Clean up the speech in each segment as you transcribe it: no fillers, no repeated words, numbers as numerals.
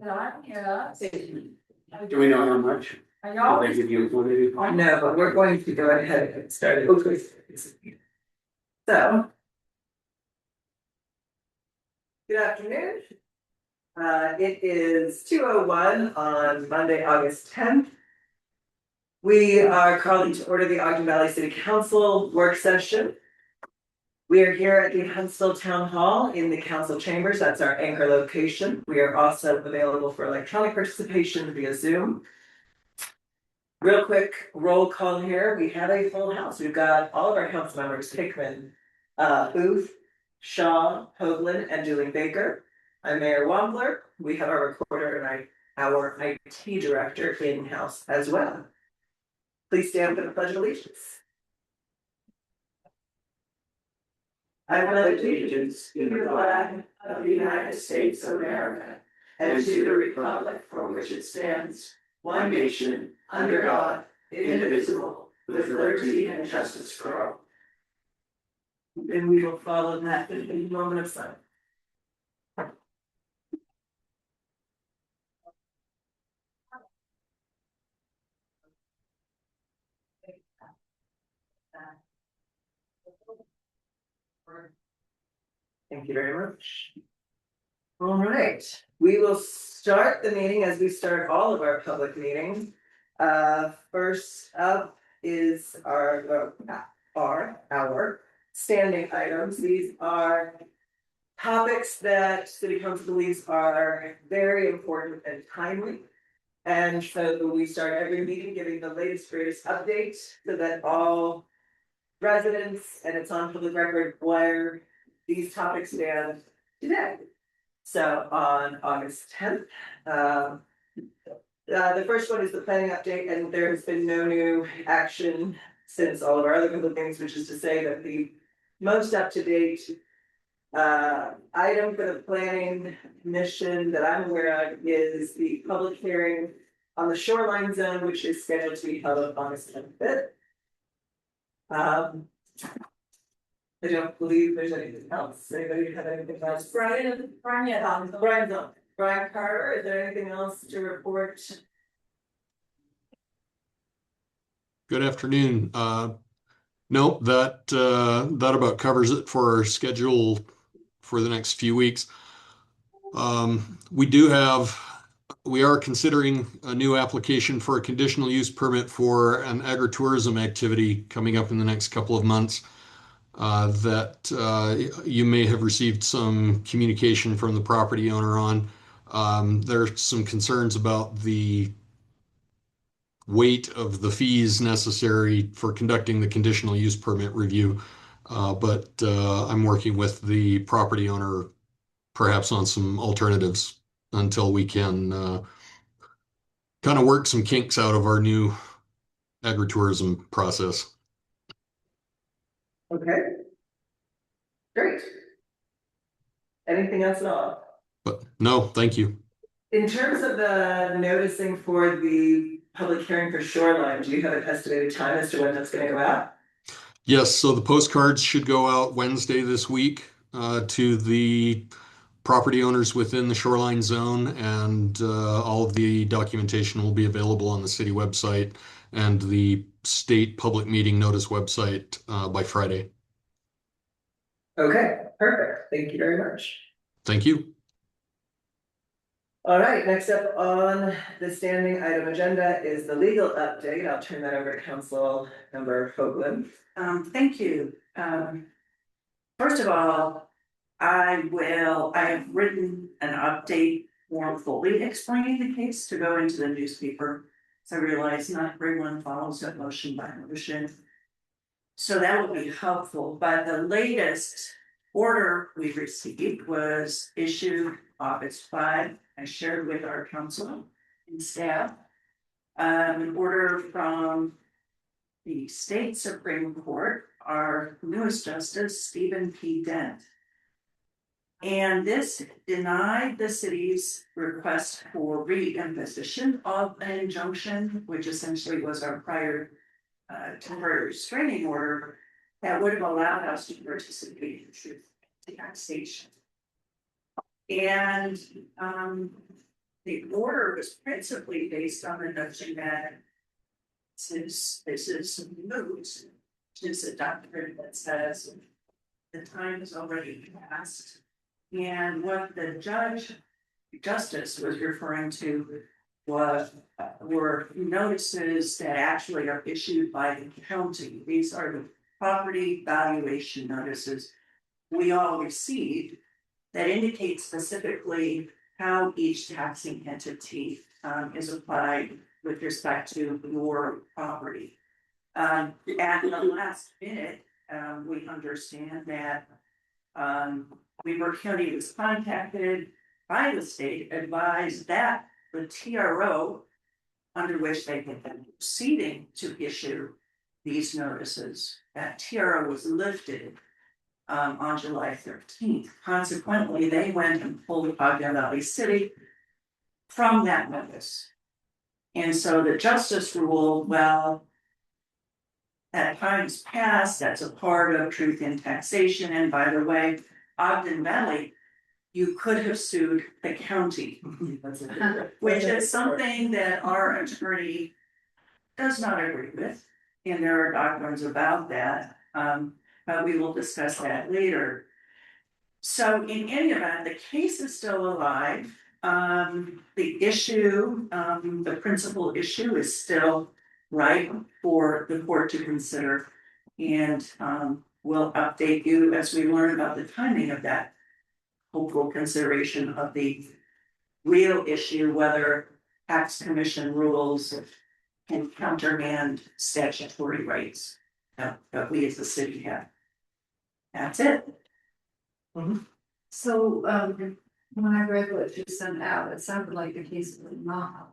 Yeah. Do we know how much? I Will they give you a quantity? No, but we're going to go ahead and get started. So. Good afternoon. It is 2:01 on Monday, August 10th. We are calling to order the Ogden Valley City Council work session. We are here at the Huntsville Town Hall in the council chambers. That's our anchor location. We are also available for electronic participation via Zoom. Real quick roll call here. We have a full house. We've got all of our council members, Hickman, Booth, Shaw, Hoagland, and Julie Baker. I'm Mayor Wampler. We have our recorder and our IT director in-house as well. Please stand for the Pledge of Allegiance. I pledge allegiance to the flag of the United States of America and to the republic for which it stands, one nation, under God, indivisible, with liberty and justice for all. And we will follow that in a moment of silence. Thank you very much. All right, we will start the meeting as we start all of our public meetings. First up is our standing items. These are topics that City Council believes are very important and timely. And so we start every meeting giving the latest, greatest update so that all residents, and it's on public record, where these topics stand today. So on August 10th, the first one is the planning update, and there has been no new action since all of our other public things, which is to say that the most up-to-date item for the planning commission that I'm aware of is the public hearing on the shoreline zone, which is scheduled to be held on August 25th. I don't believe there's anything else. Anybody have anything else? Brian Carter, is there anything else to report? Good afternoon. No, that about covers it for our schedule for the next few weeks. We are considering a new application for a conditional use permit for an agritourism activity coming up in the next couple of months. That you may have received some communication from the property owner on. There are some concerns about the weight of the fees necessary for conducting the conditional use permit review. But I'm working with the property owner perhaps on some alternatives until we can kind of work some kinks out of our new agritourism process. Okay. Great. Anything else at all? But no, thank you. In terms of the noticing for the public hearing for shoreline, do you have an estimated time as to when that's going to go out? Yes, so the postcards should go out Wednesday this week to the property owners within the shoreline zone, and all of the documentation will be available on the city website and the state public meeting notice website by Friday. Okay, perfect. Thank you very much. Thank you. All right, next up on the standing item agenda is the legal update. I'll turn that over to Council Member Hoagland. Thank you. First of all, I have written an update more fully explaining the case to go into the newspaper. So I realize not everyone follows that motion by motion. So that would be helpful, but the latest order we received was issued August 5. I shared with our council and staff an order from the state Supreme Court, our newest justice, Stephen P. Dent. And this denied the city's request for re-imposition of an injunction, which essentially was our prior temporary restraining order that would have allowed us to participate in truth taxation. And the order was principally based on the notion that since this is moot, since a doctrine that says the time has already passed. And what the justice was referring to were notices that actually are issued by the county. These are the property valuation notices we all received that indicate specifically how each taxing entity is applied with respect to your property. At the last minute, we understand that Weaver County was contacted by the state, advised that the TRO under which they had been proceeding to issue these notices, that TRO was lifted on July 13th. Consequently, they went and pulled Ogden Valley City from that notice. And so the justice ruled, well, that time's passed, that's a part of truth in taxation, and by the way, Ogden Valley, you could have sued the county, which is something that our attorney does not agree with. And there are doctrines about that, but we will discuss that later. So in any event, the case is still alive. The issue, the principal issue is still ripe for the court to consider. And we'll update you as we learn about the timing of that hopeful consideration of the real issue, whether tax commission rules can countermand statutory rights that we as the city have. That's it. So, when I read what you sent out, it sounded like the case was not,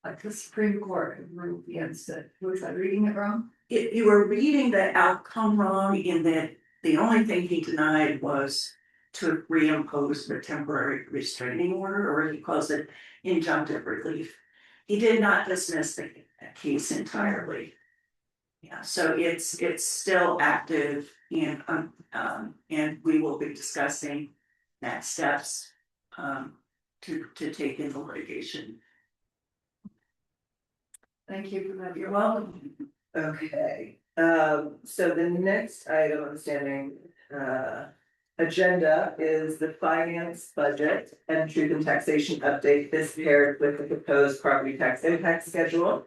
like the Supreme Court had ruled against it. Was I reading it wrong? You were reading the outcome wrong in that the only thing he denied was to reimpose the temporary restraining order, or he calls it injunctive relief. He did not dismiss the case entirely. Yeah, so it's still active, and we will be discussing next steps to take in the litigation. Thank you for that. You're welcome. Okay, so the next item on the standing agenda is the finance budget and truth and taxation update. This paired with the proposed property tax impact schedule.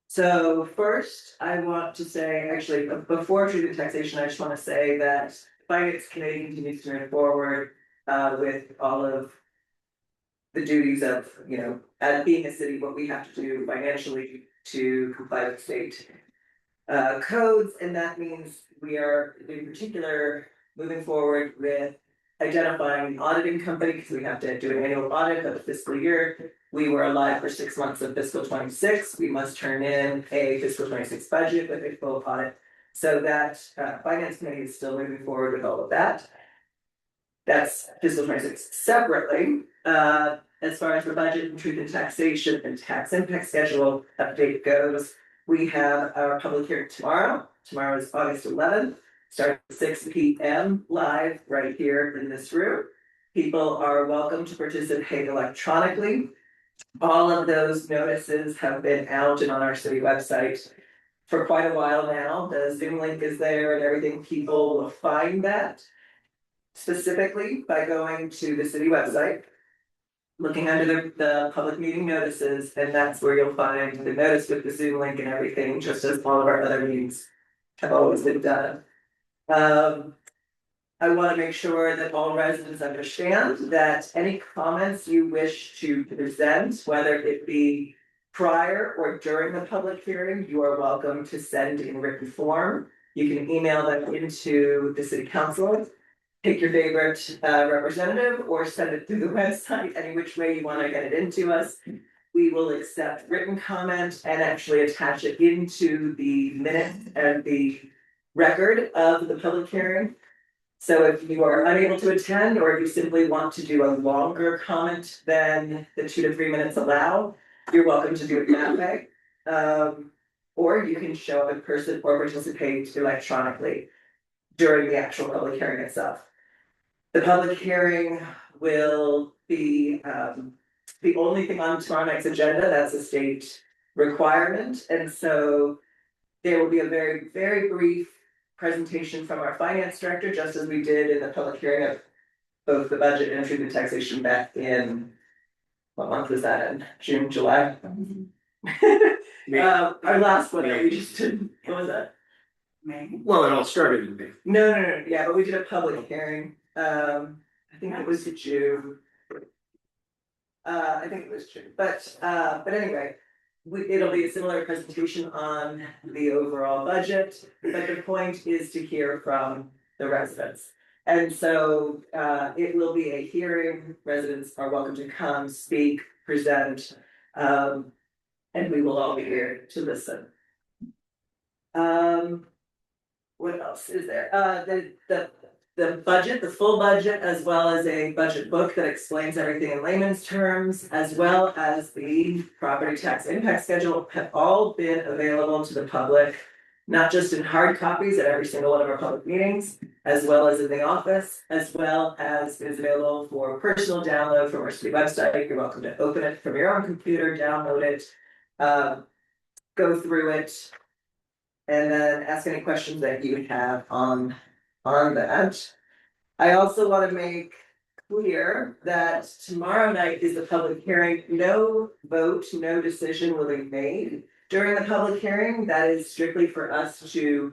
So first, I want to say, actually, before truth and taxation, I just want to say that finance committee continues to move forward with all of the duties of, you know, as being a city, what we have to do financially to comply with state codes, and that means we are in particular moving forward with identifying an auditing company, because we have to do an annual audit of the fiscal year. We were alive for 6 months of fiscal 26. We must turn in a fiscal 26 budget with a full audit. So that finance committee is still moving forward with all of that. That's fiscal 26. Separately, as far as the budget and truth and taxation and tax impact schedule update goes, we have our public hearing tomorrow. Tomorrow is August 11th, starting at 6 p.m. live right here in this room. People are welcome to participate electronically. All of those notices have been out and on our city website for quite a while now. The Zoom link is there and everything. People will find that specifically by going to the city website, looking under the public meeting notices, and that's where you'll find the notice with the Zoom link and everything, just as all of our other meetings have always been done. I want to make sure that all residents understand that any comments you wish to present, whether it be prior or during the public hearing, you are welcome to send in written form. You can email them into the city council, pick your favorite representative, or send it through the website, any which way you want to get it into us. We will accept written comment and actually attach it into the minutes and the record of the public hearing. So if you are unable to attend, or if you simply want to do a longer comment than the 2 to 3 minutes allow, you're welcome to do it that way. Or you can show up in person or participate electronically during the actual public hearing itself. The public hearing will be the only thing on tomorrow night's agenda, that's a state requirement, and so there will be a very, very brief presentation from our finance director, just as we did in the public hearing of both the budget and through the taxation back in, what month was that in? June, July? Our last one, that we just did, what was that? Maybe. Well, it all started in May. No, yeah, but we did a public hearing, I think it was June. I think it was June, but anyway, it'll be a similar presentation on the overall budget, but the point is to hear from the residents. And so, it will be a hearing, residents are welcome to come, speak, present, and we will all be here to listen. What else is there? The budget, the full budget, as well as a budget book that explains everything in layman's terms, as well as the property tax impact schedule, have all been available to the public. Not just in hard copies at every single one of our public meetings, as well as in the office, as well as is available for personal download from our city website. You're welcome to open it from your own computer, download it, go through it. And then ask any questions that you have on that. I also want to make clear that tomorrow night is the public hearing. No vote, no decision will be made during the public hearing. That is strictly for us to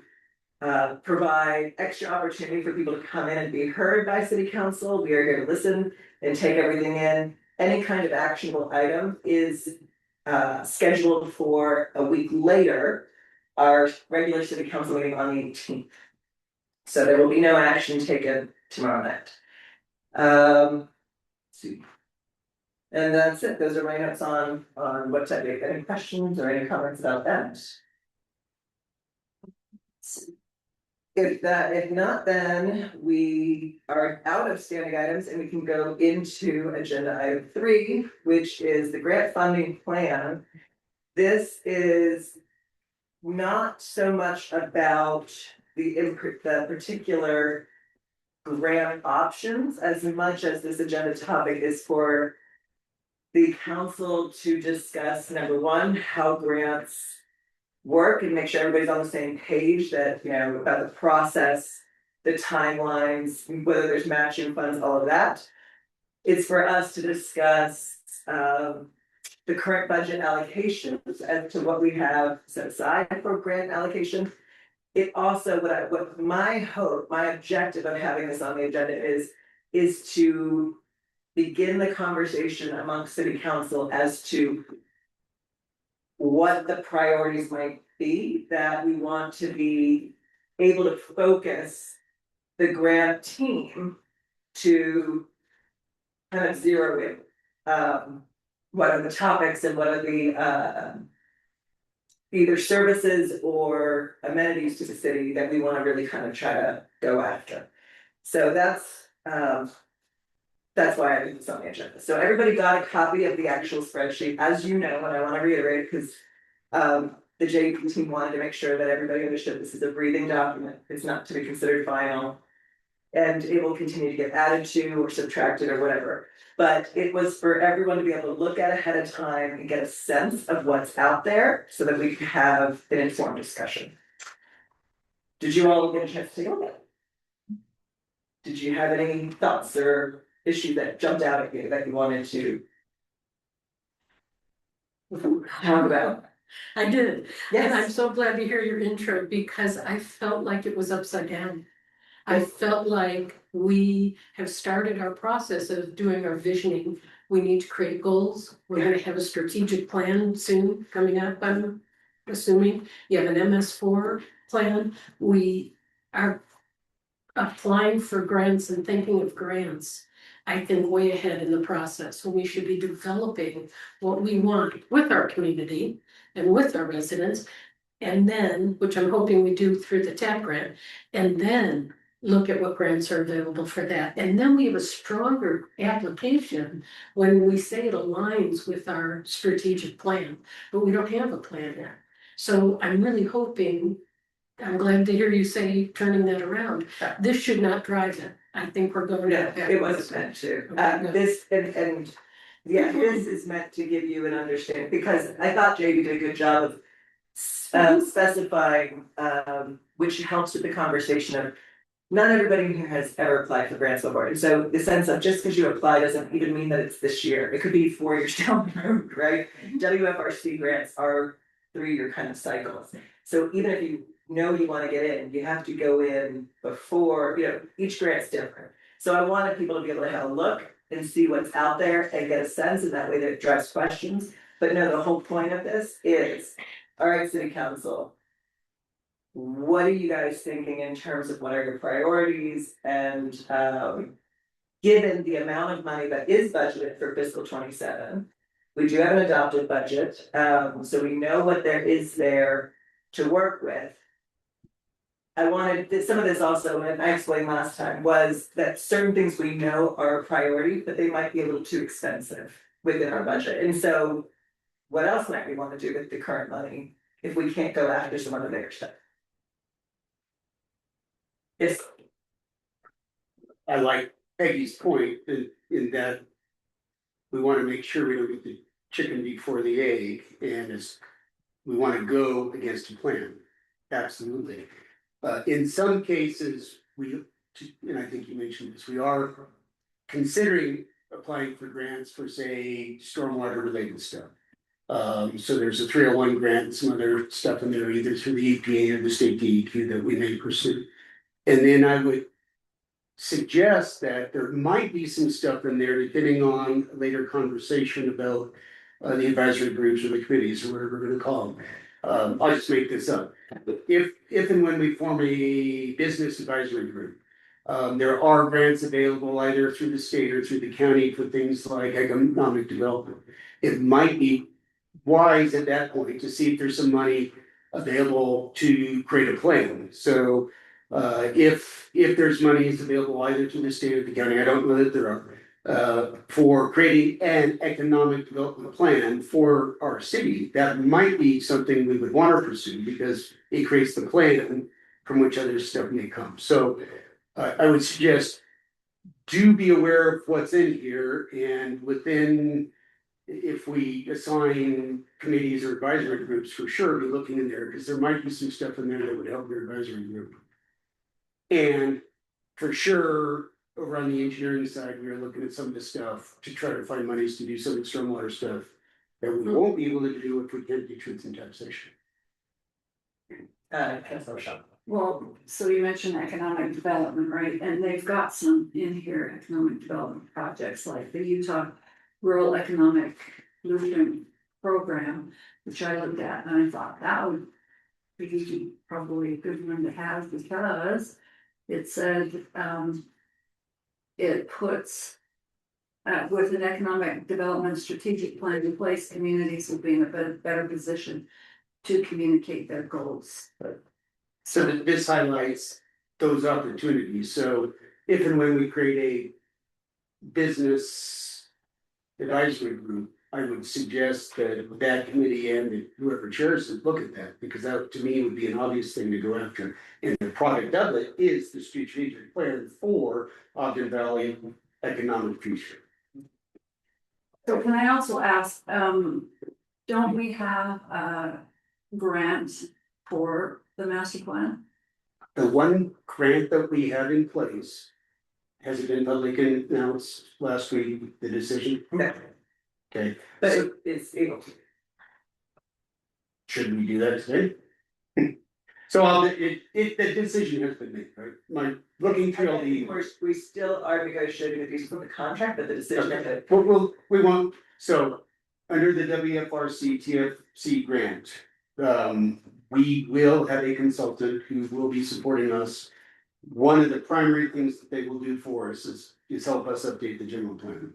provide extra opportunity for people to come in and be heard by city council. We are here to listen and take everything in. Any kind of actionable item is scheduled for a week later, our regular city council meeting on the 18th. So there will be no action taken tomorrow night. Let's see. And that's it. Those are my notes on what to make. Any questions or any comments about that? If not, then we are out of standing items and we can go into agenda item 3, which is the grant funding plan. This is not so much about the particular grant options as much as this agenda topic is for the council to discuss, number one, how grants work and make sure everybody's on the same page, that, you know, about the process, the timelines, whether there's matching funds, all of that. It's for us to discuss the current budget allocations as to what we have set aside for grant allocation. It also, what my hope, my objective of having this on the agenda is to begin the conversation amongst city council as to what the priorities might be that we want to be able to focus the grant team to kind of zero in. What are the topics and what are the either services or amenities to the city that we want to really kind of try to go after. So that's why I did this on the agenda. So everybody got a copy of the actual spreadsheet, as you know, and I want to reiterate because the JP team wanted to make sure that everybody understood this is a breathing document. It's not to be considered final. And it will continue to get added to or subtracted or whatever. But it was for everyone to be able to look at ahead of time and get a sense of what's out there so that we can have an informed discussion. Did you all get a chance to take a look at it? Did you have any thoughts or issues that jumped out at you that you wanted to talk about? I did, and I'm Yes. so glad to hear your intro because I felt like it was upside down. I felt like we have started our process of doing our visioning. We need to create goals. We're gonna have a strategic plan soon coming up, I'm assuming. You have an MS4 plan. We are applying for grants and thinking of grants. I think way ahead in the process when we should be developing what we want with our community and with our residents. And then, which I'm hoping we do through the TAP grant, and then look at what grants are available for that. And then we have a stronger application when we say it aligns with our strategic plan, but we don't have a plan yet. So I'm really hoping, I'm glad to hear you say turning that around. This should not drive it. I think we're going No, to. it wasn't meant to. This and Yeah, this is meant to give you an understanding, because I thought JB did a good job of specifying, which helps with the conversation of not everybody here has ever applied for grants before, and so the sense of just because you apply doesn't even mean that it's this year, it could be 4 years down the road, right? WFRC grants are 3-year kind of cycles, so even if you know you wanna get in, you have to go in before, each grant's different. So I wanted people to be able to have a look and see what's out there and get a sense, and that way they address questions. But no, the whole point of this is, all right, city council. What are you guys thinking in terms of what are your priorities and given the amount of money that is budgeted for fiscal 27, we do have an adopted budget, so we know what there is there to work with. I wanted, some of this also, and I explained last time, was that certain things we know are a priority, but they might be a little too expensive within our budget, and so. What else might we wanna do with the current money if we can't go after some other bigger stuff? Yes, I like Peggy's point in that. We wanna make sure we don't get the chicken before the egg, and we wanna go against a plan, absolutely. In some cases, and I think you mentioned this, we are considering applying for grants for, say, stormwater related stuff. So there's a 301 grant and some other stuff in there, either through the EPA or the state DEQ that we may pursue. And then I would suggest that there might be some stuff in there, depending on later conversation about the advisory groups or the committees or whatever we're gonna call them. I'll just make this up. If and when we form a business advisory group, there are grants available either through the state or through the county for things like economic development. It might be wise at that point to see if there's some money available to create a plan. So if there's monies available either to the state or the county, I don't know that there are, for creating an economic development plan for our city, that might be something we would want to pursue because it creates the plan from which other stuff may come. So I would suggest do be aware of what's in here, and within, if we assign committees or advisory groups, for sure be looking in there, because there might be some stuff in there that would help your advisory group. And for sure, over on the engineering side, we are looking at some of the stuff to try to find monies to do some of the stormwater stuff that we won't be able to do if we can't do truth and taxation. Councilor Shaw. Well, so you mentioned economic development, right? And they've got some in here, economic development projects like the Utah Rural Economic Blueprint Program, which I looked at and I thought that would be probably a good one to have, because it said, it puts with an economic development strategic plan in place, communities will be in a better position to communicate their goals. So this highlights those opportunities. So if and when we create a business advisory group, I would suggest that committee and whoever chairs it look at that, because that to me would be an obvious thing to go after. And the product of it is the strategic plan for Ogden Valley economic future. So can I also ask, don't we have a grant for the master plan? The one grant that we have in place, has it been publicly announced last week, the decision? No, Okay, but it's able to. should we do that today? So the decision has been made, right? My looking through all the. We still are negotiating the pieces of the contract, but the decision. We won't, so under the WFRC TFC grant, we will have a consultant who will be supporting us. One of the primary things that they will do for us is help us update the general plan.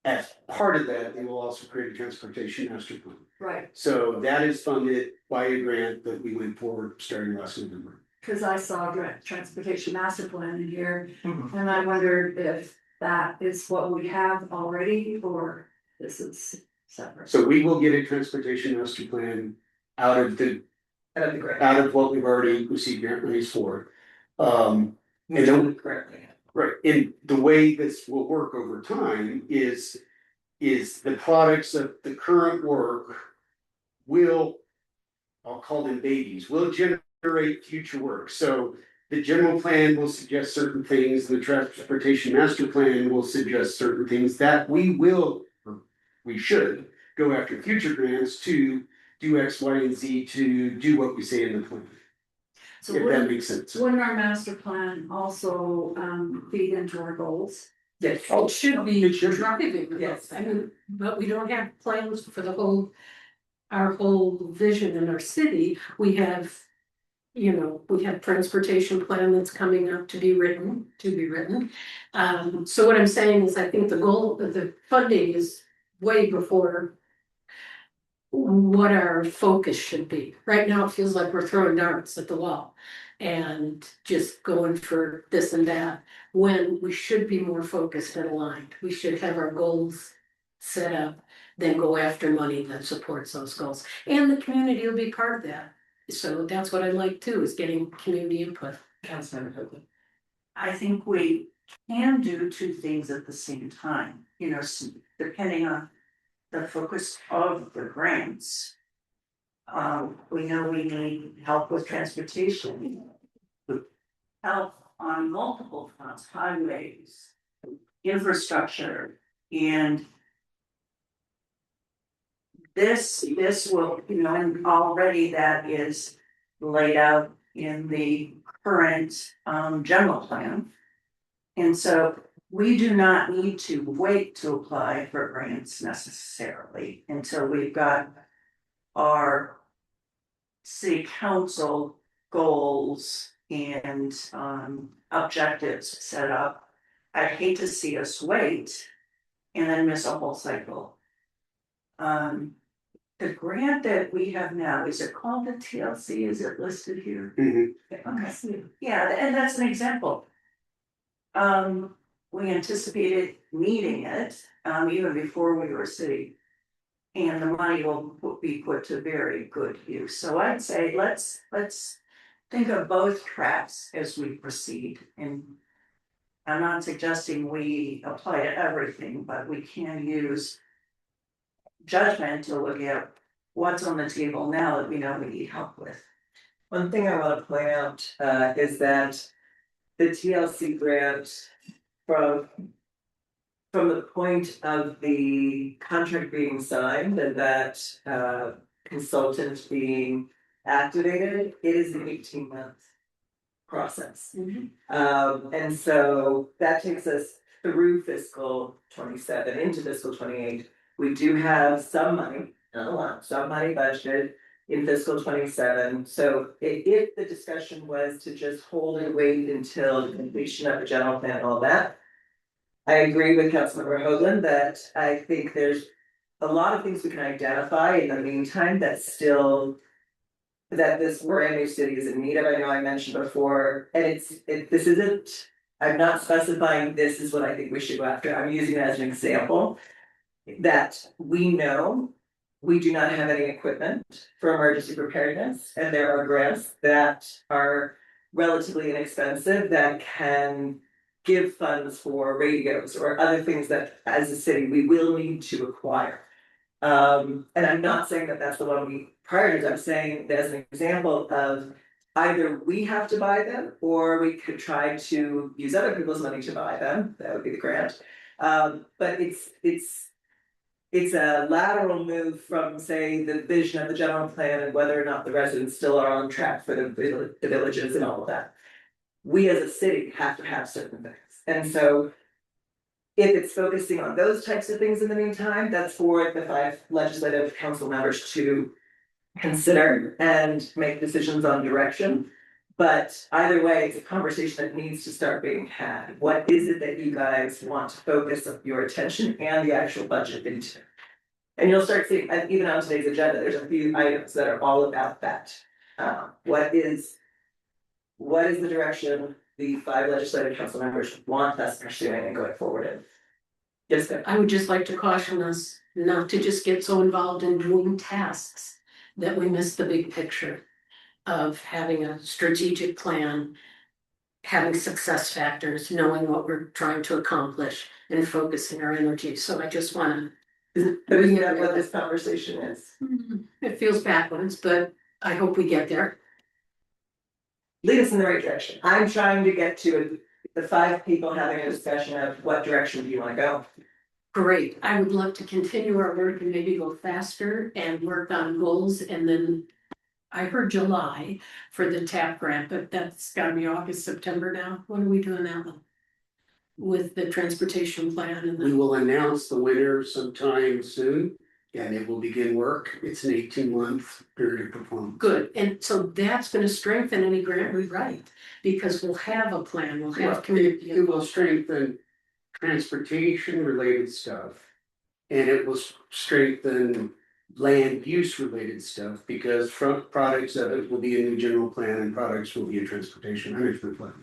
As part of that, they will also create a transportation master plan. Right, So that is funded by a grant that we went forward starting last November. because I saw grant transportation master plan in here, Mhm. and I wondered if that is what we have already, or this is separate. So we will get a transportation master plan out of That'd be great. out of what we've already received grant monies for. And then, Correctly. right, and the way this will work over time is is the products of the current work will, I'll call them babies, will generate future work. So the general plan will suggest certain things, the transportation master plan will suggest certain things that we will, or we should go after future grants to do X, Y, and Z to do what we say in the plan, So if that wouldn't, makes sense. wouldn't our master plan also feed into our goals? Yes. It should be It should. driving. Yes. I mean, but we don't have plans for the whole, our whole vision in our city. We have, you know, we have transportation plan that's coming up to be written. So what I'm saying is I think the goal of the funding is way before what our focus should be. Right now, it feels like we're throwing darts at the wall and just going for this and that, when we should be more focused and aligned. We should have our goals set up, then go after money that supports those goals. And the community will be part of that. So that's what I like too, is getting community input. Councilmember Hoagland. I think we can do two things at the same time, you know, depending on the focus of the grants. We know we need help with transportation. Help on multiple fronts, highways, infrastructure, and this will, you know, and already that is laid out in the current general plan. And so we do not need to wait to apply for grants necessarily until we've got our city council goals and objectives set up. I hate to see us wait and then miss a whole cycle. The grant that we have now, is it called the TLC? Is it listed here? Mhm. Okay, yeah, and that's an example. We anticipated needing it, even before we were city. And the money will be put to very good use, so I'd say let's think of both tracks as we proceed, and I'm not suggesting we apply to everything, but we can use judgment to look at what's on the table now that we know we need help with. One thing I want to point out is that the TLC grant from the point of the contract being signed and that consultant being activated, it is an 18-month process. And so that takes us through fiscal 27 into fiscal 28. We do have some money, not a lot, some money budgeted in fiscal 27. So if the discussion was to just hold and wait until the completion of the general plan and all that, I agree with Councilmember Hoagland that I think there's a lot of things we can identify in the meantime that this brand new city is in need of. I know I mentioned before, and this isn't, I'm not specifying this is what I think we should go after. I'm using it as an example that we know we do not have any equipment for emergency preparedness, and there are grants that are relatively inexpensive that can give funds for radios or other things that as a city we will need to acquire. And I'm not saying that that's the one we prioritize, I'm saying that as an example of either we have to buy them or we could try to use other people's money to buy them, that would be the grant. But it's a lateral move from, say, the vision of the general plan and whether or not the residents still are on track for the villages and all of that. We as a city have to have certain things. And so if it's focusing on those types of things in the meantime, that's for the 5 legislative council members to consider and make decisions on direction. But either way, it's a conversation that needs to start being had. What is it that you guys want to focus your attention and the actual budget into? And you'll start seeing, and even on today's agenda, there's a few items that are all about that. What is the direction the 5 legislative council members want us pursuing and going forward in? Yes, ma'am. I would just like to caution us not to just get so involved in doing tasks that we miss the big picture of having a strategic plan, having success factors, knowing what we're trying to accomplish and focusing our energy. So I just want to Isn't that what this conversation is? It feels backwards, but I hope we get there. Lead us in the right direction. I'm trying to get to the 5 people having a discussion of what direction do you wanna go? Great, I would love to continue our work and maybe go faster and work on goals and then. I heard July for the TAP grant, but that's gotta be August, September now. When are we doing that one? With the transportation plan and We the, will announce the winner sometime soon, and it will begin work. It's an 18-month period of performance. good, and so that's gonna strengthen any grant we write. Because we'll have a plan, we'll Well, have community. it will strengthen transportation related stuff. And it will strengthen land use related stuff, because from products of it will be a new general plan and products will be a transportation management plan.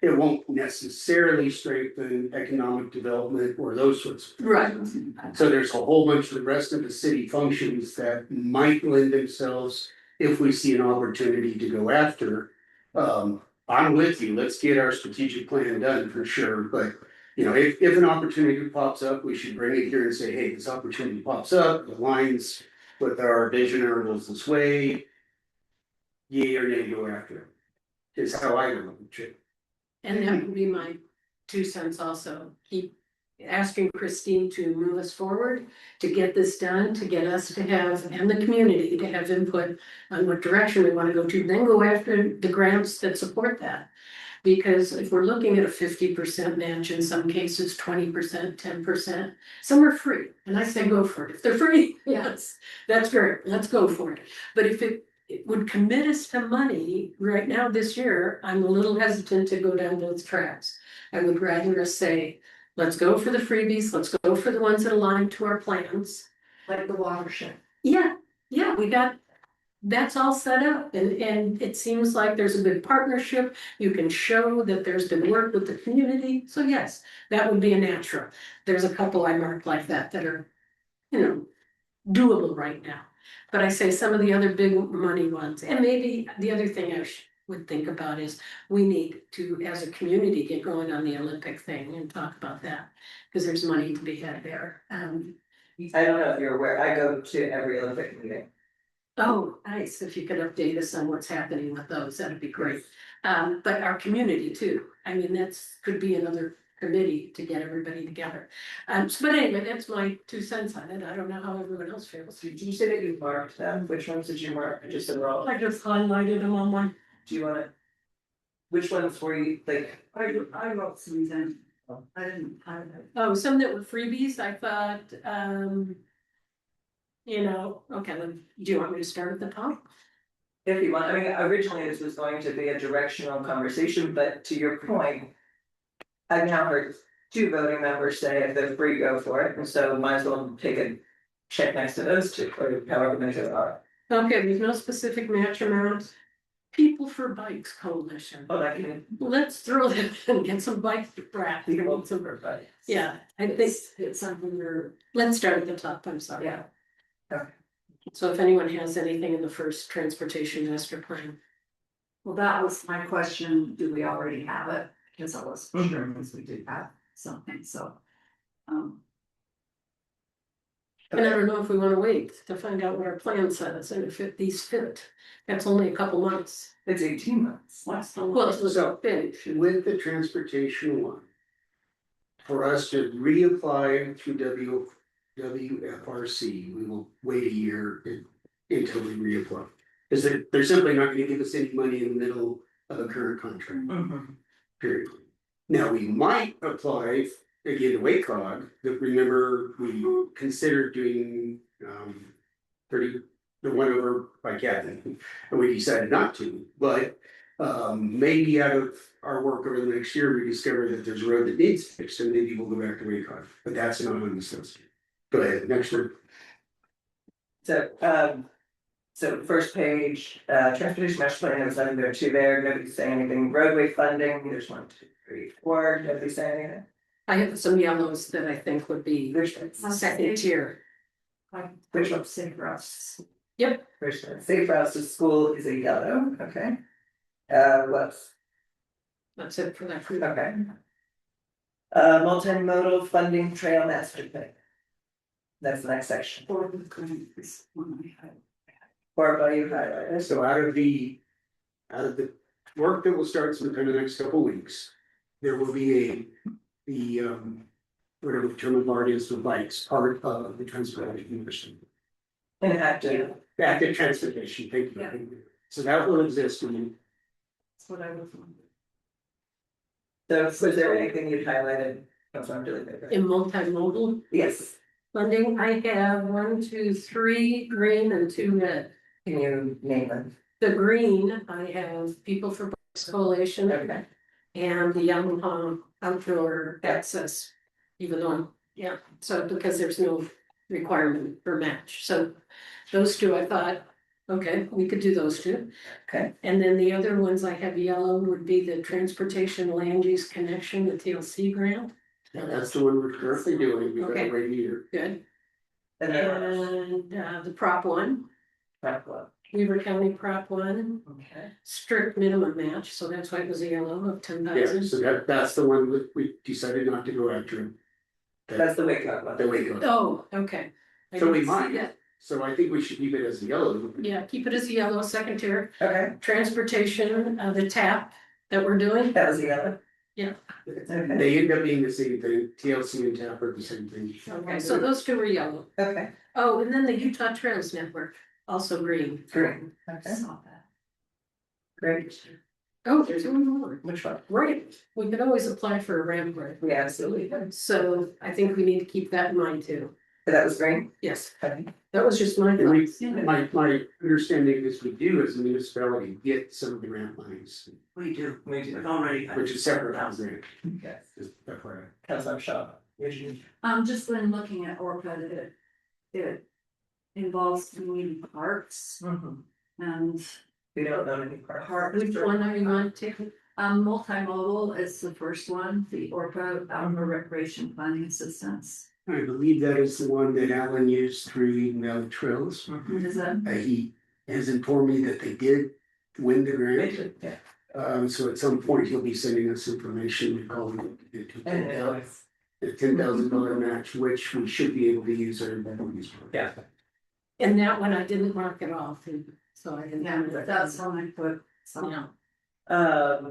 It won't necessarily strengthen economic development or those sorts of things. Right, So there's a whole bunch of the rest of the city functions that might lend themselves if we see an opportunity to go after. I'm with you, let's get our strategic plan done for sure, but you know, if an opportunity pops up, we should bring it here and say, hey, this opportunity pops up, aligns with our vision or goes this way. Yay or nay, go after it, is how I look at it. and that would be my 2 cents also. Keep asking Christine to move us forward, to get this done, to get us to have, and the community to have input on what direction we wanna go to, then go after the grants that support that. Because if we're looking at a 50% match, in some cases 20%, 10%, some are free, and I say go for it. If they're free, yes, that's great, let's go for it. But if it would commit us to money right now this year, I'm a little hesitant to go down those tracks. I would rather us say, let's go for the freebies, let's go for the ones that align to our plans. Like the watershed. Yeah, we got, that's all set up and it seems like there's a good partnership. You can show that there's been work with the community. So yes, that would be a natural. There's a couple I marked like that are, you know, doable right now. But I say some of the other big money ones, and maybe the other thing I would think about is we need to, as a community, get going on the Olympic thing and talk about that. Cause there's money to be had there. I don't know if you're aware, I go to every Olympic meeting. Oh, nice, if you could update us on what's happening with those, that'd be great. But our community too, I mean, could be another committee to get everybody together. But anyway, that's my 2 cents on it, I don't know how everyone else feels. Did you say that you marked them? Which ones did you mark? Just in row? I just highlighted them on one. Do you wanna? Which ones were you like? I wrote some then. I didn't highlight. Oh, some that were freebies, I thought, you know, okay, then, do you want me to start at the top? If you want, I mean, originally this was going to be a directional conversation, but to your point. I've now heard 2 voting members say if they're free, go for it, and so might as well take a check next to those 2, or however many there are. Okay, there's no specific match amount. People for Bikes Coalition, Oh, that can. let's throw that and get some bikes to craft. People for everybody. Yeah, I think, It's something where, let's start at the top, I'm sorry. Yeah. So if anyone has anything in the first transportation master plan. well, that was my question, do we already have it? Because I wasn't sure, because we did have something, so. And I don't know if we wanna wait to find out what our plan says and if these fit. That's only a couple months. It's 18 months. What's the? Well, it's So- finished. With the transportation one. For us to reapply through WFRC, we will wait a year until we reapply. Cause they're simply not gonna give us any money in the middle of a current contract, period. Now, we might apply again to WACOG, but remember, we considered doing 30, the one over by Kathy, and we decided not to, but. Maybe out of our work over the next year, we discover that there's a road that needs fixed, and maybe we'll go back to WACOG, but that's not on this list. Go ahead, next one. So first page, transportation master plan, there was nothing there, 2 there, nobody's saying anything, roadway funding, there's 1, 2, 3, 4, nobody's saying anything. I have some yellows that I think would be There's one. second tier. Which one? Safe routes. There's one. Safe routes to school is a yellow, okay. What's, That's it for that. okay. Multimodal funding trail master plan. That's the next section. Or the grant is one I had. Or about you highlighted. So out of the work that will start sometime in the next couple of weeks, there will be whatever the term of art is, the bikes, part of the transportation commission. And active. Active transportation, thank you. Yeah. So that will exist in That's what I was wondering. So was there anything you'd highlighted? That's what I'm doing. In multimodal Yes, funding, I have 1, 2, 3 green and 2 red. can you name them? The green, I have People for Bikes Coalition Okay. and the Yamaha Outdoor Access. Even though, yeah, so because there's no requirement for match, so those two I thought, okay, we could do those two. Okay. And then the other ones I have yellow would be the Transportation Land Use Connection, the TLC grant. that's the one we're currently doing, we've got Okay. it right here. Good. And then. And the Prop 1, Okay. Weaver County Prop 1, strict minimum match, so that's why it was a yellow of 10,000. Yeah, so that's the one that we decided not to go after. That's the wake up one. The way it goes. Oh, okay. I So we didn't see might. that. So I think we should keep it as yellow. Yeah, keep it as a yellow, second tier. Okay, Transportation, the TAP that we're doing. that was the other. Yeah. Okay, They end up being the same thing, TLC and TAP are the same thing. Okay, so those two are yellow. okay, Oh, and then the Utah Trails Network, also green. green, okay, Saw that. great. Oh, there's one more. Which one? Right, we could always apply for a ramp grant. Yeah, absolutely. So I think we need to keep that in mind too. That was green? Yes, Okay. that was just my And we, thoughts. my understanding is we do as a municipality get some of the grant monies, We do, We do. we've already. got which is separate from grant. Yes. Just FYI. Councilor Shaw. Usually. Just when looking at ORPA, it involves community parks and We don't know any part. Which one are you on to? multimodal is the first one, the ORPA Outdoor Recreation Planning Assistance. I believe that is the one that Alan used through Eden Valley Trails. Is that? He has informed me that they did win the grant. Yeah. So at some point he'll be sending us information, we call it And a $10,000 match, which we should be able to use our revenues for. Yeah. And that one I didn't mark it off, and so I didn't. Yeah, that's one I put some. Yeah.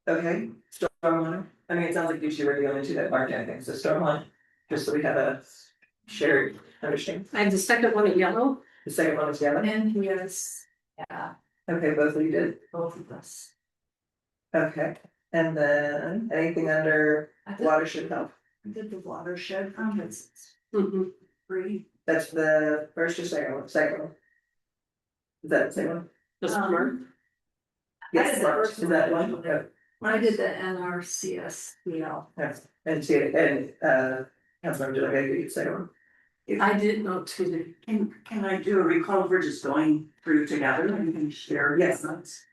Okay, stormwater, I mean, it sounds like you two were the only two that marked anything, so stormwater, just so we have a shared understanding. I have the second one in yellow. The second one was yellow, And yes, yeah, okay, both of you did, both of us. okay, and then anything under I did, watershed health, I did the watershed, it's Mhm. free. that's the first or second one? Is that the same one? The summer. Yes, did the first is that one. one? Yeah. I did the NRCSBL. Yes, and see, and Councilmember Delegate, you did the second one. I did not too. Can I do a recall for just going through together and we can share? Yes. notes?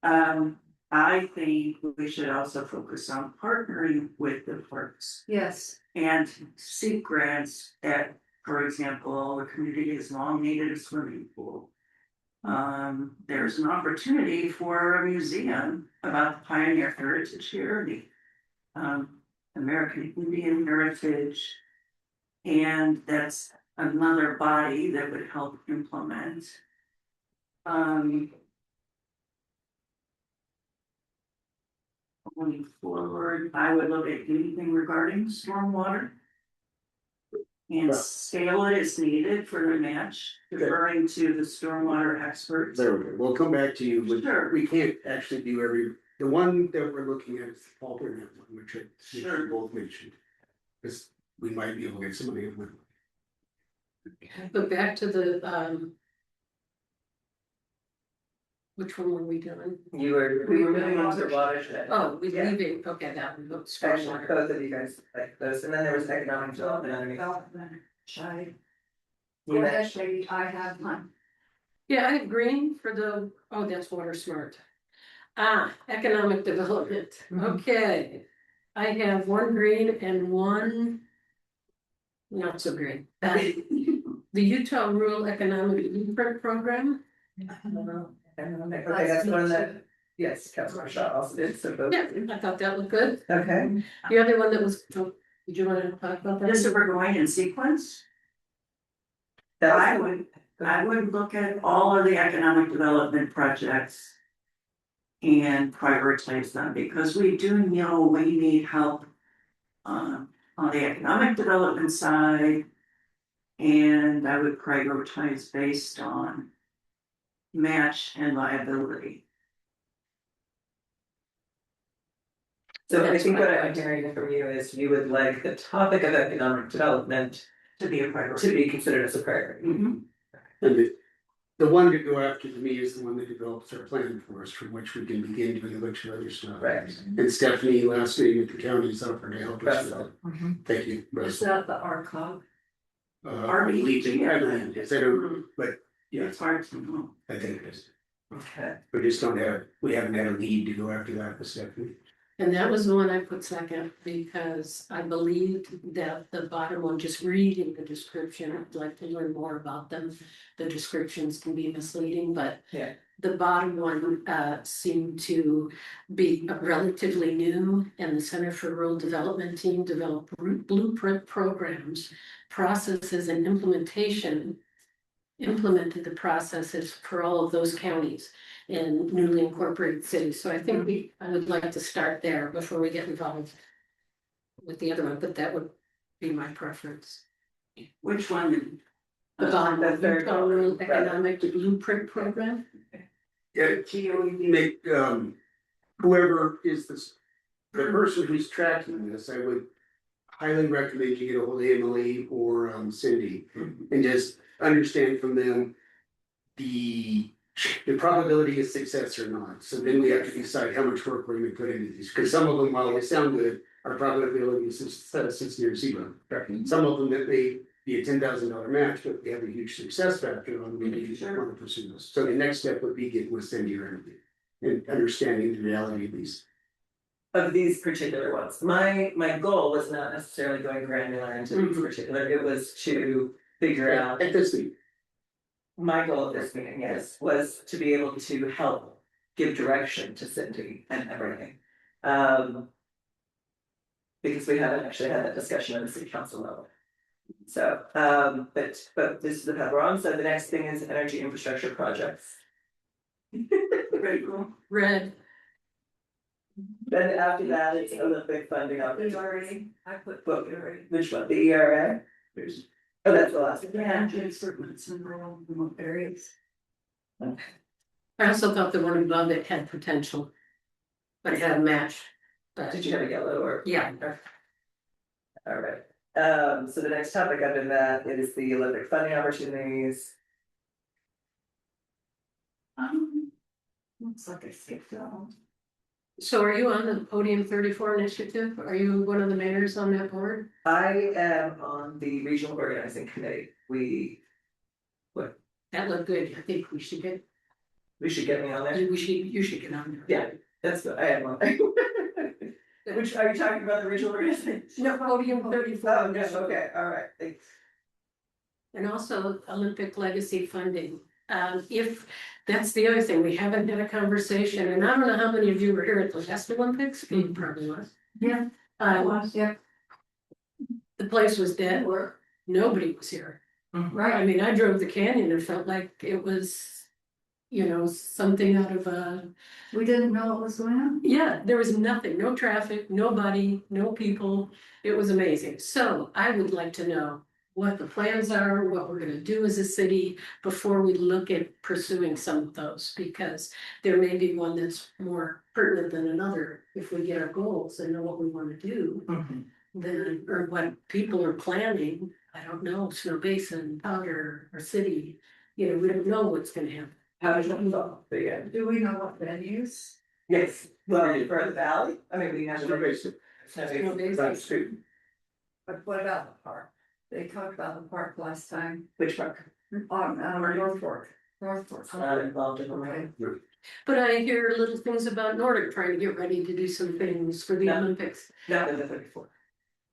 I think we should also focus on partnering with the parks Yes, and seek grants that, for example, the community has long needed a swimming pool. There's an opportunity for a museum about the pioneer heritage here, the American Indian heritage. And that's another body that would help implement. Going forward, I would look at anything regarding stormwater. And Yeah. scale it as needed for the match, referring to the stormwater experts. There we go, we'll come back to you, but Sure. we can't actually do the one that we're looking at is the alternate one, which I think Sure. we both mentioned. Cause we might be able to get some money on it. But back to the. Which one were we doing? We were moving on to watershed. Oh, we Yeah. leaving, okay, that one, but Actually, stormwater. both of you guys like those, and then there was economic development underneath. Shai. You Go met- ahead, Shai, I have one. Yeah, I have green for the, oh, that's water smart. Economic development, Mhm. okay. I have one green and one. Not so green. The Utah Rural Economic Blueprint Program. Okay, that's one that, yes, Councilor Shaw also did, so both. Yeah, I thought that looked good. Okay, The other one that was, oh, Did you wanna talk about that? Just if we're going in sequence, That I was- would look at all of the economic development projects. And prioritize them, because we do know we need help. On the economic development side. And I would prioritize based on. Match and liability. So I think what I'm hearing from you is you would like the topic of economic development To be a to priority. be considered as a priority. Mhm. And the one to go after to me is the one that develops our plan for us, from which we can begin doing a bunch of other stuff. Right. And Stephanie, last name at the county is up for to help us with Russell. that. Thank you, Is Russell. that the ARCOG? I believe it, I believe it, I don't, but yeah, It's hard to know. I think it is. Okay. We just don't have, we haven't had a lead to go after that with Stephanie. And that was the one I put second because I believed that the bottom one, just reading the description, I'd like to learn more about them. The descriptions can be misleading, but. Yeah. The bottom one seemed to be relatively new, and the Center for Rural Development team developed blueprint programs, processes and implemented the processes for all of those counties and newly incorporated cities. So I think I would like to start there before we get involved with the other one, but that would be my preference. Which one? The bottom, the the third one, Rural right. Economic Blueprint Program. Yeah, make, whoever is the person who's tracking this, I would highly recommend you get a hold of Emily or Cindy. And just understand from them the probability of success or not. So then we have to decide how much work we're gonna put into these, because some of them, while they sound good, our probability is since near zero. Some of them that may be a $10,000 match, but we have a huge success factor on, we need to want to pursue this. So the next step would be getting with Cindy or Emily and understanding the reality of these. Of these particular ones, my goal was not necessarily going granular into these particular, it was to figure out. At this thing, My goal of this meeting, yes, was to be able to help give direction to Cindy and everything. Because we haven't actually had that discussion at the city council level. So, but this is the path we're on, so the next thing is energy infrastructure projects. Very cool. Red, Then after that, it's Olympic funding ERA, opportunities. I put What? ERA. Which one, the ERA? there's, Oh, that's the last one. Yeah, improvements in rural remote areas. I also thought the one above it had potential. But it had a match. But Did you have a yellow or? yeah, All right, so the next topic under that is the Olympic funding opportunities. Looks like I skipped that one. so are you on the Podium 34 initiative? Are you one of the mayors on that board? I am on the regional organizing committee. That looked good. I think we should get, We should get me on there. you should get on there. Yeah, that's what I am on. Which, are you talking about the regional organizing? No, Podium 34. Oh, no, okay, all right, thanks. And also Olympic legacy funding. If, that's the other thing, we haven't had a conversation, and I don't know how many of you were here at the last Olympics, you probably was. Yeah. Yeah, The place was dead, nobody was here. right. I mean, I drove the canyon and felt like it was, something out of a, We didn't know what was going on. yeah, there was nothing, no traffic, nobody, no people. It was amazing. So I would like to know what the plans are, what we're gonna do as a city before we look at pursuing some of those, because there may be one that's more pertinent than another if we get our goals and know what we wanna do. Then, or what people are planning, I don't know, Snow Basin, Powder, or city, we don't know what's gonna happen. How does that involve? But yeah, Do we know what venues? yes, well, for the valley, I mean, we have. Snow Basin. Snow Basin. That's true. But what about the park? They talked about the park last time. Which park? North Fork. North Fork. Not involved in the way. But I hear little things about Nordic trying to get ready to do some things for the No. Olympics. Not in the 34.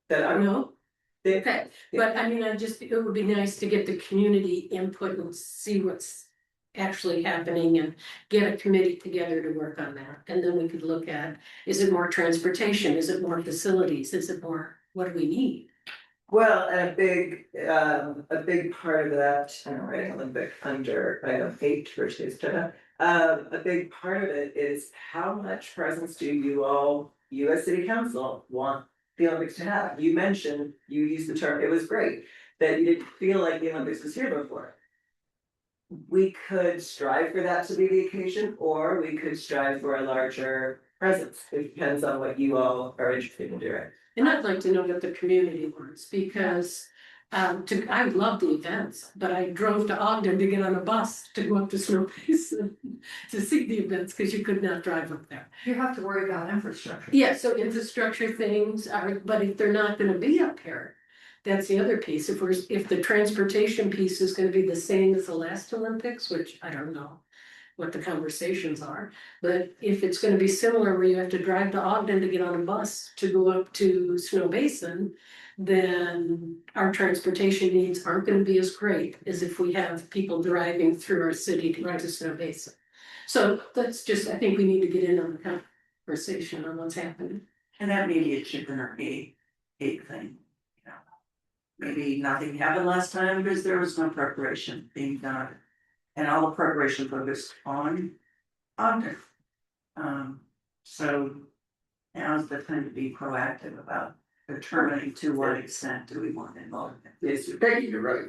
That I I know, they- okay, but I mean, it would be nice to get the community input and see what's actually happening and get a committee together to work on that. And then we could look at, is it more transportation? Is it more facilities? Is it more what do we need? Well, and a big part of that, and I'm writing Olympic under item 8 for today's agenda. A big part of it is how much presence do you as city council want the Olympics to have? You mentioned, you used the term, it was great, that you didn't feel like the Olympics was here before. We could strive for that to be the occasion, or we could strive for a larger presence. It depends on what you all are interested in doing. And I'd like to know what the community wants, because I love the events, but I drove to Ogden to get on a bus to go up to Snow Basin to see the events, because you could not drive up there. You have to worry about infrastructure. Yeah, so infrastructure things are, but if they're not gonna be up here, that's the other piece. If the transportation piece is gonna be the same as the last Olympics, which I don't know what the conversations are, but if it's gonna be similar where you have to drive to Ogden to get on a bus to go up to Snow Basin, then our transportation needs aren't gonna be as great as if we have people driving through our city to get to Snow Basin. So that's just, I think we need to get in on the conversation on what's happening. And that may be a chicken or egg thing, you know. Maybe nothing happened last time because there was no preparation being done. And all the preparation focused on Ogden. So now's the time to be proactive about determining to what extent do we want involvement. Yes, Peggy, you're right.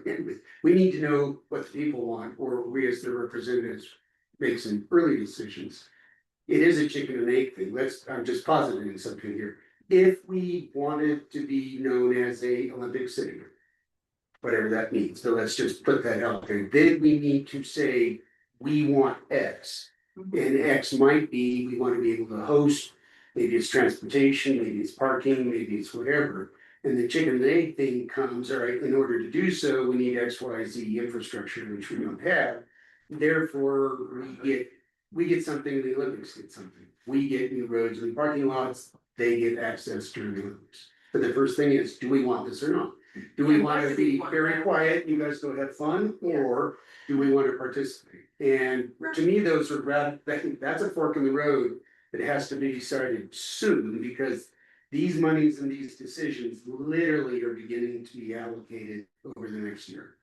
We need to know what the people want, or we as the representatives make some early decisions. It is a chicken and egg thing. I'm just positing something here. If we wanted to be known as a Olympic city, whatever that means, so let's just put that out there, then we need to say, we want X. And X might be, we want to be able to host, maybe it's transportation, maybe it's parking, maybe it's whatever. And the chicken and egg thing comes, all right, in order to do so, we need X, Y, Z infrastructure, which we don't have. Therefore, we get something, the Olympics get something. We get new roads and parking lots, they get access during the Olympics. But the first thing is, do we want this or not? Do we want to be very quiet, you guys go have fun, or do we want to participate? And to me, those are that's a fork in the road that has to be decided soon, because these monies and these decisions literally are beginning to be allocated over the next year.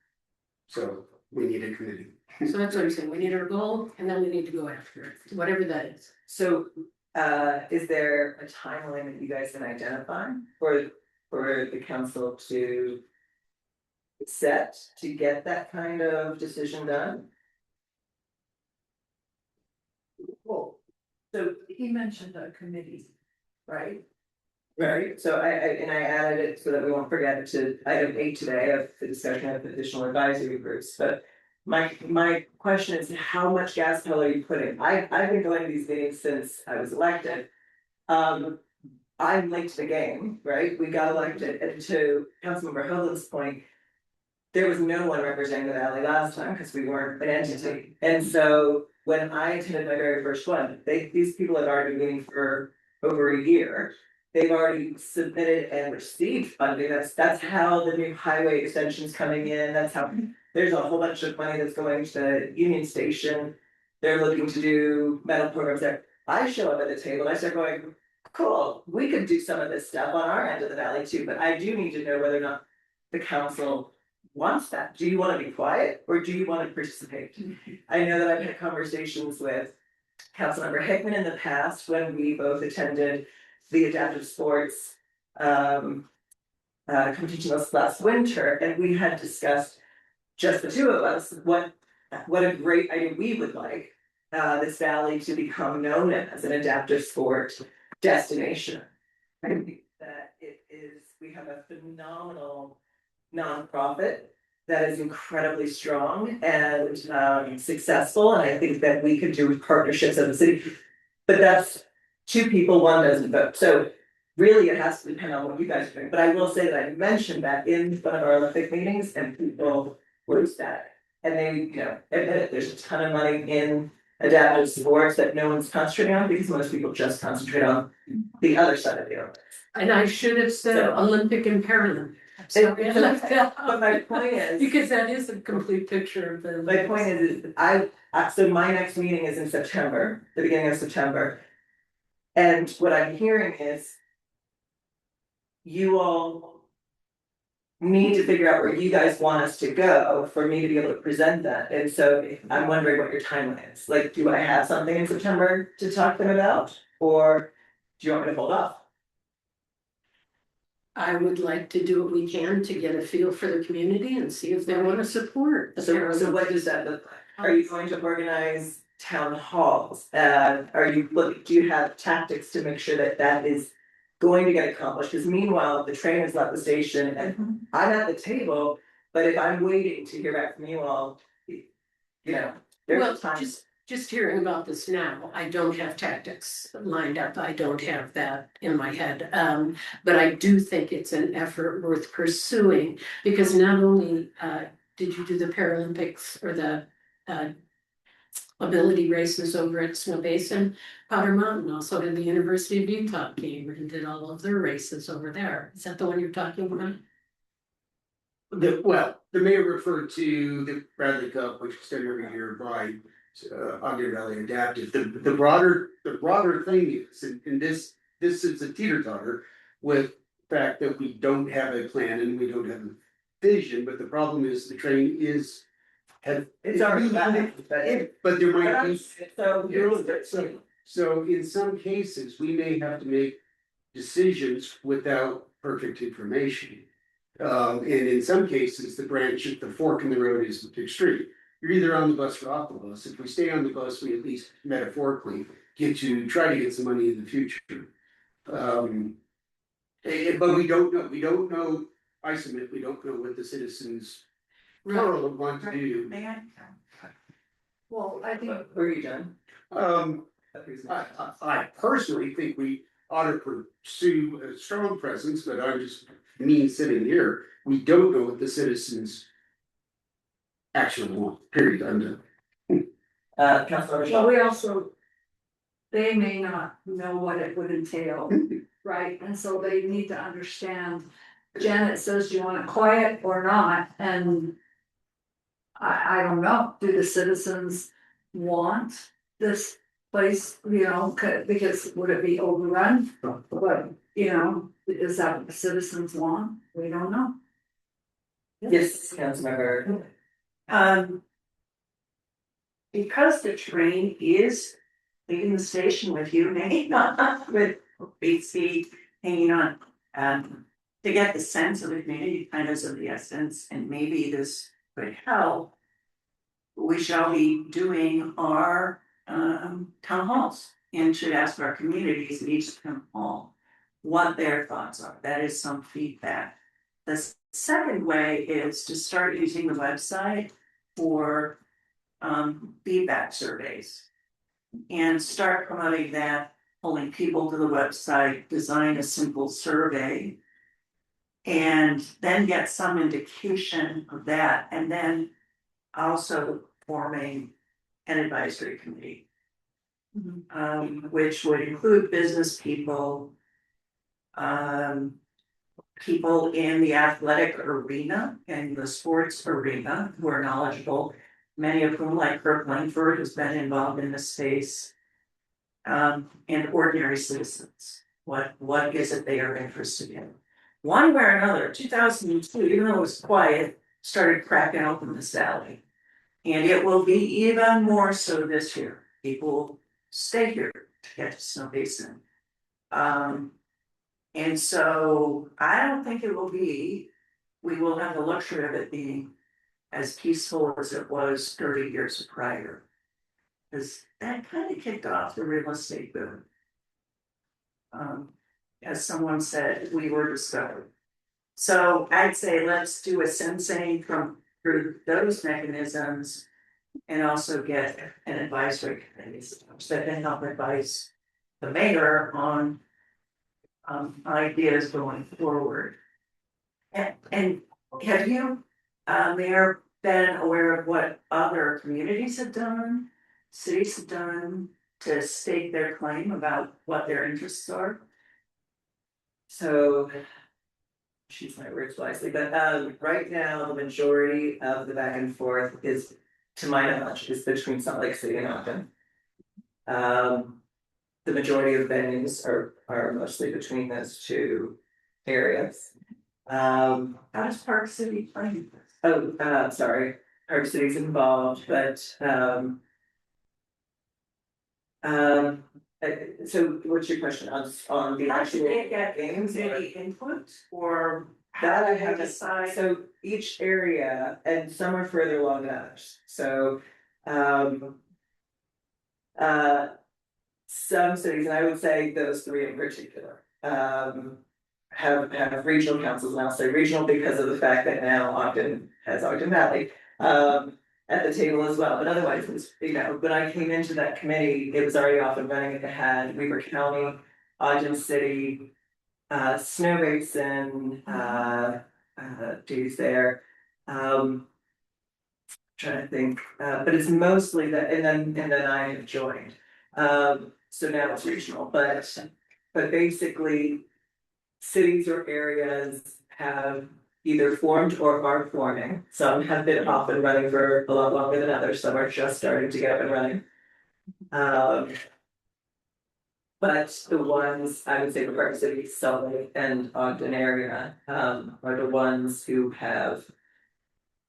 So we need a committee. So that's what I'm saying, we need our goal and then we need to go after it, whatever that is. So, is there a timeline that you guys can identify for the council to set to get that kind of decision done? Well, so he mentioned a committee, right? Right, so I added it so that we won't forget it to item 8 today of the discussion of additional advisory groups, but. My question is, how much gas pedal are you putting? I've been going to these meetings since I was elected. I'm late to the game, right? We got elected, and to Councilmember Hoagland's point. There was no one representing the valley last time because we weren't an entity, and so when I attended my very first one, these people have already been meeting for over a year. They've already submitted and received funding, that's how the new highway extension's coming in, that's how. There's a whole bunch of money that's going to Union Station. They're looking to do metal programs there. I show up at the table and I start going, cool, we could do some of this stuff on our end of the valley too, but I do need to know whether or not the council wants that. Do you want to be quiet or do you want to participate? I know that I've had conversations with Councilmember Hickman in the past when we both attended the adaptive sports competition last winter, and we had discussed just the two of us, what a great idea we would like this valley to become known as an adaptive sport destination. I think that we have a phenomenal nonprofit that is incredibly strong and successful, and I think that we could do partnerships as a city. But that's 2 people, 1 doesn't vote, so really it has to depend on what you guys are doing. But I will say that I mentioned that in one of our Olympic meetings, and people were ecstatic. And they, admit it, there's a ton of money in adaptive sports that no one's concentrating on because most people just concentrate on the other side of the Olympics. And I should have said So- Olympic and Paralympic. I'm sorry, I left that out. But my point is. Because that is a complete picture of the. My point is, so my next meeting is in September, the beginning of September. And what I'm hearing is. you all need to figure out where you guys want us to go for me to be able to present that. And so I'm wondering what your timeline is. Like, do I have something in September to talk to them about? Or do you want me to hold off? I would like to do what we can to get a feel for the community and see if they wanna support. the So what does that look like? Are you going to organize town halls? Do you have tactics to make sure that that is going to get accomplished? Because meanwhile, the train has left the station and I'm at the table, but if I'm waiting to hear back from you all, you know, Well, there's time. just hearing about this now, I don't have tactics lined up, I don't have that in my head. But I do think it's an effort worth pursuing, because not only, did you do the Paralympics or the, ability races over at Snow Basin, Powder Mountain, also had the University of Utah came and did all of their races over there. Is that the one you're talking about? The mayor referred to the Bradley Cup, which is done every year by Ogden Valley Adaptive. The broader thing is, and this is a teeter-totter with the fact that we don't have a plan and we don't have a vision, but the problem is the train is. It's already back, But there might be. so. So in some cases, we may have to make decisions without perfect information. And in some cases, the fork in the road is the big street. You're either on the bus or off the bus. If we stay on the bus, we at least metaphorically try to get some money in the future. But we don't know, I submit, we don't know what the citizens plural want to do. May I? Well, I think Where are you, John? I personally think we ought to pursue a strong presence, but I'm just sitting here, we don't know what the citizens actually want, period, I'm done. Councilor well, Shaw. we also, they may not know what it would entail, right? And so they need to understand, Janet says, do you want it quiet or not? And I don't know, do the citizens want this place, because would it be overrun? But, is that what the citizens want? We don't know. Yes, Councilmember. Because the train is leaving the station with you hanging on, with BC hanging on. To get the sense of the community kind of the essence, and maybe this could help. We shall be doing our town halls and should ask our communities in each town hall what their thoughts are. That is some feedback. The second way is to start using the website for feedback surveys and start promoting that, pulling people to the website, design a simple survey, and then get some indication of that, and then also forming an advisory committee. Which would include business people, people in the athletic arena and the sports arena who are knowledgeable, many of whom, like Kirk Langford, has been involved in this space. And ordinary citizens, what is it they are interested in? One way or another, 2002, even though it was quiet, started cracking open this alley. And it will be even more so this year. People stay here to get to Snow Basin. And so I don't think we will have the luxury of it being as peaceful as it was 30 years prior. Because that kind of kicked off the real estate boom. As someone said, we were discovered. So I'd say let's do a sensing through those mechanisms, and also get an advisory committee that can help advise the mayor on ideas going forward. And have you, Mayor, been aware of what other communities have done, cities have done to state their claim about what their interests are? So. Choose my words wisely, but right now, the majority of the back and forth is, to my knowledge, is between Salt Lake City and Ogden. The majority of venues are mostly between those two. areas. How does Park City play? Sorry, Park City's involved, but, so what's your question on the How actual should they get games? or- community input or? That I how do you haven't, decide? so each area, and some are further along than others, so, uh. Some cities, and I would say those three in particular, have regional councils, and I'll say regional because of the fact that now Ogden has Ogden Valley. At the table as well, but otherwise, it was, you know, when I came into that committee, it was already off and running, it had Weaver County, Ogden City. Snow Basin, dudes there, trying to think, but it's mostly that, and then I have joined. So now it's regional, but basically. Cities or areas have either formed or are forming, some have been off and running for a lot longer than others, some are just starting to get up and running. But the ones, I would say the Park City, Salt Lake and Ogden area, are the ones who have.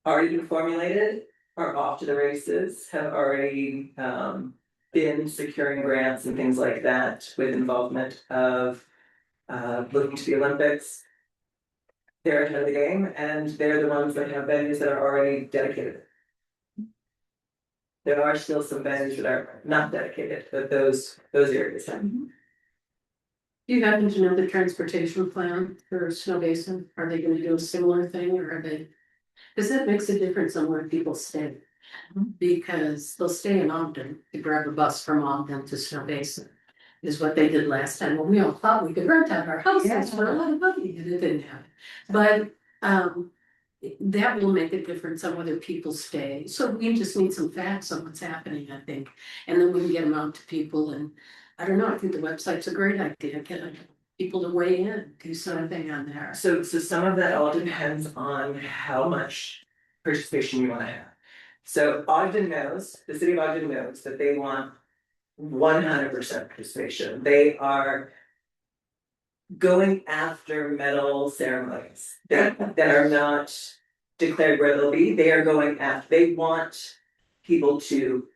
Already been formulated, are off to the races, have already, been securing grants and things like that with involvement of. Looking to the Olympics. They're ahead of the game and they're the ones that have venues that are already dedicated. There are still some venues that are not dedicated, but those areas have. Do you happen to know the transportation plan for Snow Basin? Are they gonna do a similar thing or are they? Cause that makes a difference on where people stay. Because they'll stay in Ogden to grab a bus from Ogden to Snow Basin. Is what they did last time, when we all thought we could rent out our houses for a lot of money, and it didn't happen. But, that will make a difference on whether people stay, so we just need some facts on what's happening, I think. And then we can get them out to people, and I don't know, I think the website's a great idea, get people to weigh in, do something on there. So some of that all depends on how much participation you wanna have. So Ogden knows, the city of Ogden knows that they want 100% participation, they are. Going after medal ceremonies that are not declared where they'll be, they are going after, they want people to.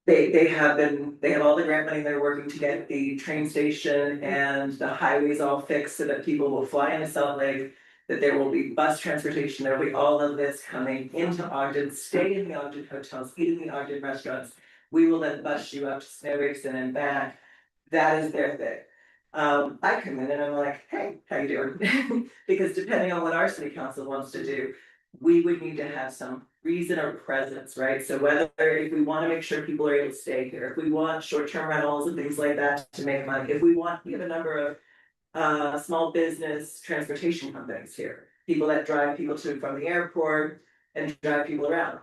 They have all the grant money, they're working to get the train station and the highways all fixed so that people will fly into Salt Lake. That there will be bus transportation, there will be all of this coming into Ogden, stay in the Ogden hotels, eat in the Ogden restaurants. We will then bus you up to Snow Basin and back, that is their thing. I come in and I'm like, hey, how you doing? Because depending on what our city council wants to do, we would need to have some reason or presence, right? So whether, if we wanna make sure people are able to stay here, if we want short-term rentals and things like that to make money, if we have a number of. Small business transportation companies here, people that drive people to and from the airport and drive people around.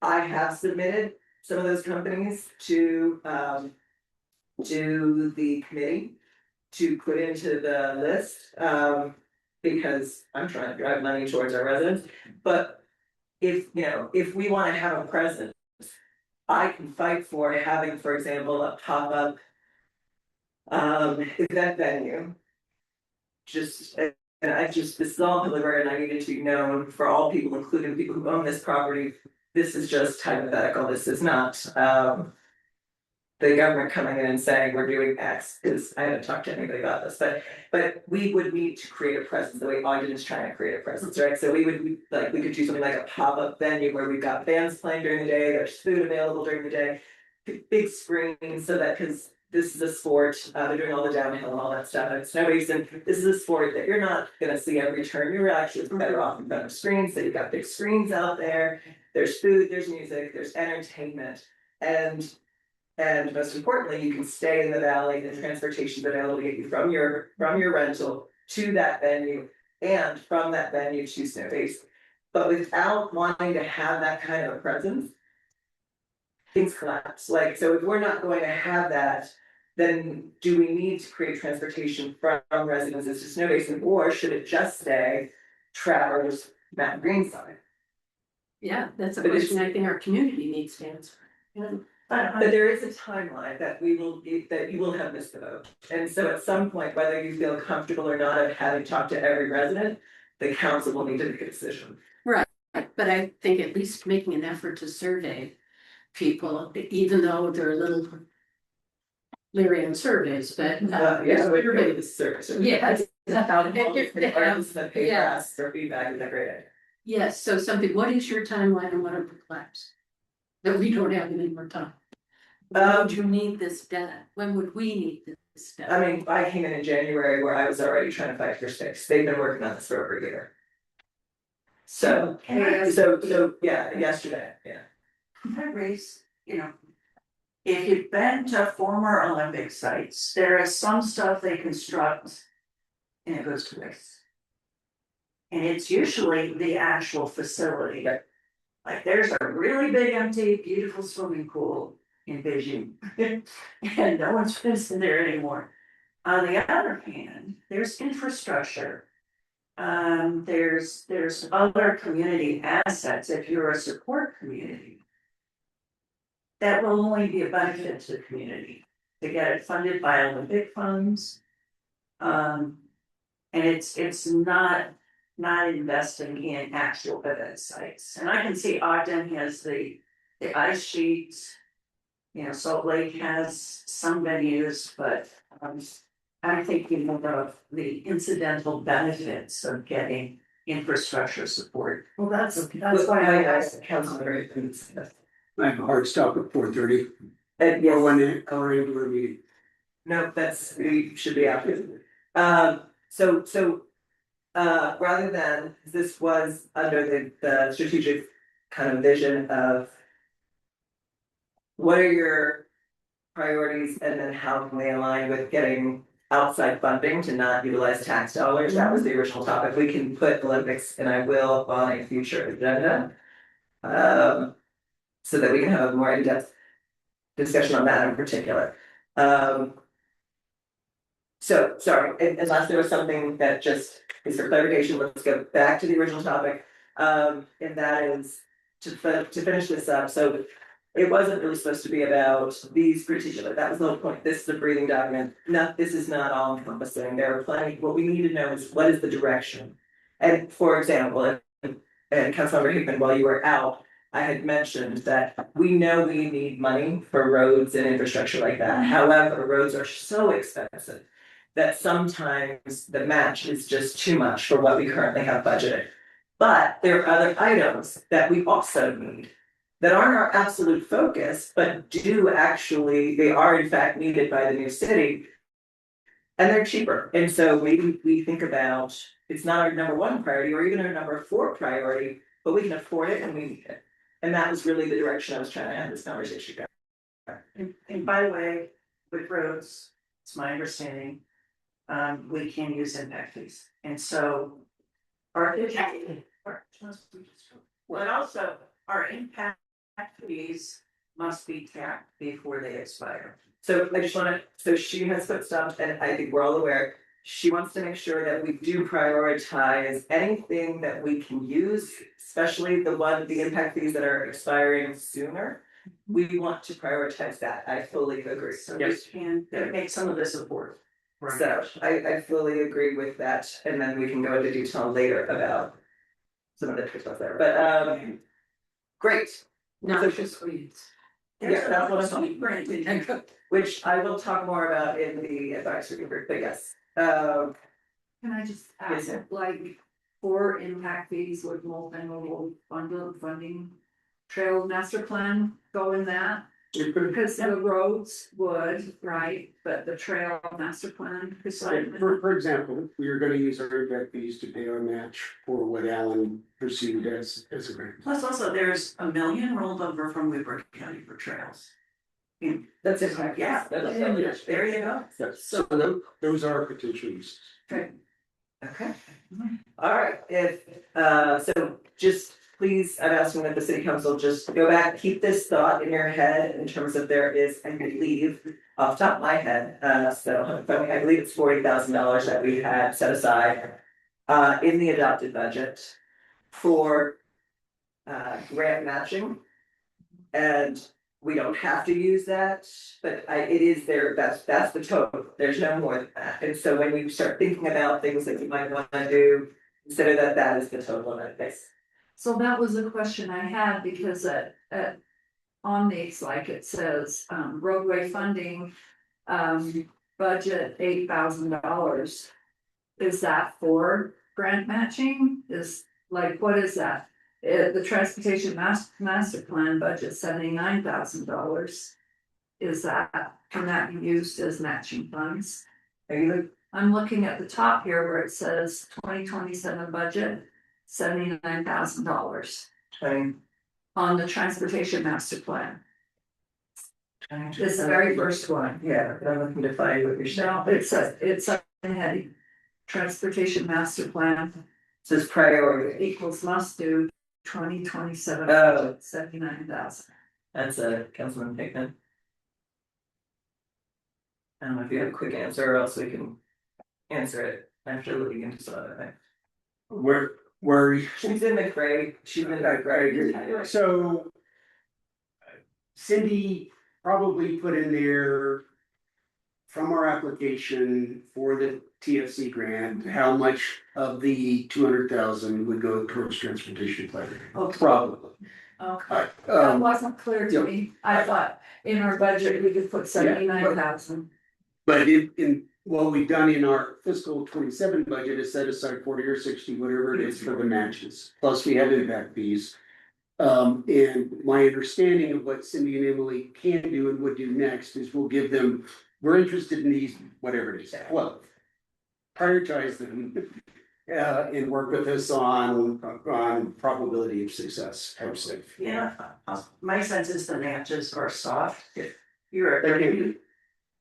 I have submitted some of those companies to the committee to put into the list, because I'm trying to drive money towards our residents, but if, you know, if we wanna have a presence, I can fight for having, for example, a pop-up event venue. Just, and this is all deliberate and I need it to be known for all people, including people who own this property. This is just hypothetical, this is not, the government coming in and saying we're doing X, because I haven't talked to anybody about this, but we would need to create a presence the way Ogden is trying to create a presence, right? So we could do something like a pop-up venue where we've got bands playing during the day, there's food available during the day. Big screens so that, because this is a sport, they're doing all the downhill and all that stuff, and Snow Basin, this is a sport that you're not gonna see every turn, you're actually better off in front of screens, so you've got big screens out there. There's food, there's music, there's entertainment, and most importantly, you can stay in the valley, and transportation available to get you from your rental to that venue. And from that venue to Snow Basin, but without wanting to have that kind of a presence. Things collapse, like, so if we're not going to have that, then do we need to create transportation from residences to Snow Basin, or should it just stay Traverse Mountain Greenside? Yeah, that's a But it's- question I think our community needs to answer. But there is a timeline that that you will have missed the vote. And so at some point, whether you feel comfortable or not of having talked to every resident, the council will need to make a decision. But I think at least making an effort to survey people, even though they're a little leery on surveys, but. Yeah, we're ready to service. Yeah. The paper Yeah. asks for feedback, is that great idea? Yes, so something, what is your timeline and what are the plans? That we don't have any more time. When would you need this data? When would we need this data? I mean, I came in January where I was already trying to fight for space. They've been working on this for over a year. So, yeah, yesterday, yeah. Can I raise, if you've been to former Olympic sites, there is some stuff they construct and it goes to waste. And it's usually the actual facility. Right. Like there's a really big empty, beautiful swimming pool in Beijing. And no one's visiting there anymore. On the other hand, there's infrastructure. There's other community assets if you're a support community. That will only be a benefit to the community, to get it funded by Olympic funds. And it's not investing in actual event sites, and I can see Ogden has the ice sheets. Salt Lake has some venues, but I'm thinking of the incidental benefits of getting infrastructure support. Well, that's Why I asked Councilor. I have a hard stop at 4:30. And Or yes, when our regular meeting. no, we should be out. Rather than, this was under the strategic kind of vision of what are your priorities and then how can they align with getting outside funding to not utilize tax dollars? That was the original topic. We can put Olympics, and I will, on a future agenda. So that we can have a more in-depth discussion on that in particular. So, sorry, unless there was something that just is for clarification, let's go back to the original topic. And that is to finish this up, so it wasn't really supposed to be about these particular, that was the whole point, this is a breathing document. No, this is not all encompassing, there are plenty, what we need to know is what is the direction? And for example, and Councilmember Hickman, while you were out, I had mentioned that we know we need money for roads and infrastructure like that, however, roads are so expensive that sometimes the match is just too much for what we currently have budgeted. But there are other items that we also need that aren't our absolute focus, but do actually, they are in fact needed by the new city. And they're cheaper. And so maybe we think about, it's not our number one priority or even our number 4 priority, but we can afford it and we need it. And that was really the direction I was trying to have this conversation go. And by the way, with roads, it's my understanding, we can use impact fees, and so. But also, our impact fees must be capped before they expire. So I just wanna, so she has put stuff, and I think we're all aware, she wants to make sure that we do prioritize anything that we can use, especially the impact fees that are expiring sooner. We want to prioritize that, I fully agree. So we can make some of this affordable. So I fully agree with that, and then we can go into detail later about some of the stuff there, but great. Not just weeds. Yeah, that's what I'm talking And which I will talk more about in the advisory group, but yes. Can I just Yes, ask, sir. like, for impact fees with multimodal funding, trail master plan go in that? Because the roads would, right, but the trail master plan. For example, we are gonna use our impact fees to pay our match for what Alan perceived as a grant. Plus also, there's $1 million rolled over from Weber County for trails. That's it, Yeah, there you go. Yes, so those are potential uses. Okay. All right, so just please, I'm asking that the city council just go back, keep this thought in your head in terms of there is, I believe, off the top of my head, I believe it's $40,000 that we had set aside in the adopted budget for grant matching. And we don't have to use that, but it is there, that's the total, there's no more than that. And so when you start thinking about things that you might wanna do, consider that that is the total amount, yes. So that was a question I had because on these, like it says, roadway funding, budget $8,000. Is that for grant matching? Is like, what is that? The transportation master plan budget $79,000. Is that, can that be used as matching funds? Are you, I'm looking at the top here where it says 2027 budget, $79,000 trying, on the transportation master plan. trying to. This very first one. Yeah, but I'm looking to find what you're No, saying. it's a heading. Transportation master plan It says priority, equals must do 2027 Oh. 79,000. that's a Councilman Pickman. I don't know if you have a quick answer or else we can answer it after looking into some other thing. Where She's in the grade, she's in the grade. so. Cindy probably put in there. From our application for the TFC grant, how much of the 200,000 would go towards transportation plan? Oh, Probably. okay. That wasn't clear to me. I thought in our budget, we could put 79,000. But in what we've done in our fiscal 27 budget is set aside 40 or 60, whatever it is for the matches, plus we have impact fees. And my understanding of what Cindy and Emily can do and would do next is we'll give them, we're interested in these, whatever it is, 12. Prioritize them, and work with us on probability of success, type stuff. Yeah, my sense is the matches are soft, if you're. They're new.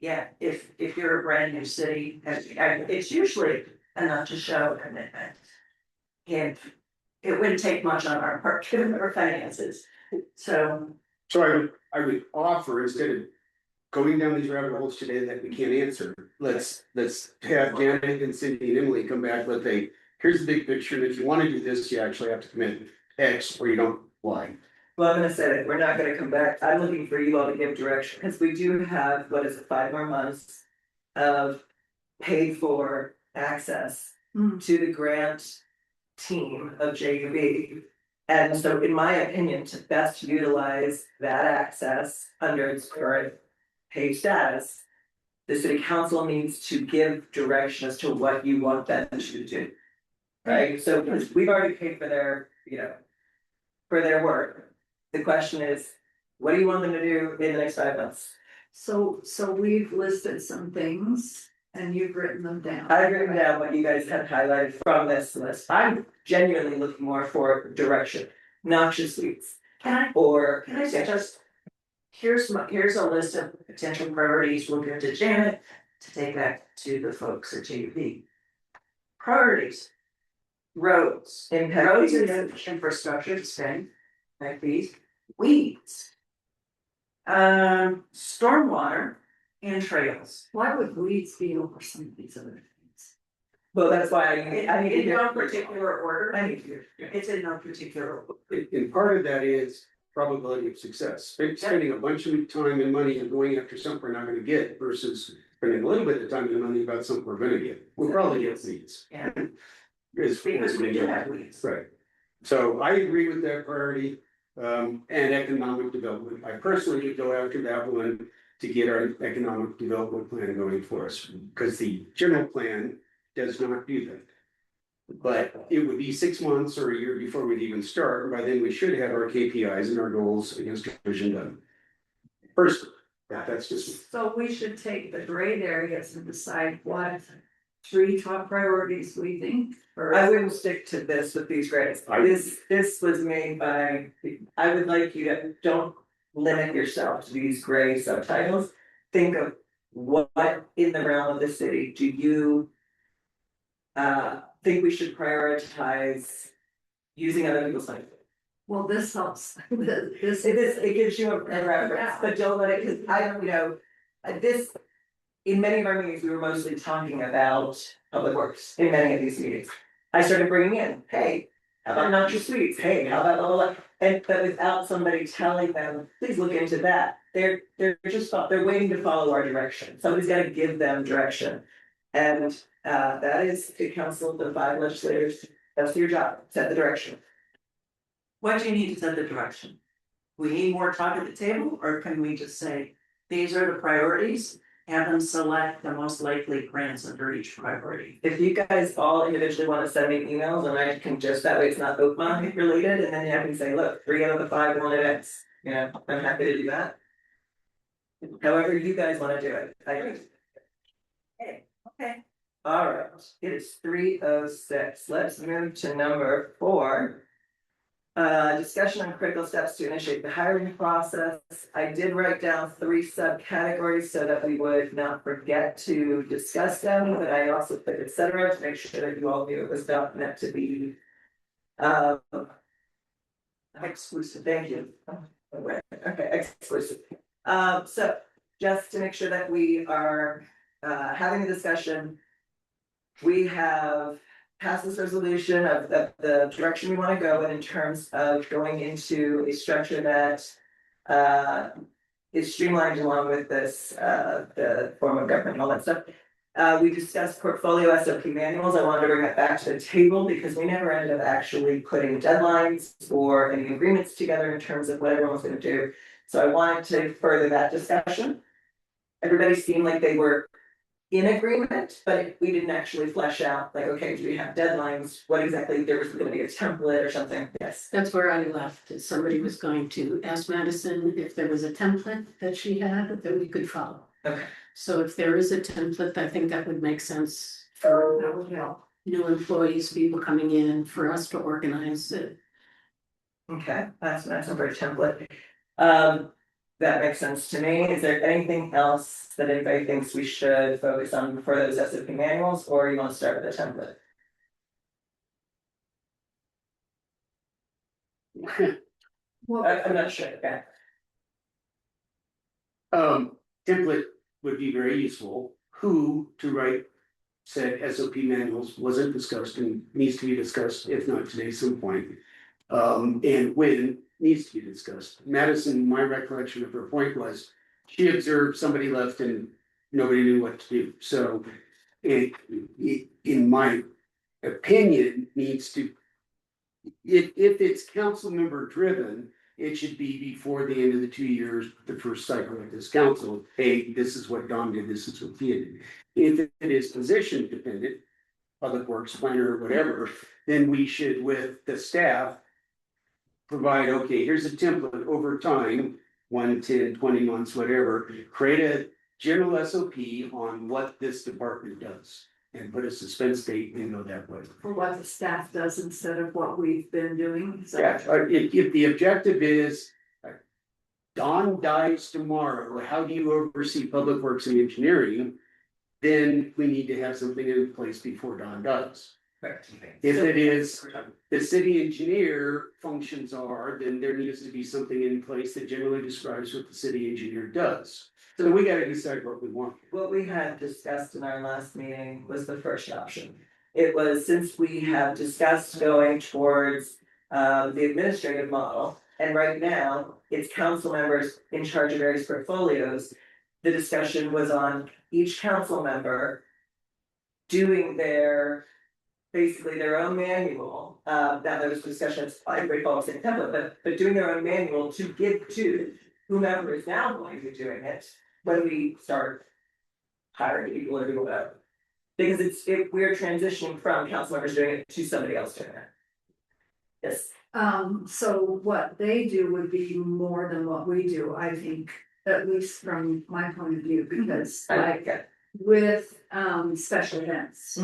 Yeah, if you're a brand new city, and it's usually enough to show a commitment. And it wouldn't take much on our part, given our finances, so. So I would offer, instead of going down these rabbit holes today that we can't answer, let's have Janet and Cindy and Emily come back with here's the big picture, and if you wanna do this, you actually have to commit X or you don't Y. Well, I'm gonna say that we're not gonna come back, I'm looking for you all to give direction, because we do have, 5 more months. Of paid for access Hmm. to the grant team of JUB. And so in my opinion, to best utilize that access under its current paid status. The city council needs to give direction as to what you want them to do. Right, so because we've already paid for their, for their work. The question is, what do you want them to do in the next 5 months? So we've listed some things and you've written them down. I've written down what you guys have highlighted from this list. I'm genuinely looking more for direction, noxious weeds, Can or. I suggest, here's a list of potential priorities, we'll give to Janet to take back to the folks at JUP. Priorities. Roads, Impact roads fees. and infrastructure to spend, impact fees, weeds. Stormwater and trails. Why would weeds be over some of these other things? Well, that's why I need to In hear. no particular order, I need to hear. it's in no particular order. And part of that is probability of success, spending a bunch of time and money and going after something we're not gonna get versus spending a little bit of time and money about something we're gonna get. We'll probably get leads. Yeah, Is- because we do have weeds. Right. So I agree with that priority, and economic development. I personally would go after that one to get our economic development plan going for us, because the general plan does not do that. But it would be 6 months or a year before we'd even start, and by then we should have our KPIs and our goals against vision done. First, that's just, So we should take the gray areas and decide what 3 top priorities we think. Or I wouldn't stick to this with these grades. This was made by, I would like you to, don't limit yourself to these gray subtitles. Think of what in the realm of the city do you. Think we should prioritize using other people's money. Well, this helps. This It gives you a reference, but don't let it, cause I don't, this. In many of our meetings, we were mostly talking about public works in many of these meetings. I started bringing in, hey, how about not your sweets, hey, how about blah, blah, blah. And but without somebody telling them, please look into that, they're just, they're waiting to follow our direction, somebody's gotta give them direction. And that is the council of the 5 legislators, that's your job, set the direction. What do you need to set the direction? We need more talk at the table, or can we just say, these are the priorities? Have them select the most likely grants under each priority. If you guys all individually wanna send me emails, and I can just, that way it's not Oakmont related, and then you can say, look, 3 out of the 5 wanted X, you know, I'm happy to do that. However you guys wanna do it, I agree. Okay. Alright, it is 3:06, let's move to number 4. Discussion on critical steps to initiate the hiring process. I did write down 3 subcategories so that we would not forget to discuss them, but I also put et cetera to make sure that you all knew it was not meant to be. Exclusive, thank you. Okay, exclusive. So just to make sure that we are having a discussion. We have passed this resolution of the direction we want to go in terms of going into a structure that is streamlined along with this, the form of government and all that stuff. We discussed portfolio SOP manuals. I wanted to bring that back to the table because we never ended up actually putting deadlines or any agreements together in terms of what everyone was gonna do. So I wanted to further that discussion. Everybody seemed like they were in agreement, but we didn't actually flesh out, like, okay, do we have deadlines? What exactly, there was gonna be a template or something, yes. That's where I left. Somebody was going to ask Madison if there was a template that she had that we could follow. Okay. So if there is a template, I think that would make sense for That would help. new employees, people coming in, for us to organize it. Okay, that's a number template. That makes sense to me. Is there anything else that anybody thinks we should focus on for those SOP manuals, or you wanna start with a template? I'm not sure, okay. Template would be very useful. Who to write said SOP manuals wasn't discussed and needs to be discussed, if not today, some point. And when needs to be discussed. Madison, my recollection of her point was, she observed somebody left and nobody knew what to do. So it in my opinion, needs to. If it's council member driven, it should be before the end of the 2 years, the first cycle of this council. Hey, this is what Don did, this is what he did. If it is position dependent, public works planner or whatever, then we should, with the staff. Provide, okay, here's a template over time, 1, 10, 20 months, whatever, create a general SOP on what this department does. And put a suspense date, you know, that way. For what the staff does instead of what we've been doing. So- Yeah, if the objective is. Don dies tomorrow, how do you oversee public works and engineering? Then we need to have something in place before Don does. If it is, the city engineer functions are, then there needs to be something in place that generally describes what the city engineer does. So we gotta decide what we want. What we had discussed in our last meeting was the first option. It was, since we have discussed going towards the administrative model, and right now, it's council members in charge of various portfolios. The discussion was on each council member doing their, basically their own manual. Now there was discussions, I recall the same template, but doing their own manual to give to whomever is now going to be doing it when we start hiring people or doing whatever. Because we're transitioning from council members doing it to somebody else doing it. Yes. So what they do would be more than what we do, I think, at least from my point of view, because like Okay. with special events.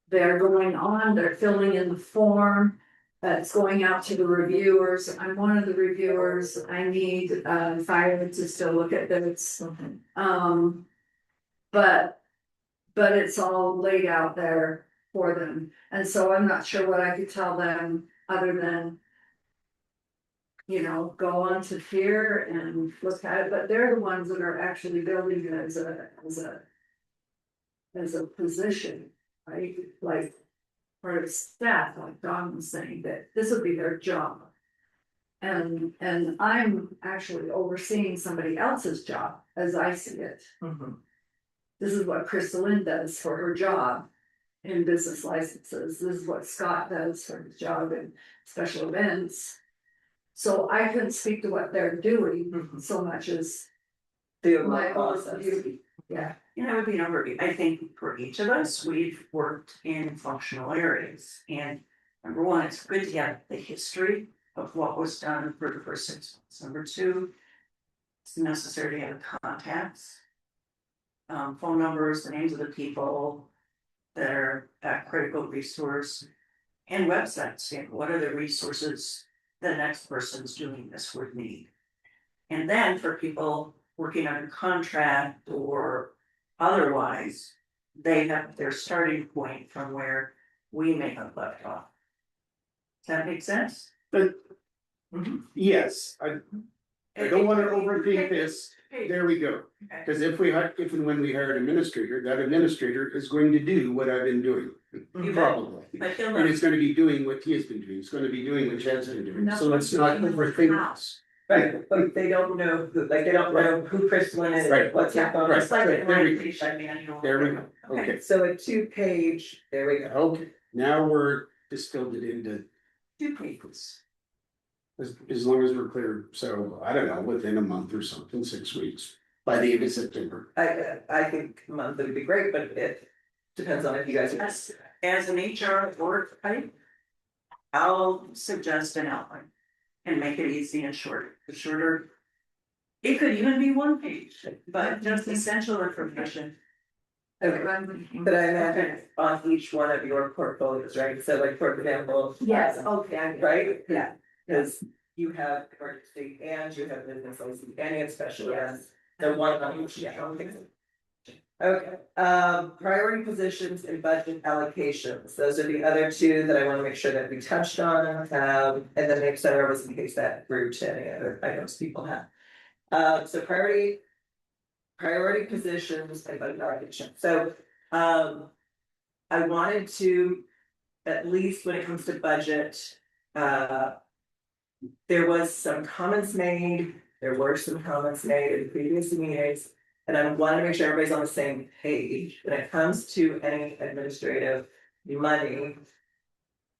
They're going on, they're filling in the form. It's going out to the reviewers. I'm one of the reviewers. I need fire to still look at this. But it's all laid out there for them. And so I'm not sure what I could tell them other than. You know, go on to here and look at it, but they're the ones that are actually building it as a position, right? Like, part of staff, like Don was saying, that this would be their job. And I'm actually overseeing somebody else's job as I see it. Mhm. This is what Crystalline does for her job in business licenses. This is what Scott does for his job in special events. So I couldn't speak to what they're doing Mhm. so much as The my overall process. overview. Yeah, You know, it would be an overview. I think for each of us, we've worked in functional areas. And number one, it's good to have the history of what was done for the first 6 months. Number two, it's necessary to have contacts. Phone numbers, the names of the people that are that critical resource. And websites, and what are the resources the next person's doing this would need. And then for people working under contract or otherwise, they have their starting point from where we may have left off. Does that make sense? But, Mhm. yes, I don't wanna overthink this, there we go. Okay. Cause if and when we hire an administrator, that administrator is going to do what I've been doing, You bet. probably. But he'll And know. it's gonna be doing what he has been doing, it's gonna be doing what Chad's been doing, so let's not overthink this. Right, but they don't know, they don't know who Crystalline is, Right. what's her phone. Right. It's like an There we go. orientation manual. There we go, okay, So a 2-page, there we go. okay, now we're distilled it into, 2 pages. as long as we're clear, so, I don't know, within a month or something, 6 weeks, by the end of September. I think a month would be great, but it depends on if you guys. As an HR work type, I'll suggest an outline and make it easy and short. The shorter. It could even be 1 page, but just essential information. Okay, but I imagine on each one of your portfolios, right? So like, for example. yes, okay, Right? yeah. Cause you have emergency and you have business license and you have special events, the one on each, yeah. Okay, priority positions and budget allocations, those are the other two that I wanna make sure that we touched on, and then the center was in case that grew to any other items people have. So priority positions and budget allocation, so, I wanted to, at least when it comes to budget, there was some comments made, there were some comments made in previous meetings. And I want to make sure everybody's on the same page when it comes to any administrative money.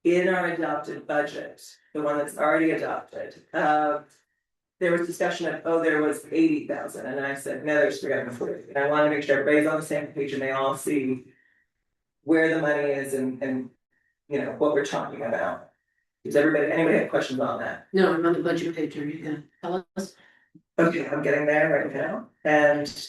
In our adopted budget, the one that's already adopted, there was discussion of, oh, there was 80,000, and I said, no, there's 340. And I want to make sure everybody's on the same page and they all see where the money is and you know, what we're talking about. Does anybody have questions on that? No, I'm on the budget page, are you gonna tell us? Okay, I'm getting there right now, and.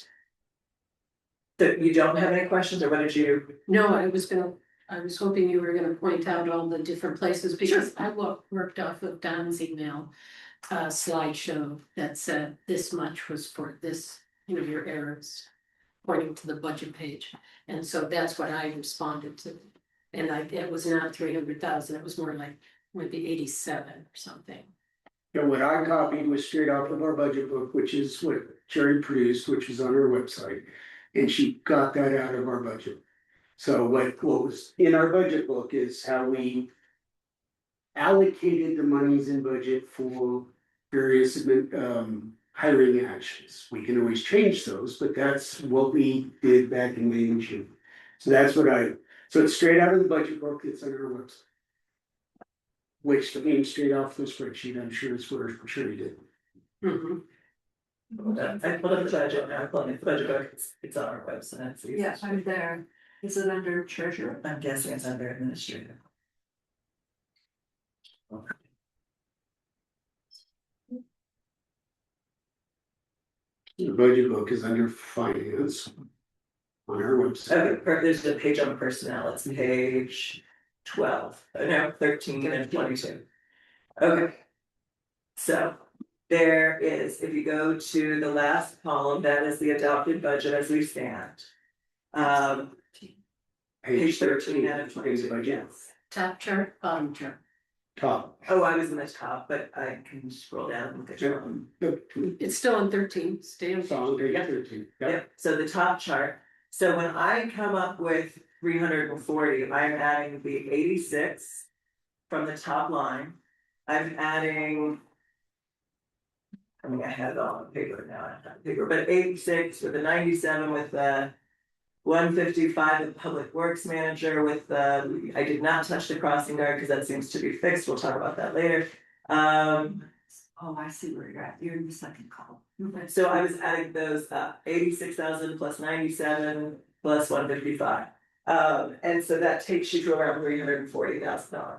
That you don't have any questions, or what did you? No, I was hoping you were gonna point out all the different places, because I worked off of Don's email. Slideshow that said this much was for this, you know, your errors. According to the budget page, and so that's what I responded to. And it was not 300,000, it was more like maybe 87 or something. And what I copied was straight off of our budget book, which is what Jerry produced, which is on her website. And she got that out of our budget. So what was in our budget book is how we allocated the monies in budget for various hiring actions. We can always change those, but that's what we did back in May and June. So that's what so it's straight out of the budget book, it's on our website. Which means straight off the spreadsheet, I'm sure is where Sherry did. Mhm. I pulled up the budget, I pulled up the budget book, it's on our website. so you- Yeah, I'm there. Is it under treasurer? I'm guessing it's under administrative. The budget book is under finance. On our website. Okay, there's a page on personnel, it's page 12, no, 13 and 22. Okay. So, there is, if you go to the last column, that is the adopted budget as we stand. Page 13 out of 22, budget, yes. Top chart, bottom chart. top. Oh, I was in the top, but I can scroll down and look at your own. It's still on 13, stay on. Song, page 13. Yep. Yep, so the top chart, so when I come up with 340, I'm adding the 86 from the top line. I'm adding. I mean, I had it all on paper now, I have it on paper, but 86 with the 97 with the 155 with public works manager with the, I did not touch the crossing guard because that seems to be fixed, we'll talk about that later. Oh, I see where you're at, you're in the second column. So I was adding those 86,000 plus 97 plus 155. And so that takes you to around $340,000.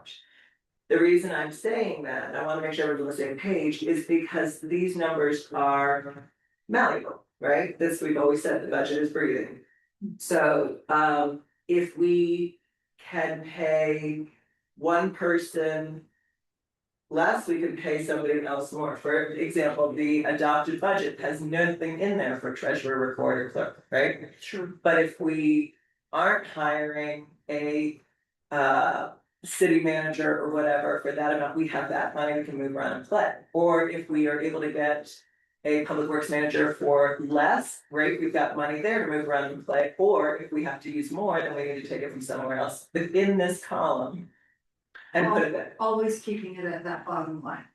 The reason I'm saying that, and I wanna make sure we're on the same page, is because these numbers are malleable, right? This, we've always said the budget is breathing. So, if we can pay one person less, we can pay somebody else more. For example, the adopted budget has nothing in there for treasurer, recorder, clerk, right? Sure. But if we aren't hiring a city manager or whatever for that amount, we have that money we can move around and play. Or if we are able to get a public works manager for less, right, we've got money there to move around and play. Or if we have to use more, then we need to take it from somewhere else within this column and put it there. Always keeping it at that bottom line.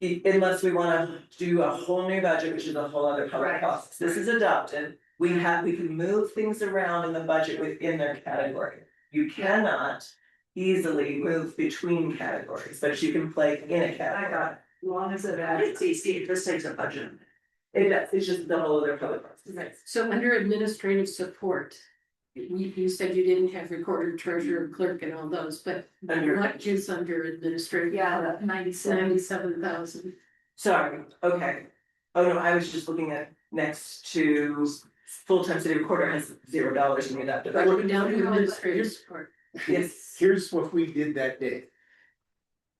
Unless we wanna do a whole new budget, which is a whole other public Right. cost. This is adopted. We can move things around in the budget within their category. You cannot easily move between categories, but you can play in a I category. got it, as long as it adds. It's easy, it just takes a budget. It does, it's just the whole other public cost. So under administrative support, you said you didn't have recorder, treasurer, clerk and all those, but Under- what is under administrative? Yeah, that 97. 97,000. Sorry, okay. Oh no, I was just looking at next to full-time city recorder has $0 in the adopted budget. Going down to administrative support. Yes, Here's what we did that day.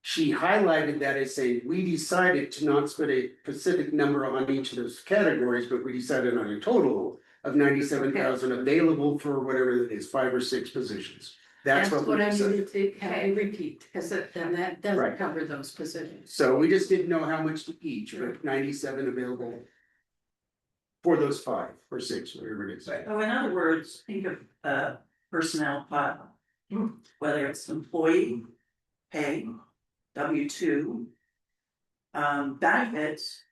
She highlighted that as saying, we decided to not spend a specific number on each of those categories, but we decided on a total of 97,000 available for whatever it is, 5 or 6 positions. That's what we I decided. needed to have you repeat, because then that doesn't Right. cover those positions. So we just didn't know how much to each, but 97 available for those 5 or 6, whatever it is. Oh, in other words, think of personnel file, whether it's employee, pay, W-2. Benefits,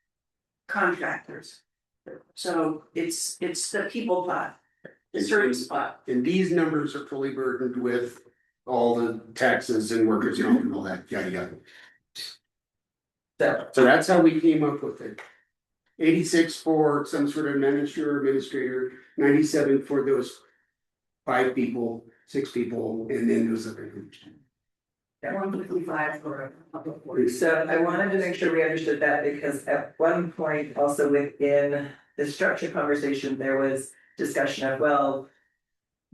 contractors. So it's the people pot, the service pot. And these numbers are fully burdened with all the taxes and workers' comp and all that, yada yada. So that's how we came up with it. 86 for some sort of administrator, 97 for those 5 people, 6 people, and then those other. 155 for a public works. so I wanted to make sure we understood that because at one point also within the structure conversation, there was discussion of, well.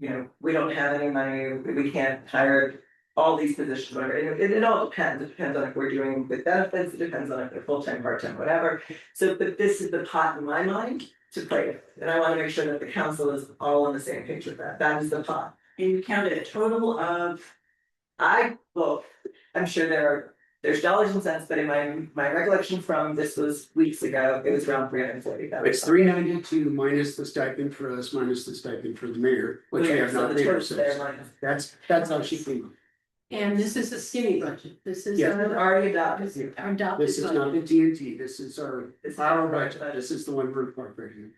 You know, we don't have any money, we can't hire all these positions, whatever, it all depends, it depends on if we're doing with benefits, it depends on if they're full-time, part-time, whatever. So, but this is the pot in my mind to play with, and I wanna make sure that the council is all on the same page with that, that is the pot. And you counted a total of, Well, I'm sure there's dollars and cents, but in my recollection from this was weeks ago, it was around 340. It's 392 minus the stipend for us, minus the stipend for the mayor, which we have So not the paid total there ourselves. minus. That's how she came. And this is a skinny budget, this is Yeah. It's our already adopted. adopted This is not the budget, TNT, this is our This is our our budget, budget. this is the one we're incorporating.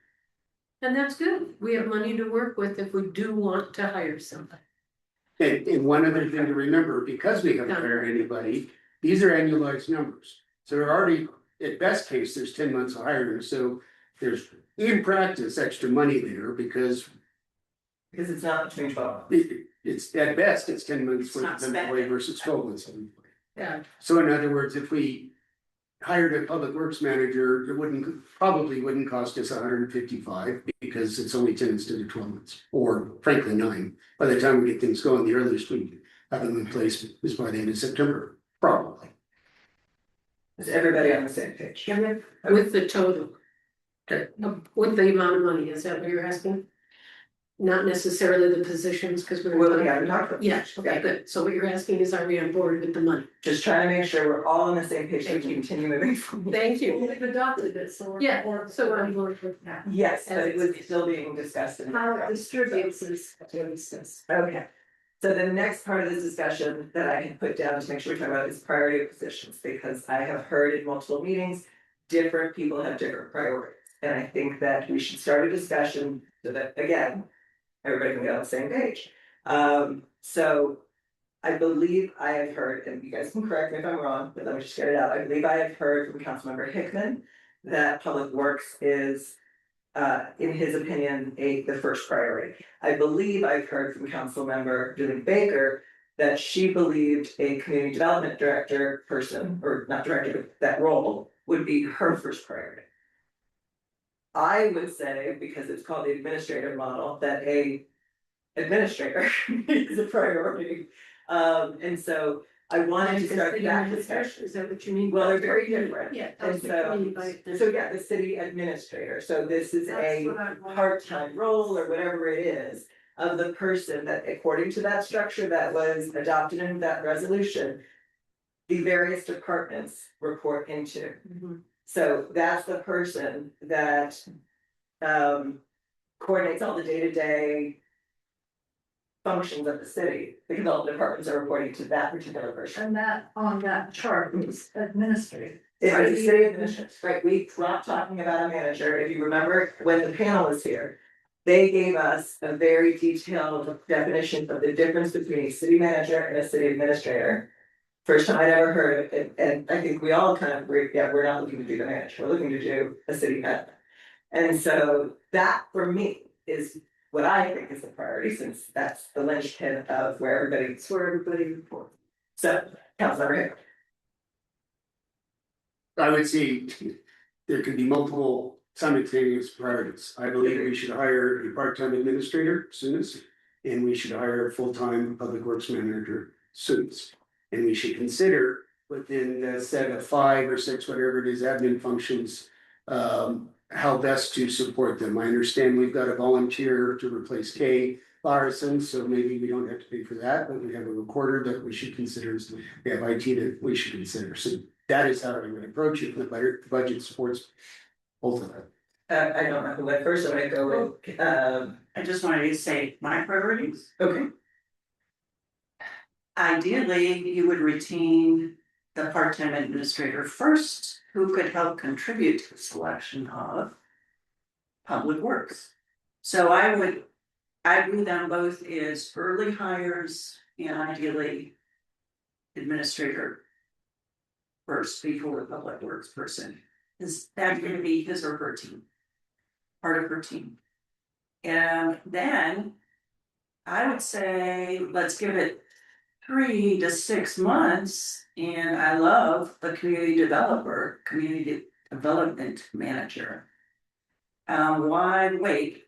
and that's good, we have money to work with if we do want to hire somebody. And one other thing to remember, because we haven't hired anybody, these are annualized numbers. So they're already, at best case, there's 10 months of hiring, so there's in practice extra money there because Because it's not between 12. it's at best, it's 10 months It's worth not of employee spent. versus 12 months of employee. Yeah, So in other words, if we hired a public works manager, it probably wouldn't cost us 155 because it's only 10 instead of 12 months, or frankly 9. By the time we get things going, the earliest we have them in place is by the end of September, probably. Is everybody on the same page? with the total. Okay. With the amount of money, is that what you're asking? not necessarily the positions, because we're. Well, we haven't talked about. Yeah, okay, good. So what you're asking is, are we on board with the money? Just trying to make sure we're all on the same page, so we can continue moving forward. Thank you. We've adopted it, so we're. Yeah, so we're on board with that. Yes, but it was still being discussed in. How it distributes is, what it says. Okay, so the next part of this discussion that I had put down to make sure we talk about is priority of positions, because I have heard in multiple meetings. Different people have different priorities, and I think that we should start a discussion so that, again. Everybody can get on the same page. So I believe I have heard, and you guys can correct me if I'm wrong, but let me just get it out. I believe I have heard from Councilmember Hickman that Public Works is, in his opinion, the first priority. I believe I've heard from Councilmember Julie Baker that she believed a community development director person, or not director, but that role would be her first priority. I would say, because it's called the administrative model, that a administrator is a priority. And so I wanted to start that discussion. Is that what you mean? Well, they're very different. Yeah. And that's what you mean so, by so yeah, the city administrator, so this is That's a what I want. part-time role or whatever it is. Of the person that according to that structure that was adopted in that resolution. The various departments report into. Mhm. So that's the person that coordinates all the day-to-day. Functions of the city, because all the departments are reporting to that particular person. And that, on that chart is administrative. It's the city administration, right, we stopped talking about a manager, if you remember when the panel was here. They gave us a very detailed definition of the difference between a city manager and a city administrator. First time I'd ever heard of it, and I think we all kind of agree, yeah, we're not looking to do the manager, we're looking to do a city admin. And so that for me is what I think is the priority, since that's the linchpin of where everybody, It's where everybody reports. so, Councilmember Hick. I would say there could be multiple simultaneous priorities. I believe we should hire a part-time administrator soonest. And we should hire a full-time public works manager soonest. And we should consider within the set of 5 or 6, whatever it is, admin functions. How best to support them. I understand we've got a volunteer to replace Kay Larson, so maybe we don't have to pay for that, but we have a recorder that we should consider. We have IT that we should consider, so that is how I'm gonna approach it, the budget supports both of them. I don't know who went first, so I go with, I just wanted to say my priorities. okay, Ideally, you would retain the part-time administrator first, who could help contribute to the selection of public works. So I view them both as early hires and ideally administrator first before the public works person. Is that going to be his or her team? Part of her team. And then I would say, let's give it 3 to 6 months, and I love the community development manager. Why wait?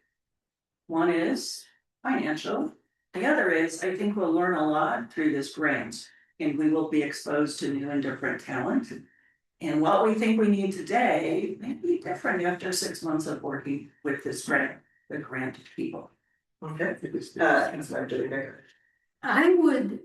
One is financial, the other is, I think we'll learn a lot through this grant. And we will be exposed to new and different talent. And what we think we need today may be different after 6 months of working with this grant, the grant people. okay, Councilmember Julie Baker. I would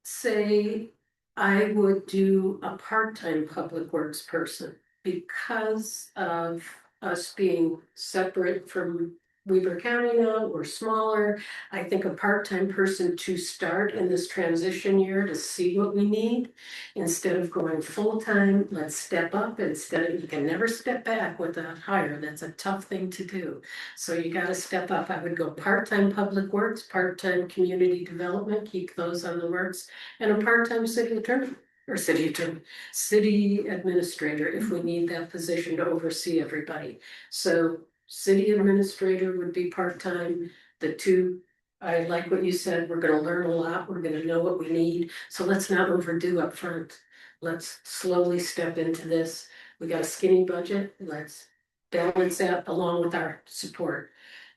say I would do a part-time public works person because of us being separate from Weber County now, we're smaller. I think a part-time person to start in this transition year to see what we need. Instead of going full-time, let's step up instead of, you can never step back with a hire. That's a tough thing to do. So you gotta step up. I would go part-time public works, part-time community development, keep those on the works, and a part-time city attorney. Or city attorney, city administrator, if we need that position to oversee everybody. So city administrator would be part-time, the two, I like what you said, we're gonna learn a lot, we're gonna know what we need, so let's not overdo up front. Let's slowly step into this, we got a skinny budget, let's balance that along with our support.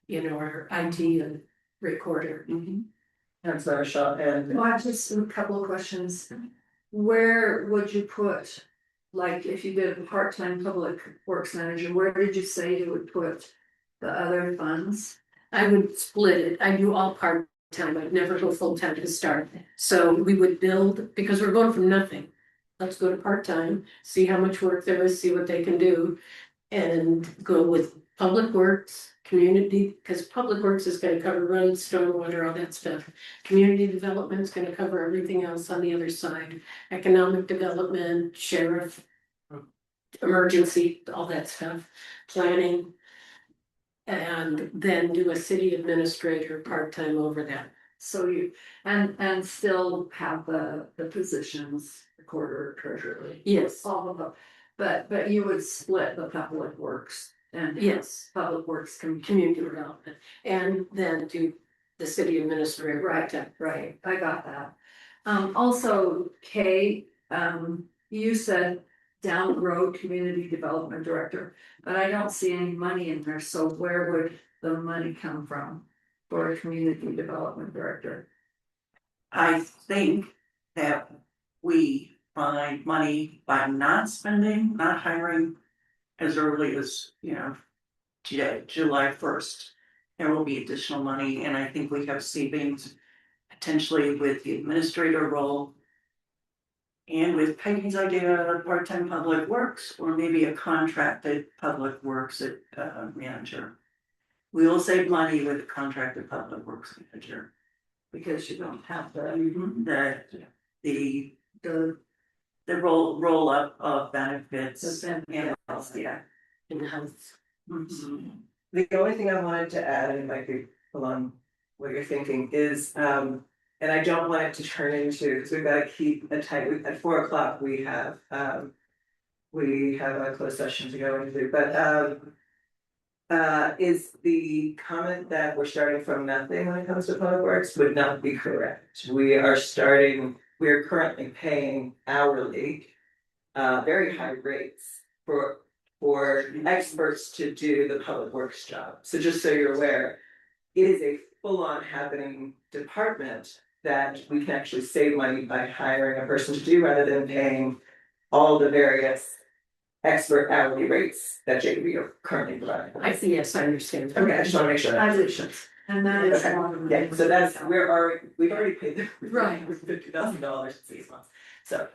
You know, our IT and recorder. Councilmember Shaw and. Well, I just a couple of questions. Where would you put, like, if you did a part-time public works manager, where did you say you would put the other funds? I would split it. I do all part-time. I'd never go full-time to start. So we would build, because we're going from nothing. Let's go to part-time, see how much work there is, see what they can do. And go with public works, community, because public works is gonna cover roads, stormwater, all that stuff. Community development is gonna cover everything else on the other side. Economic development, sheriff. Emergency, all that stuff, planning. And then do a city administrator part-time over that. So you, and still have the positions, recorder, treasurer. Yes, All of them, but you would split the public works and. yes, Public works community development, and then do the city administrator part-time. Right, I got that. Also, Kay, you said down the road, community development director, but I don't see any money in there, so where would the money come from? For a community development director? I think that we find money by not spending, not hiring as early as, July 1st. There will be additional money, and I think we have savings potentially with the administrator role. And with Peggy's idea of part-time public works, or maybe a contracted public works manager. We will save money with a contracted public works manager. Because you don't have the, The roll up of benefits the and else, yeah. In-house. Mhm. The only thing I wanted to add, and it might be along what you're thinking, is, and I don't want it to turn into, because we've got to keep a tight, at 4 o'clock, we have a closed session to go into, but, is the comment that we're starting from nothing when it comes to public works would not be correct. We're currently paying hourly, very high rates for experts to do the public works job. So just so you're aware, it is a full-on happening department that we can actually save money by hiring a person to do rather than paying all the various expert hourly rates that JB are currently providing. I see, yes, I understand. Okay, I just wanna make sure. positions, and that is Okay. one of them. Yeah, so we've already paid them. Right. $50,000 in 6 months, so,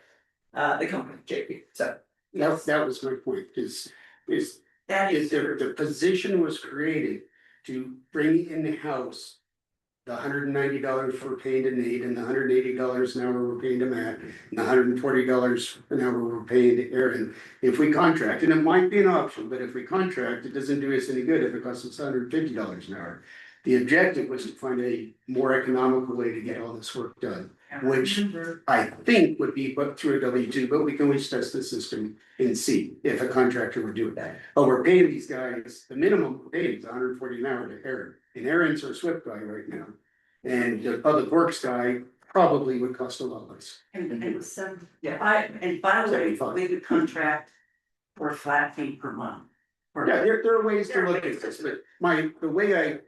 the company, JP, so. That was my point, is That is the position was created to bring in-house the $190 we're paying to Nate, and the $180 an hour we're paying to Matt, and the $140 an hour we're paying to Aaron. If we contract, and it might be an option, but if we contract, it doesn't do us any good if it costs us $150 an hour. The objective was to find a more economical way to get all this work done, which I think would be put through a W-2, but we can always test the system and see if a contractor would do that. But we're paying these guys, the minimum we're paying is $140 an hour to Aaron, and Aaron's our SWIFT guy right now. And the public works guy probably would cost a lot less. And It was seven. and by the way, 75. we could contract for a flat fee per month. Yeah, there are ways to look at this, but the way I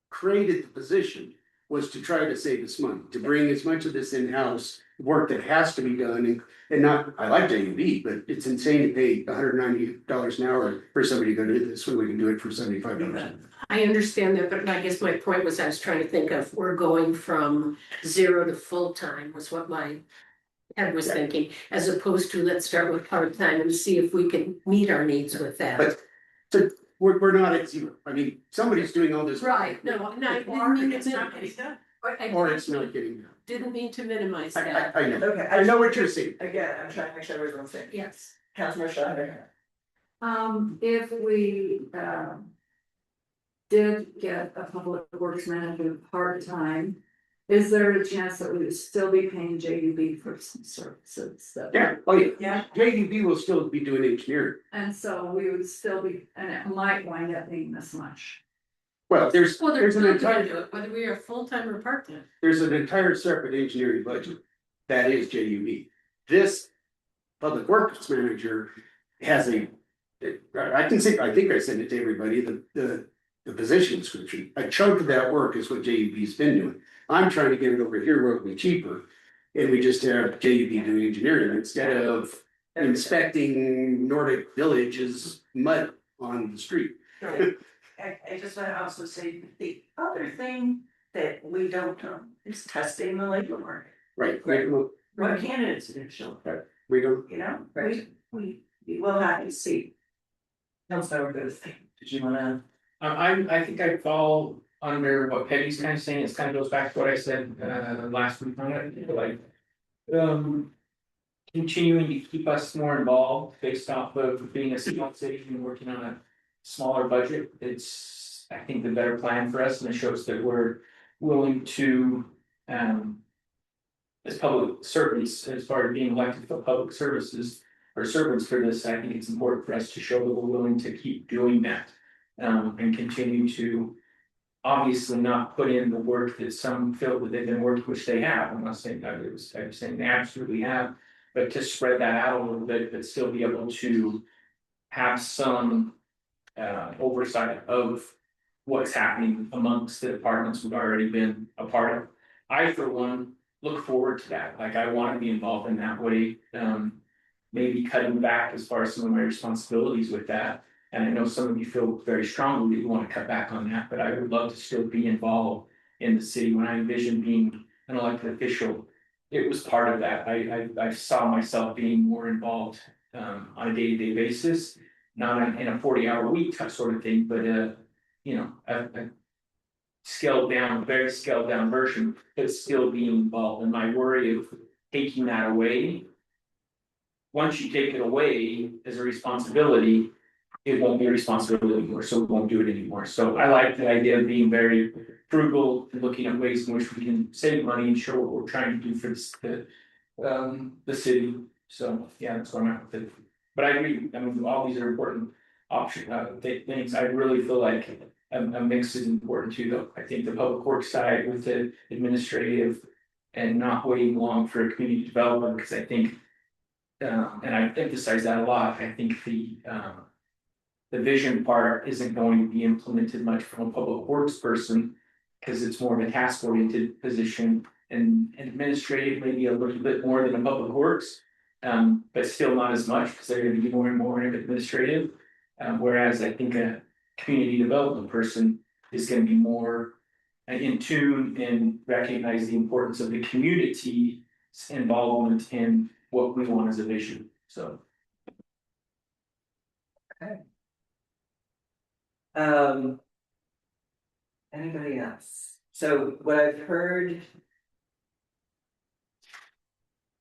created the position was to try to save us money, to bring as much of this in-house work that has to be done, and not, I like JUB, but it's insane to pay $190 an hour for somebody to go do this, when we can do it for $75. I understand that, but I guess my point was I was trying to think of, we're going from 0 to full-time was what my head was thinking, as opposed to let's start with part-time and see if we can meet our needs with that. But we're not at zero, I mean, somebody's doing all this. Right, no, I didn't Or mean to it's not getting minimize. done. Or it's not getting done. Didn't mean to minimize that. I know, Okay. I know what you're saying. Again, I'm trying to make sure everyone's saying. Yes. Councilor Schneider. If we, did get a public works manager part-time, is there a chance that we would still be paying JUB for some services that? Yeah, oh yeah, JUB will still be doing engineering. And so we would still be, and it might wind up being this much. Well, there's Well, there's an no gonna entire, do it, whether we are full-time or part-time. there's an entire separate engineering budget. That is JUB. This public works manager has I can say, I think I sent it to everybody, the position description. A chunk of that work is what JUB's been doing. I'm trying to get it over here where it'll be cheaper. And we just have JUB doing engineering instead of inspecting Nordic Village's mud on the street. Right. I just want to also say the other thing that we don't know is testing the labor market. Right, What candidates are show, we don't, you know, Right. we will have to see. Councilmember Booth, did you wanna? I think I fall under what Peggy's kind of saying, it kind of goes back to what I said, last week on it, like. Continuing to keep us more involved based off of being a small city and working on a smaller budget, it's, I think, the better plan for us, and it shows that we're willing to, as public servants, as far as being elected for public services or servants for this, I think it's important for us to show that we're willing to keep doing that. And continue to obviously not put in the work that some feel that they've been working, which they have. I'm not saying that I'm saying they absolutely have, but to spread that out a little bit, but still be able to have some oversight of what's happening amongst the departments we've already been a part of. I, for one, look forward to that. Like, I want to be involved in that way. Maybe cutting back as far as some of my responsibilities with that. And I know some of you feel very strongly that you want to cut back on that, but I would love to still be involved in the city. When I envisioned being an elected official, it was part of that. I saw myself being more involved on a day-to-day basis, not in a 40-hour week sort of thing, but you know, a scaled down, very scaled down version, but still being involved. And my worry of taking that away, once you take it away as a responsibility, it won't be a responsibility anymore, so we won't do it anymore. So I like the idea of being very frugal and looking at ways in which we can save money and show what we're trying to do for the city. So, yeah, that's where I'm at with it. But I agree, I mean, all these are important option, things. I really feel like a mix is important too, though. I think the public works side with the administrative and not waiting long for community development, because I think, and I emphasize that a lot, I think the vision part isn't going to be implemented much from a public works person, because it's more of a task oriented position, and administrative maybe a little bit more than a public works. But still not as much, because they're going to be more and more administrative. Whereas I think a community development person is going to be more in tune and recognize the importance of the community's involvement in what we want as a vision, so. Anybody else? So what I've heard.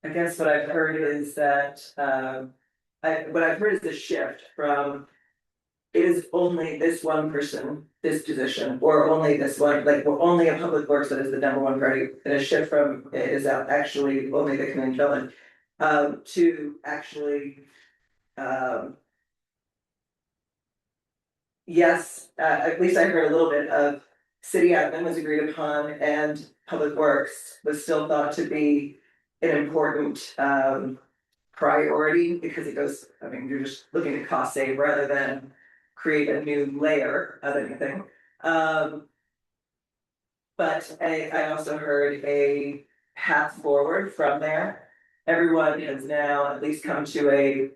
I guess what I've heard is that, what I've heard is the shift from. Is only this one person, this position, or only this one, like, we're only a public works that is the number one priority, and a shift from is that actually only the community development. To actually, yes, at least I heard a little bit of city admin was agreed upon, and public works was still thought to be an important priority, because it goes, I mean, you're just looking at cost save rather than create a new layer of anything. But I also heard a path forward from there. Everyone has now at least come to a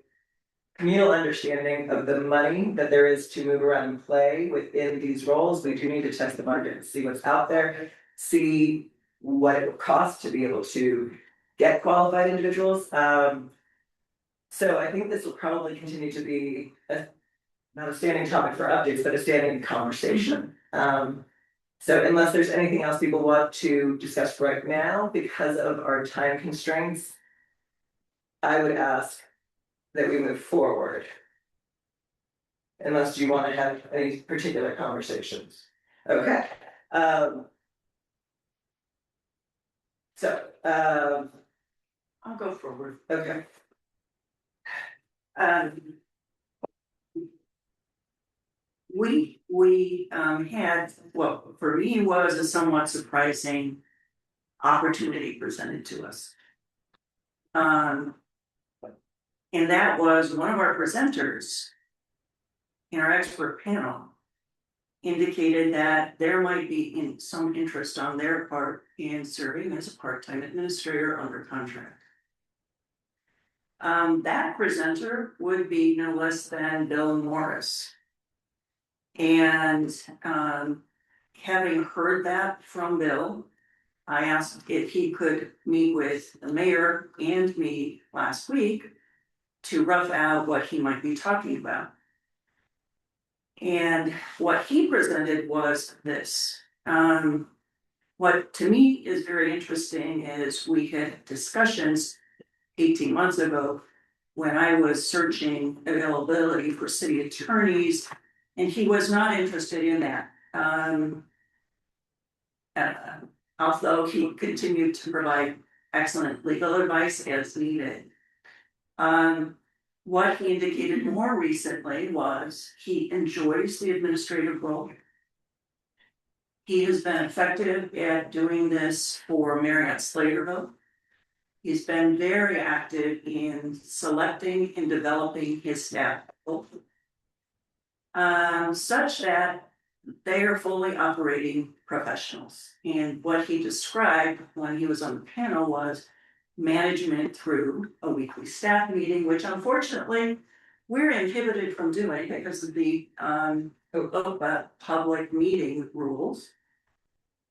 communal understanding of the money that there is to move around and play within these roles. We do need to test the market and see what's out there, see what it will cost to be able to get qualified individuals. So I think this will probably continue to be not a standing topic for updates, but a standing conversation. So unless there's anything else people want to discuss right now, because of our time constraints, I would ask that we move forward. Unless you want to have any particular conversations. Okay. I'll go forward. Okay. We had, well, for me, was a somewhat surprising opportunity presented to us. And that was one of our presenters in our expert panel indicated that there might be some interest on their part in serving as a part-time administrator under contract. That presenter would be no less than Bill Morris. And having heard that from Bill, I asked if he could meet with the mayor and me last week to rough out what he might be talking about. And what he presented was this. What to me is very interesting is we had discussions 18 months ago when I was searching availability for city attorneys, and he was not interested in that. Although he continued to provide excellent legal advice as needed. What he indicated more recently was he enjoys the administrative role. He has been effective at doing this for Marriott Slaterville. He's been very active in selecting and developing his staff. Such that they are fully operating professionals. And what he described when he was on the panel was management through a weekly staff meeting, which unfortunately we're inhibited from doing because of the OPA public meeting rules.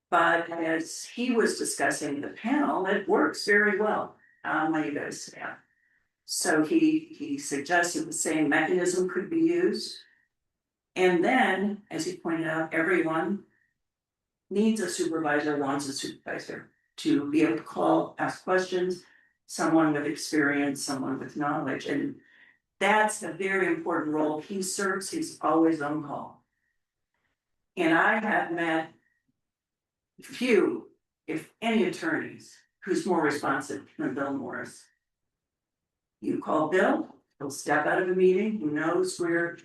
But as he was discussing the panel, it works very well when you go to staff. So he suggested the same mechanism could be used. And then, as he pointed out, everyone needs a supervisor, wants a supervisor to be able to call, ask questions, someone with experience, someone with knowledge. And that's a very important role he serves. He's always on call. And I have met few, if any, attorneys who's more responsive than Bill Morris. You call Bill, he'll step out of a meeting, he knows we're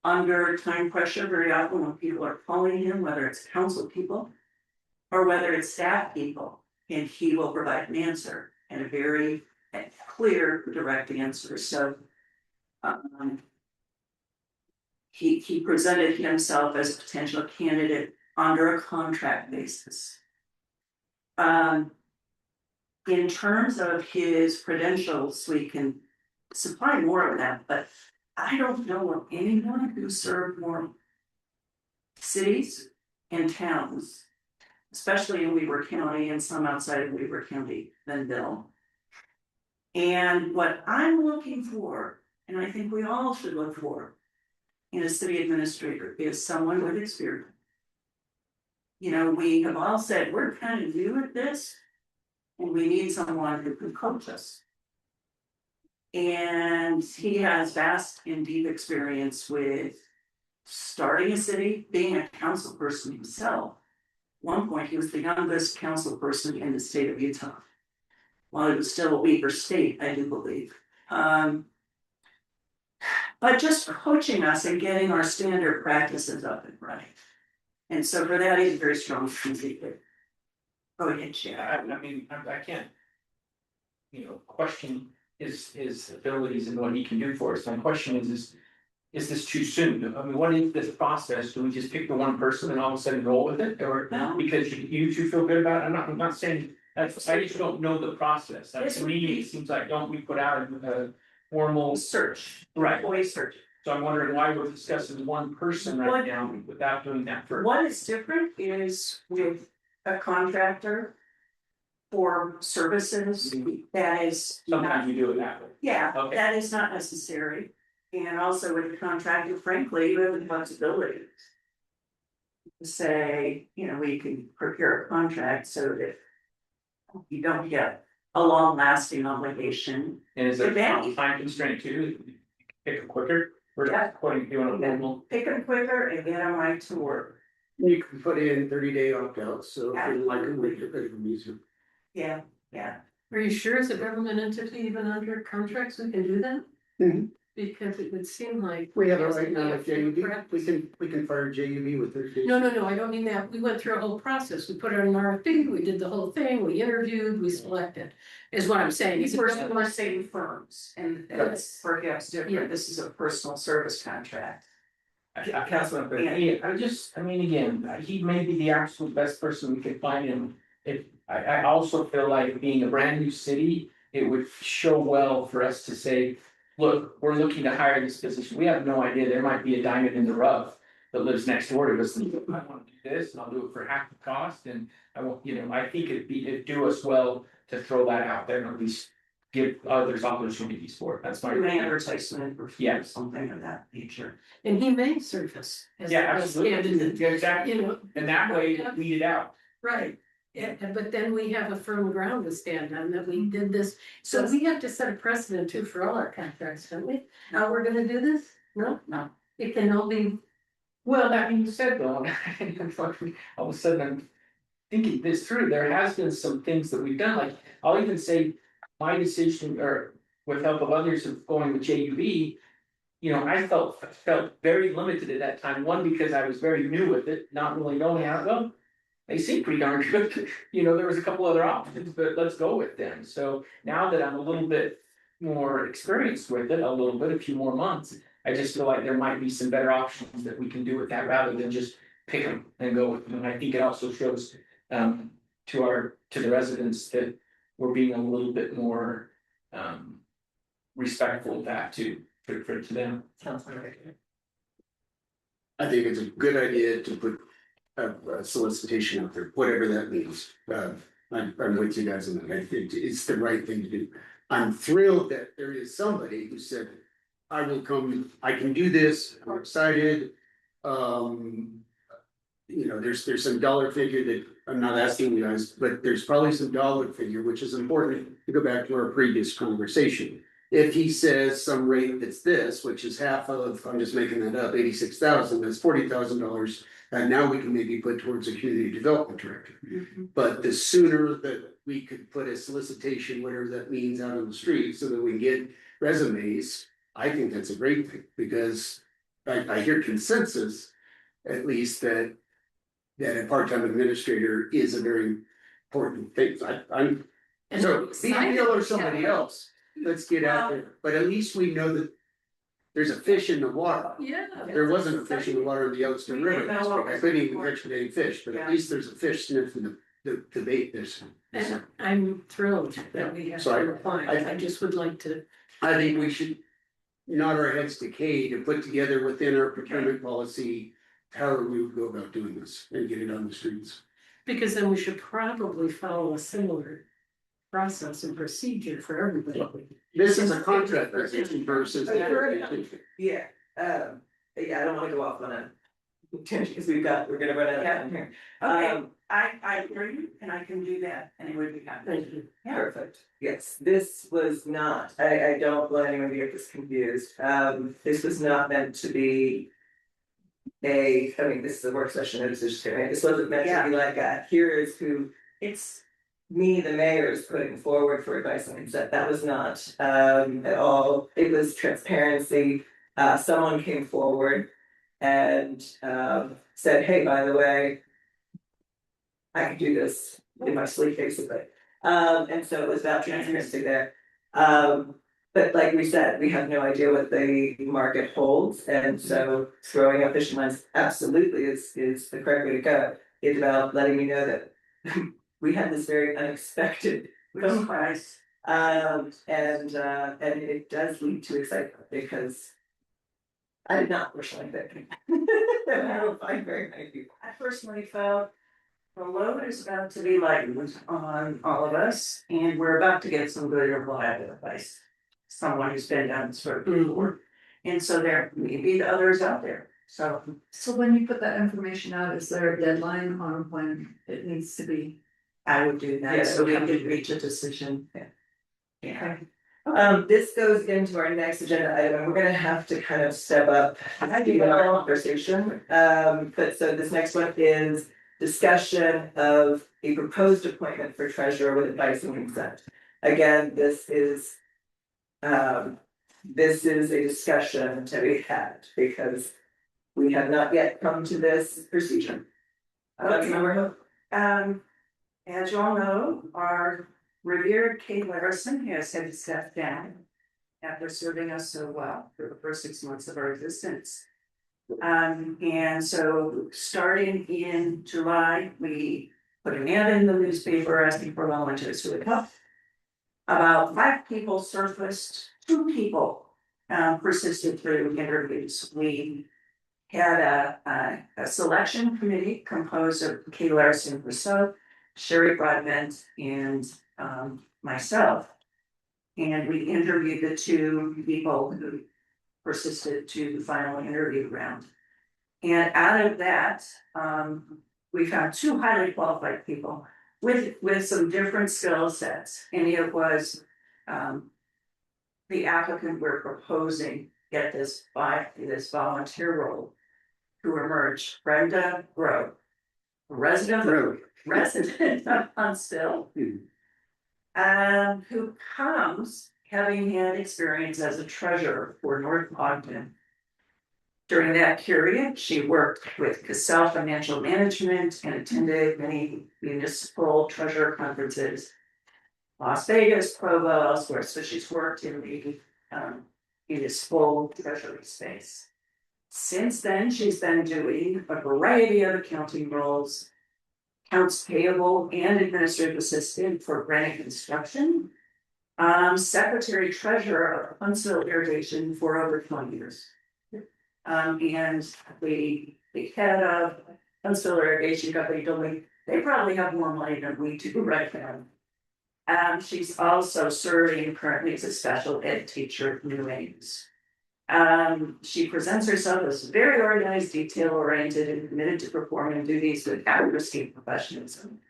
under time pressure very often when people are calling him, whether it's council people or whether it's staff people, and he will provide an answer and a very clear, direct answer. So he presented himself as a potential candidate under a contract basis. In terms of his credentials, we can supply more of that, but I don't know of anyone who served more cities and towns, especially in Weber County and some outside of Weber County, than Bill. And what I'm looking for, and I think we all should look for in a city administrator, is someone with experience. You know, we have all said we're kind of new at this, and we need someone who can coach us. And he has vast and deep experience with starting a city, being a council person himself. At one point, he was the youngest council person in the state of Utah, while it was still a Weber state, I do believe. But just coaching us and getting our standard practices up and running. And so for that, he's a very strong candidate. Go ahead, Chair. I mean, I can't, question his abilities and what he can do for us. My question is this too soon? I mean, what is this process? Do we just pick the one person and all of a sudden roll with it? Or No. because you two feel good about it? I'm not saying that's, I just don't know the process. That Yes, to me, it seems like, don't we put out a formal, Search, right? voice search. So I'm wondering why we're discussing one person right What- now without doing that first. What is different is with a contractor for services that is not, Sometimes you do it that way. yeah, Okay. that is not necessary. And also with the contractor, frankly, you have the flexibility to say, we can prepare a contract so that you don't get a long lasting obligation. And is there Advantage. a time constraint too? Pick it quicker? Or Yeah. according to doing a normal? Pick them quicker and get them right to work. You can put in 30-day opt-outs, so if you like a week, it can be easier. Yeah. Are you sure as a government entity, even under contracts, we can do that? Mhm. Because it would seem like. We have it yes, right now with JUB, correct. we can fire JUB with 30 days. No, I don't mean that. We went through a whole process. We put out an RFP, we did the whole thing, we interviewed, we selected, is what I'm saying. These Is were it- more same firms, and that's perhaps different. This is a personal service contract. Councilman, but I mean, again, he may be the absolute best person we could find, and if, I also feel like being a brand new city, it would show well for us to say, look, we're looking to hire this position, we have no idea, there might be a diamond in the rough. that lives next door to us, and I wanna do this, and I'll do it for half the cost, and I won't, I think it'd do us well to throw that out there and at least give others opportunities for it, that's my. Do an advertisement or Yeah. something of that nature. And he may surface. as the Yeah, best absolutely, candidate, yeah, exactly, You know, and that way, weed it out. right, but then we have a firm ground to stand on that we did this, so we have to set a precedent too for all our contracts, don't we? How we're gonna do this? No, No. it can all be, Well, that being said though, all of a sudden I'm thinking this through, there has been some things that we've done, like, I'll even say. My decision, or with help of others of going with JUB. I felt very limited at that time, one, because I was very new with it, not really knowing how to go. They seem pretty darn good, there was a couple other options, but let's go with them, so now that I'm a little bit. More experienced with it, a few more months, I just feel like there might be some better options that we can do with that rather than just pick them and go with them, and I think it also shows. To the residents that we're being a little bit more. Respectful of that too, to them. Sounds like. I think it's a good idea to put a solicitation out there, whatever that means. I'm with you guys on that. I think it's the right thing to do. I'm thrilled that there is somebody who said, I will come, I can do this, I'm excited. There's some dollar figure that I'm not asking you guys, but there's probably some dollar figure, which is important to go back to our previous conversation. If he says some rate that's this, which is half of, I'm just making that up, 86,000, that's $40,000. And now we can maybe put towards a community development director. But the sooner that we could put a solicitation, whatever that means, out on the street so that we can get resumes, I think that's a great thing, because I hear consensus, at least that a part-time administrator is a very important thing. I'm and so I'm be excited. Neil or somebody else, let's get out there, but at least we know that there's a fish in the water. Yeah. There wasn't a fish in the water in the Yellowstone River, We know. I couldn't even catch any fish, but Yeah. at least there's a fish sniffing the bait this. And I'm thrilled that we have So to apply, I just would like to, I think we should nod our heads to Kate and put together within our procurement policy, how we would go about doing this and get it on the streets. because then we should probably follow a similar process and procedure for everybody. This is a contract position versus. Yeah, I don't wanna go off on a tangent, because we're gonna run out of time here. Okay, I agree, and I can do that, and it would be happy. Thank you. Yeah. Perfect, yes, this was not, I don't want anyone to get this confused, this was not meant to be. This is a work session, this wasn't meant to be like, here is who It's, me, the mayor, is putting forward for advice on consent, that was not, at all, it was transparency. Someone came forward and, said, hey, by the way. I can do this in my sleep, basically, and so it was about transparency there. But like we said, we have no idea what the market holds, and so throwing up fishing lines absolutely is the correct way to go. It's about letting me know that we had this very unexpected phone price. and it does lead to excitement, because I did not personally think. And I don't find very many people. I personally felt the load is about to be lightened on all of us, and we're about to get some good reliable advice. Someone who's been down this road before, and so there may be the others out there, so. So when you put that information out, is there a deadline on when it needs to be? I would do that, Yeah, so we okay. could reach a decision. Yeah. This goes into our next agenda item, and we're gonna have to kind of step up in our conversation. But so this next one is discussion of a proposed appointment for treasurer with advice and consent. Again, this is a discussion to be had, because we have not yet come to this procedure. As you all know, our revered Kate Larison has had to step down after serving us so well for the first 6 months of our existence. And so starting in July, we put an ad in the newspaper asking for volunteers to help. About 5 people surfaced, 2 people persisted through interviews. We had a selection committee composed of Kay Larson Rousseau, Sherry Broadbent, and myself. And we interviewed the two people who persisted to the final interview round. And out of that, we found two highly qualified people with some different skill sets. And it was the applicant we're proposing get this by this volunteer role who emerged, Brenda Grove, resident of Huntsville, who comes having had experience as a treasurer for North Ogden. During that period, she worked with Cassell Financial Management and attended many municipal treasurer conferences. Las Vegas, Provo, elsewhere, so she's worked in the municipal treasury space. Since then, she's been doing a variety of accounting roles, accounts payable and administrative assistant for Granite Construction, secretary treasurer of Huntsville Irrigation for over 20 years. And the head of Huntsville Irrigation Company told me they probably have more money than we do right now. She's also serving currently as a special ed teacher at New Ames. She presents herself as very organized, detail-oriented, and committed to performing duties with accuracy and professionalism.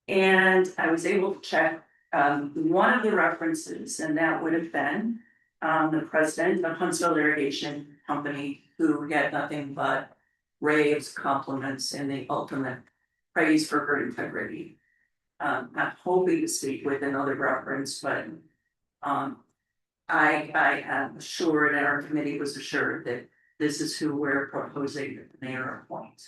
And I was able to check one of the references, and that would have been the president of Huntsville Irrigation Company, who had nothing but raves, compliments, and the ultimate praise for her integrity. I'm hoping to speak with another reference, but I am assured, and our committee was assured, that this is who we're proposing that the mayor appoint.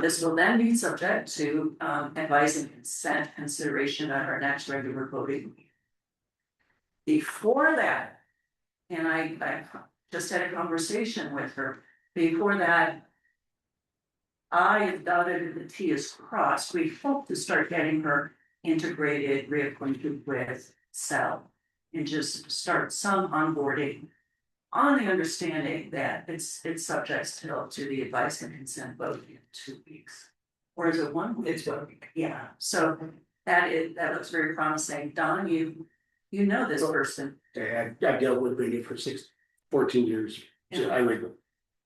This will then be subject to advice and consent consideration at our next regular voting meeting. Before that, and I just had a conversation with her, before that, I have dotted and the T is crossed. We hope to start getting her integrated, reacquainted with CEL, and just start some onboarding on the understanding that it's subject still to the advice and consent vote in 2 weeks. Or is it 1 week? It's 1 week. Yeah, so that looks very promising. Don, you know this person. I've dealt with Brady for 14 years, so I would,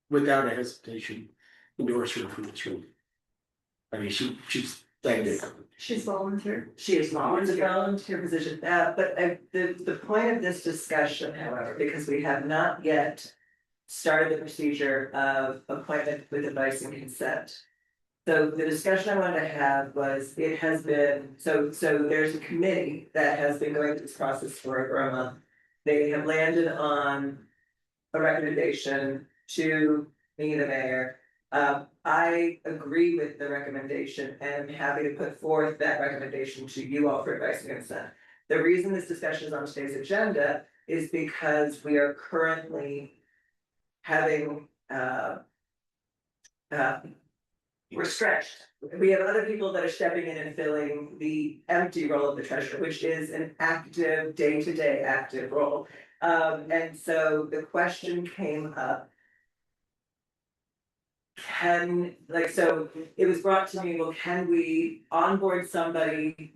without a hesitation, endorse her for this room. I mean, she's that good. She's volunteer. She is It's a volunteer. volunteer position, but the point of this discussion, however, because we have not yet started the procedure of appointment with advice and consent. So the discussion I wanted to have was, it has been, so there's a committee that has been going through this process for over a month. They have landed on a recommendation to me, the mayor. I agree with the recommendation and am happy to put forth that recommendation to you all for advice and consent. The reason this discussion is on today's agenda is because we are currently having, we're stretched. We have other people that are stepping in and filling the empty role of the treasurer, which is an active, day-to-day active role. And so the question came up. So it was brought to me, well, can we onboard somebody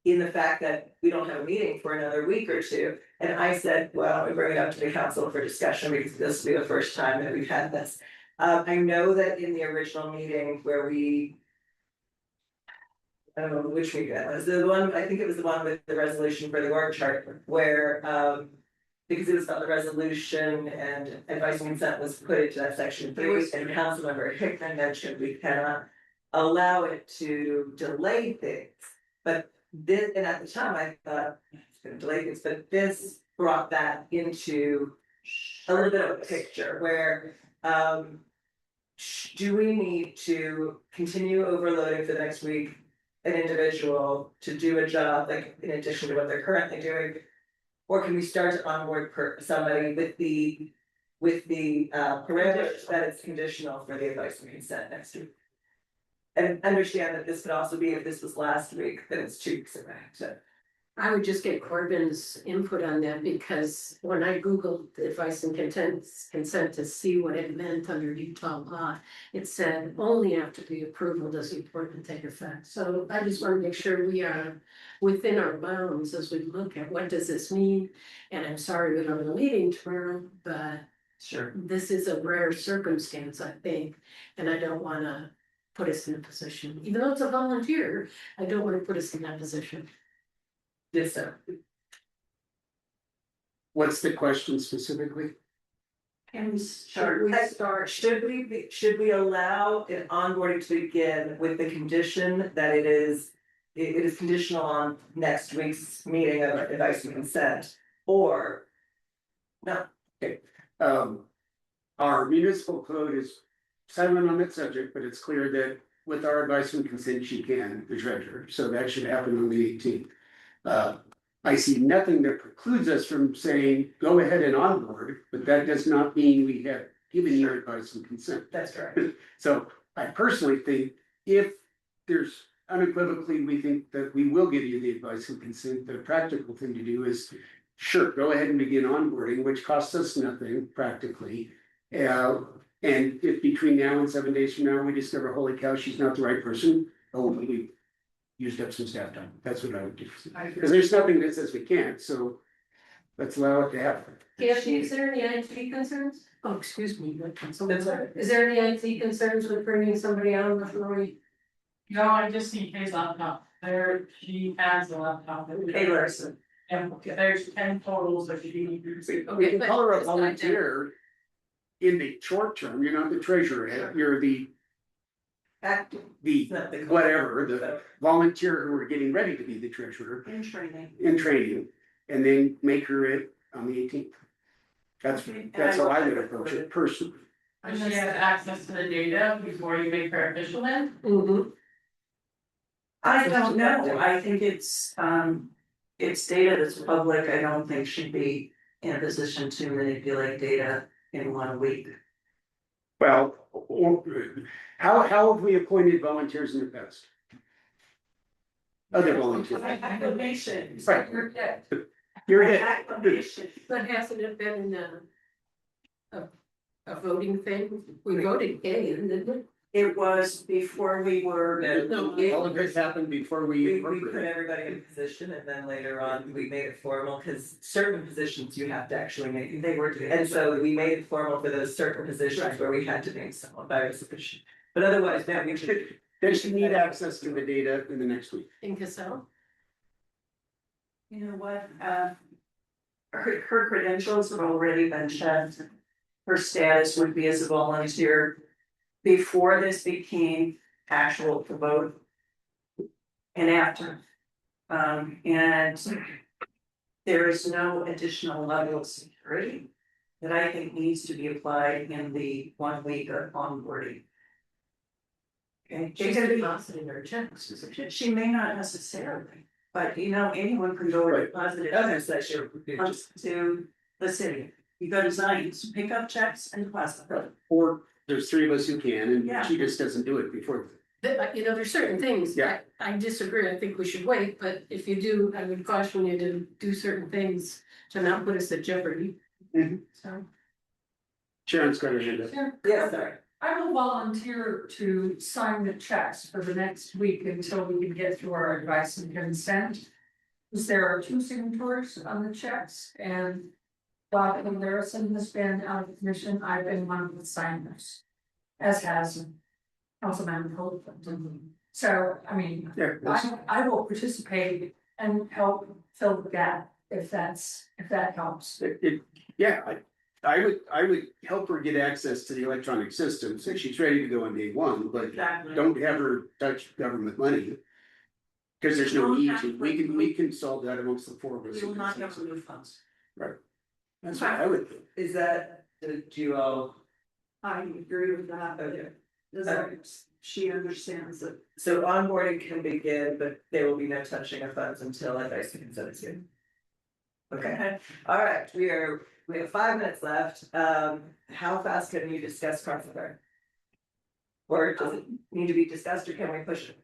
in the fact that we don't have a meeting for another week or two? And I said, well, we bring it up to the council for discussion because this will be the first time that we've had this. I know that in the original meeting where I don't know which week that was, the one, I think it was the one with the resolution for the org chart, where because it was about the resolution and advice and consent was put into that section 3, and Councilmember Hickman mentioned we cannot allow it to delay things. But this, and at the time I thought it's gonna delay things, but this brought that into a little bit of a picture where do we need to continue overloading for the next week an individual to do a job, like in addition to what they're currently doing? Or can we start to onboard somebody with the parameters that it's conditional for the advice and consent next week? And understand that this could also be, if this was last week, then it's 2 weeks away, so. I would just get Corbin's input on that, because when I Googled the advice and consent to see what it meant under Utah law, it said only after the approval does the appointment take effect. So I just want to make sure we are within our bounds as we look at what does this mean? And I'm sorry we don't have a meeting tomorrow, but Sure. this is a rare circumstance, I think, and I don't wanna put us in a position, even though it's a volunteer, I don't wanna put us in that position. Yes, sir. What's the question specifically? Can we Start. Should we allow an onboarding to begin with the condition that it is conditional on next week's meeting of advice and consent, or? No, Our municipal code is silent on that subject, but it's clear that with our advice and consent, she can, the treasurer, so that should happen on the 18th. I see nothing that precludes us from saying, go ahead and onboard, but that does not mean we have given you advice and consent. that's correct. So I personally think if there's unequivocally, we think that we will give you the advice and consent, the practical thing to do is, sure, go ahead and begin onboarding, which costs us nothing practically. And if between now and 7 days from now, we discover, holy cow, she's not the right person, oh, we used up some staff time. That's what I would do. Because there's nothing that says we can't, so let's allow it to happen. Kathy, is there any IT concerns? Oh, excuse me, what council? That's all right. Is there any IT concerns with bringing somebody on before we? No, I just see Kay's laptop, there, she has a laptop. Hey, Larson. And there's 10 totals that she needs. We can but call her a it's not volunteer. In the short term, you're not the treasurer, you're the whatever, the volunteer who are getting ready to be the treasurer In training. in training. And then make her it on the 18th. That's how I would approach it personally. And she has access to the data before you make her official then? Mm-hmm. I don't know, I think it's data that's public, I don't think she'd be in a position to manipulate data in 1 week. Well, how have we appointed volunteers in the past? Other volunteers. Acclamations. Right. You're dead. You're it. Acclamation. But hasn't it been a voting thing? We voted gay, didn't it? It was before we were. All of this happened before we We put incorporated. everybody in position, and then later on, we made it formal, because certain positions you have to actually make. They were doing. And so we made it formal for those certain positions where we had to make someone by resolution. But otherwise, no, we should. Does she need access to the data in the next week? In Casella? You know what, her credentials have already been checked. Her status would be as a volunteer before this became actual to vote. And after. And there is no additional level of security that I think needs to be applied in the 1 week of onboarding. Okay, She's depositing her checks, isn't she? she may not necessarily, but you know, anyone can go and deposit it. Others that should. To the city, you go to Zion's, pick up checks and deposit them. Or there's 3 of us who can, Yeah. and she just doesn't do it before. You know, there's certain things, Yeah. I disagree, I think we should wait, but if you do, I would caution you to do certain things to not put us at jeopardy. Mhm. So. Sharon's got her hand up. Yes, sorry. I will volunteer to sign the checks for the next week until we can get through our advice and consent. Because there are 2 signatories on the checks, and Bob and Larison has been out of commission, I've been one of the signers. As has Councilman Holt. So, I mean, Yeah, that's- I will participate and help fill the gap if that helps. Yeah, I would help her get access to the electronic system, so she's ready to go on day 1, but Exactly. don't have her touch government money. Cause there's no need to, we can solve that amongst the 4 of us. We will not have to move funds. That's what I would do. Is that, do you all, I agree with that, but okay, she understands it. so onboarding can begin, but there will be no touching of funds until advice and consent is given. Okay, all right, we have 5 minutes left, how fast can you discuss Crawford? Or does it need to be discussed, or can we push it?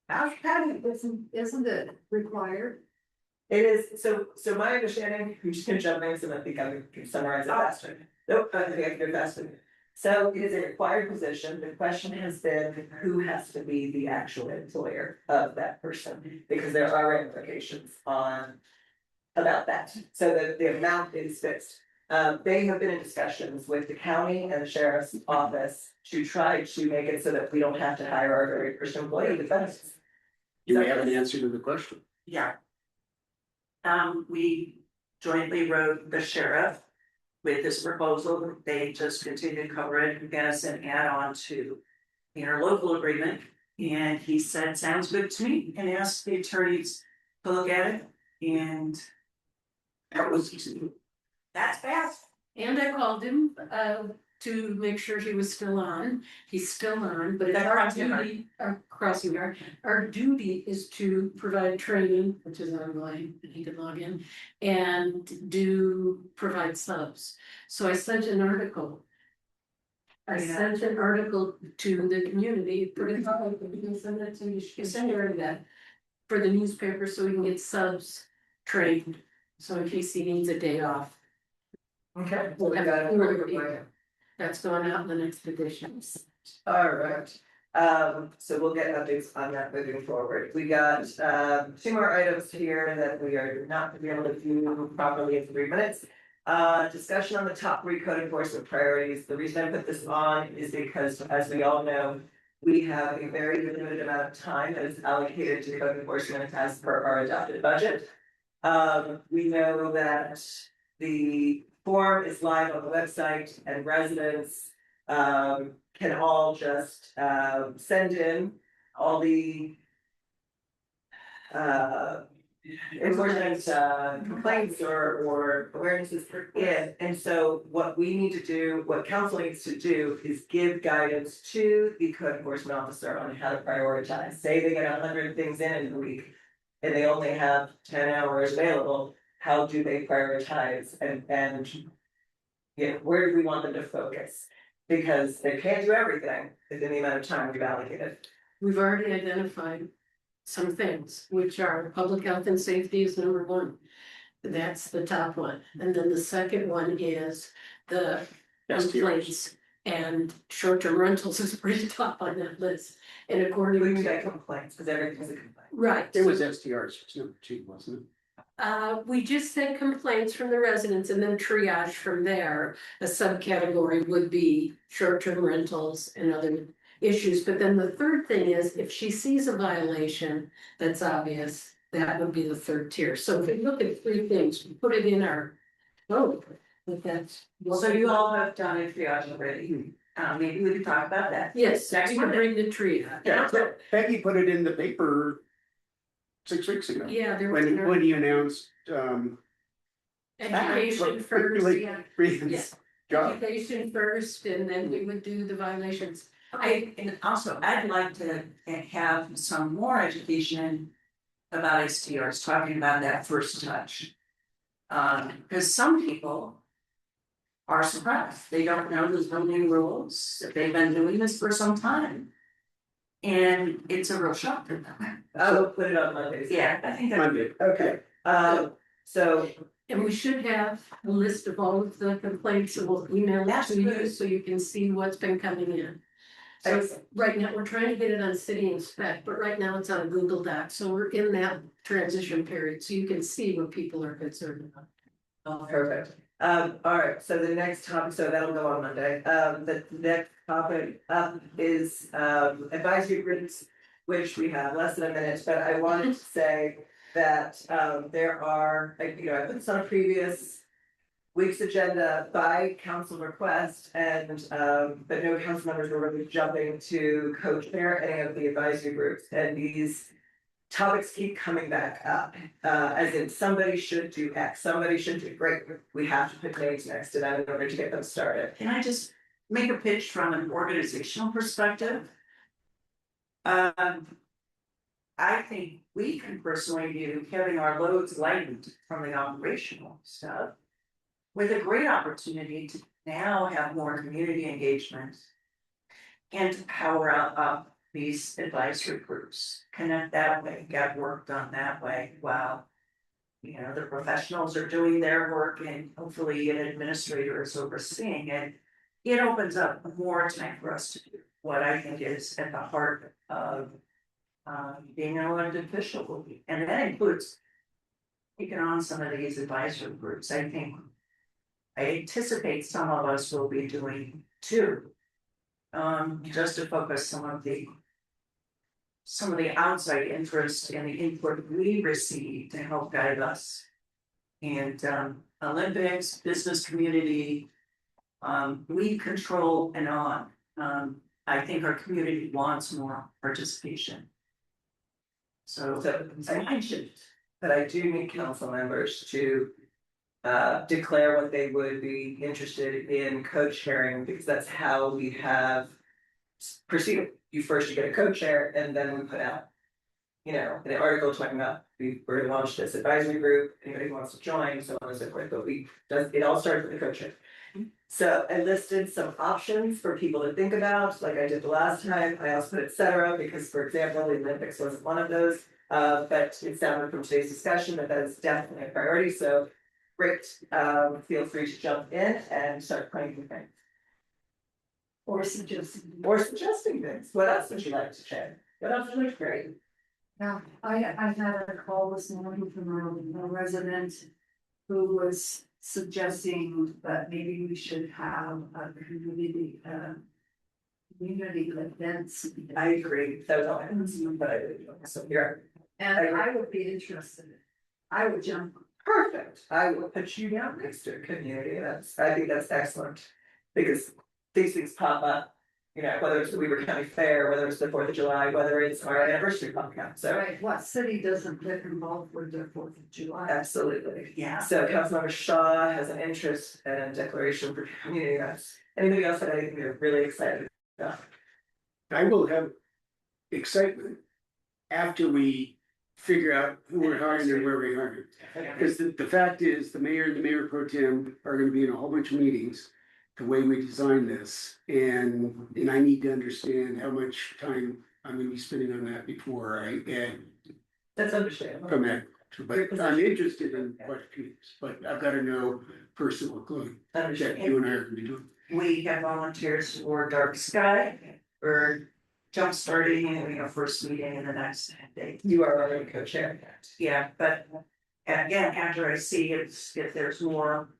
Patty, Isn't it required? it is, so my understanding, I'm just gonna jump in, so I think I can summarize it faster. Nope, I think I can go faster. So it is a required position, the question has been, who has to be the actual employer of that person? Because there are ramifications on about that, so the amount is fixed. They have been in discussions with the county and the sheriff's office to try to make it so that we don't have to hire our very first employee with benefits. Do we have an answer to the question? Yeah. We jointly wrote the sheriff with this proposal, they just continue to cover it as an add-on to the interlocal agreement. And he said, sounds good to me, and asked the attorneys to look at it, and that was easy. That's fast. And I called him, to make sure he was still on, he's still on, but it's That's our crossing guard. duty, our duty is to provide training, which is online, and he can log in. And provide subs, so I sent an article. I sent an article to the community, put it on, you can send that to you, you can send her that. For the newspaper, so we can get subs trained, so in case he needs a day off. Okay. We'll have a quarterly. That's going out in the next edition. Alright, so we'll get updates on that moving forward. We got, 2 more items here that we are not gonna be able to do properly in 3 minutes. Discussion on the top 3 code enforcement priorities. The reason I put this on is because, as we all know, we have a very limited amount of time that is allocated to code enforcement as per our adopted budget. We know that the form is live on the website and residents can all just send in all the important complaints or awarenesses in. And so what we need to do, what council needs to do is give guidance to the code enforcement officer on how to prioritize. Say they get 100 things in a week and they only have 10 hours available, how do they prioritize and you know, where do we want them to focus? Because they can't do everything within the amount of time we've allocated. We've already identified some things, which are public health and safety is number 1. That's the top one, and then the second one is the complaints. And short-term rentals is pretty top on that list, and according We to. get complaints, because everything's a complaint. Right. It was STRs, it's number 2, wasn't it? We just said complaints from the residents and then triage from there. A subcategory would be short-term rentals and other issues. But then the third thing is if she sees a violation that's obvious, that would be the third tier. So if we look at 3 things, we put it in our vote, but that's. So you all have done a triage already, maybe we could talk about that. Yes, Next we can one. bring the triage. Yeah, so Peggy put it in the paper 6 weeks ago. Yeah, there was. When you announced, Education first, yeah. Reed's job. Education first, and then we would do the violations. And also, I'd like to have some more education about STRs, talking about that first touch. Because some people are surprised, they don't know the zoning rules, they've been doing this for some time. And it's a real shock to them. I'll put it on Mondays. Yeah, I think that. Monday. Okay, so And we should have a list of all of the complaints and we'll email it to you so you can see what's been coming in. So excellent. right now, we're trying to get it on City Inspect, but right now it's on Google Docs, so we're in that transition period, so you can see what people are concerned about. Perfect. Alright, so the next topic, so that'll go on Monday. The next topic up is advisory groups, which we have less than a minute, but I wanted to say that there are, I put this on a previous week's agenda by council request and but no council members were really jumping to co-chair any of the advisory groups, and these topics keep coming back up, as in somebody should do X, somebody should do, great, we have to put names next to them in order to get them started. Can I just make a pitch from an organizational perspective? I think we can personally do having our loads lightened from the operational stuff. With a great opportunity to now have more community engagement. And to power up these advisory groups, connect that way, get work done that way, while. You know, the professionals are doing their work and hopefully an administrator is overseeing it. It opens up more time for us to do what I think is at the heart of. Being an elected official, and that includes. Taking on some of these advisory groups, I think. I anticipate some of us will be doing too. Just to focus some of the outside interest and the input we receive to help guide us. And Olympics, business community, lead control and on. I think our community wants more participation. So I mentioned that I do need council members to declare what they would be interested in co-chairing, because that's how we have proceeded. You get a co-chair and then we put out, you know, an article talking about we're gonna launch this advisory group, anybody who wants to join, so on and so forth, but it all starts with the co-chair. So I listed some options for people to think about, like I did the last time. I also put et cetera, because for example, the Olympics wasn't one of those. But it sounded from today's discussion that is definitely a priority, so great, feel free to jump in and start pointing things. Or suggesting. Suggesting things, what else would you like to share? What else would you great? Yeah, I had a call this morning from a resident who was suggesting that maybe we should have a community events. I agree, that was all I was, but I did, so here, And I would be interested. I would jump. perfect, I will put you down next to community events, I think that's excellent. Because these things pop up, you know, whether it's the Weaver County Fair, whether it's the 4th of July, whether it's our anniversary podcast, so. Right, what city doesn't get involved with their 4th of July? Absolutely. yeah, So Councilmember Shaw has an interest and declaration for community events. Anybody else that I think we're really excited about? I will have excitement after we figure out who we're hiring and where we're hiring. Because the fact is, the mayor and the mayor pro tem are gonna be in a whole bunch of meetings. The way we design this, and I need to understand how much time I'm gonna be spending on that before I add That's understandable. from that. But I'm interested in quite a few things, but I've gotta know first what clue that you and I are gonna be doing. we have volunteers for Dark Sky, for jump starting and our first meeting in the next day. You are already co-chair. Yeah, but again, after I see if there's more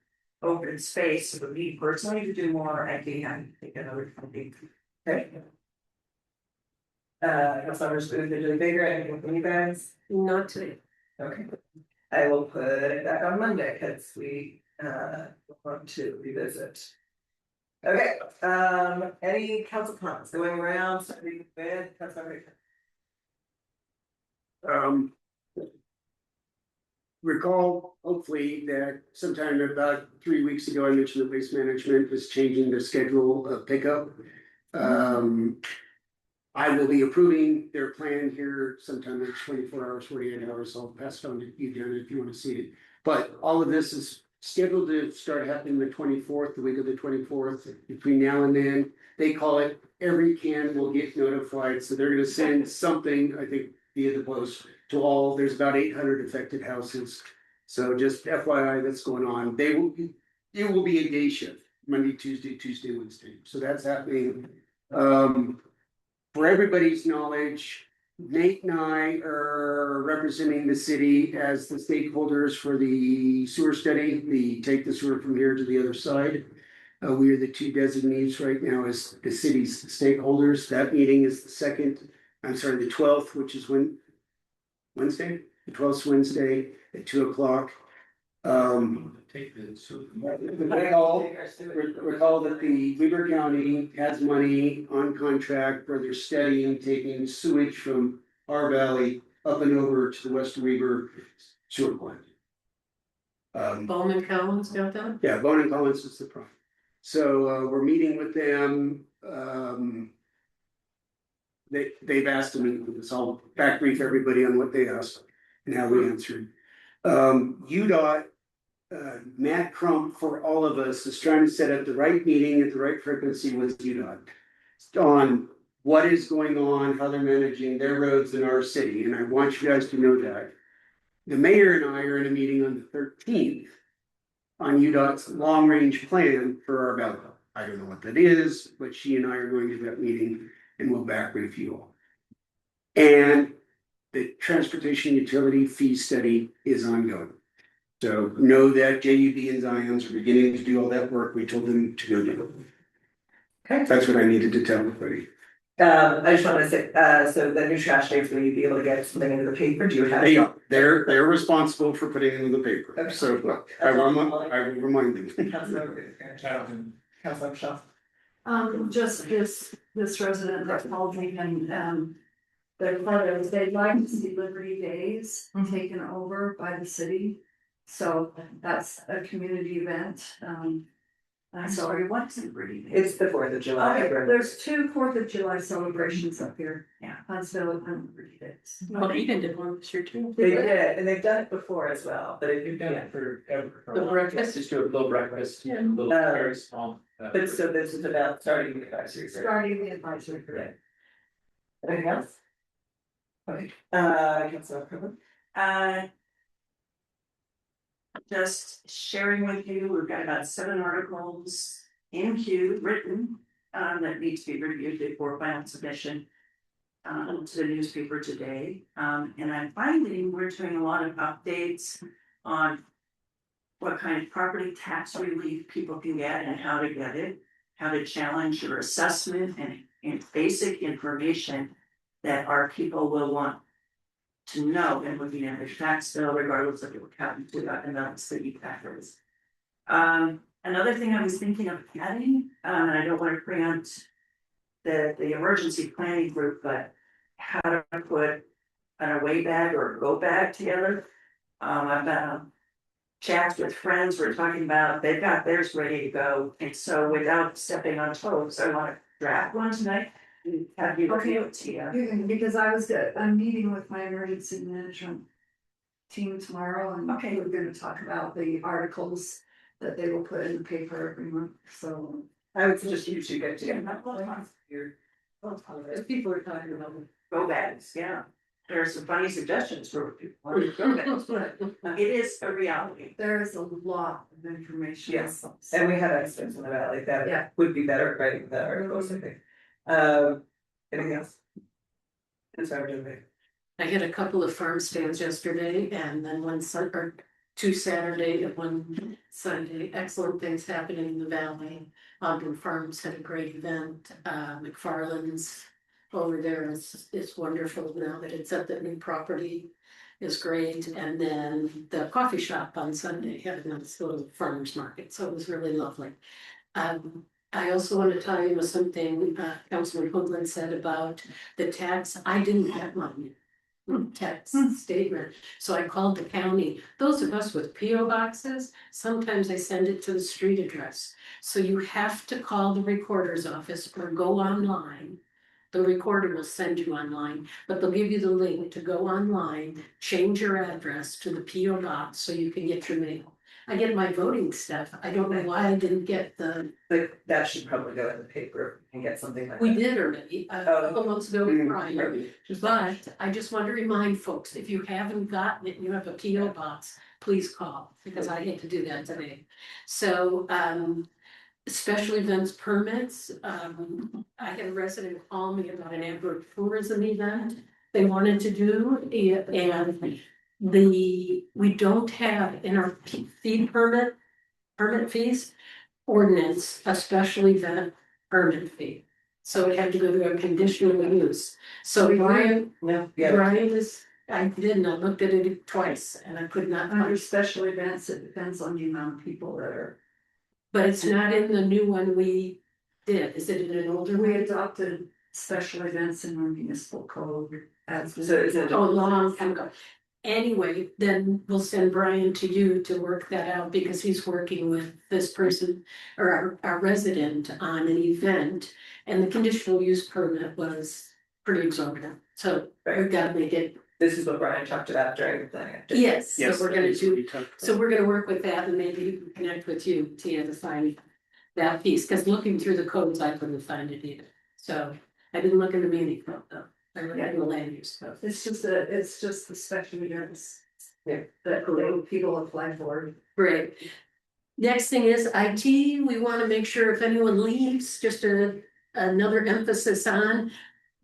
open space for me personally to do more, I think I take another company. Okay. Councilmember Booth, they're doing bigger, anything from you guys? Not today. Okay. I will put it back on Monday, because we want to revisit. Okay, any council comments going around, starting with Councilmember Baker? Recall hopefully that sometime about 3 weeks ago, I mentioned that Waste Management was changing their schedule of pickup. I will be approving their plan here sometime in 24 hours, 48 hours. I'll pass it on to you, Janet, if you want to see it. But all of this is scheduled to start happening the 24th, the week of the 24th. Between now and then, they call it every can will get notified. So they're gonna send something, I think, via the post to all. There's about 800 affected houses. So just FYI, that's going on. It will be a day shift, Monday, Tuesday, Wednesday. So that's happening. For everybody's knowledge, Nate and I are representing the city as the stakeholders for the sewer study, the take the sewer from here to the other side. We are the two designees right now as the city's stakeholders. That meeting is the 12th, which is Wednesday, the 12th Wednesday at 2:00. Recall that the Weber County has money on contract for their studying, taking sewage from our valley up and over to the West Weber sewer plant. Bowman Collins got that? Yeah, Bowman Collins is the prime. So we're meeting with them. They've asked to meet with us. I'll back brief everybody on what they asked and how we answered. UDOT, Matt Crump for all of us is trying to set up the right meeting at the right frequency with UDOT on what is going on, how they're managing their roads in our city, and I want you guys to know that. The mayor and I are in a meeting on the 13th on UDOT's long-range plan for our ballot. I don't know what that is, but she and I are going to that meeting and we'll back brief you all. And the transportation utility fee study is ongoing. So know that JUD and Zions are beginning to do all that work. We told them to go do it. Okay. That's what I needed to tell everybody. I just wanted to say, so the new trash days, will you be able to get something into the paper? Do you have? They're responsible for putting it in the paper. Okay. So I will remind them. Councilor Shaw. Just this resident that called me and, their photos, they'd like to see Liberty Days taken over by the city. So that's a community event, I'm sorry, what's Liberty Days? It's the 4th of July. Okay, there's 2 4th of July celebrations up here. Yeah. Huntsville and Liberty Days. Well, Eden did one this year too. They did, and they've done it before as well, but We've it, done yeah, it forever. The breakfast? Just do a little breakfast, Yeah. little very small. but so this is about starting the advisory. group. Starting the advisory group. Anything else? Okay, Councilor Cooper. Just sharing with you, we've got about 7 articles in queue written, that need to be reviewed before final submission. To the newspaper today, and I'm finding we're doing a lot of updates on. What kind of property tax relief people can get and how to get it, how to challenge your assessment and basic information. That our people will want to know in looking at their tax bill regardless of what happened to that amount city factors. Another thing I was thinking of adding, and I don't want to preempt the emergency planning group, but how to put an away bag or a go bag together. I've got chats with friends, we're talking about, they've got theirs ready to go, and so without stepping on toes, I want to draft one tonight. And have you review it, Tia. Because I'm meeting with my emergency management team tomorrow and Okay. we're gonna talk about the articles that they will put in the paper every month, so. I would suggest you two get together. People are talking about. Go bags, yeah. There are some funny suggestions for people who go bags, but it is a reality. There is a lot of information. Yes, and we have experts in the valley that Yeah. would be better at writing that articles, I think. Anything else? That's what we're doing. I had a couple of farm stands yesterday and then or 2 Saturday and 1 Sunday, excellent things happening in the valley. Ogden Farms had a great event, McFarland's over there is wonderful now that it's at the new property. Is great, and then the coffee shop on Sunday had a nice little farmers market, so it was really lovely. I also want to tell you something, Councilman Hoagland said about the tax, I didn't get my tax statement, so I called the county. Those of us with PO boxes, sometimes I send it to the street address. So you have to call the recorder's office or go online. The recorder will send you online, but they'll give you the link to go online, change your address to the PO box so you can get your mail. I get my voting stuff. I don't know why I didn't get Like, that should probably go in the paper and get something like that. we did already, a couple months ago with Brian. But I just want to remind folks, if you haven't gotten it, and you have a PO box, please call, because I had to do that today. So, special events permits, I had a resident call me about an agritourism event they wanted to do, and we don't have in our fee permit fees ordinance, a special event permit fee. So it had to go to a conditional use. So Brian, No, yeah, I looked at it twice and I could not Under find, special events, it depends on the amount of people that are. but it's not in the new one we did. Is it in an older We one? adopted special events in our municipal code as. So is it- Oh, a long time ago. Anyway, then we'll send Brian to you to work that out because he's working with this person or our resident on an event. And the conditional use permit was pretty exorbitant, so we've got to make it. this is what Brian talked about during the thing. Yes, so Yes, we're gonna do, tough. so we're gonna work with that and maybe we can connect with you, Tia, to find that piece, because looking through the codes, I couldn't find it either. So I didn't look in the meeting code though, I looked in the land use code. It's just the special events. Yeah. That people apply for. Great. Next thing is IT, we wanna make sure if anyone leaves, just another emphasis on,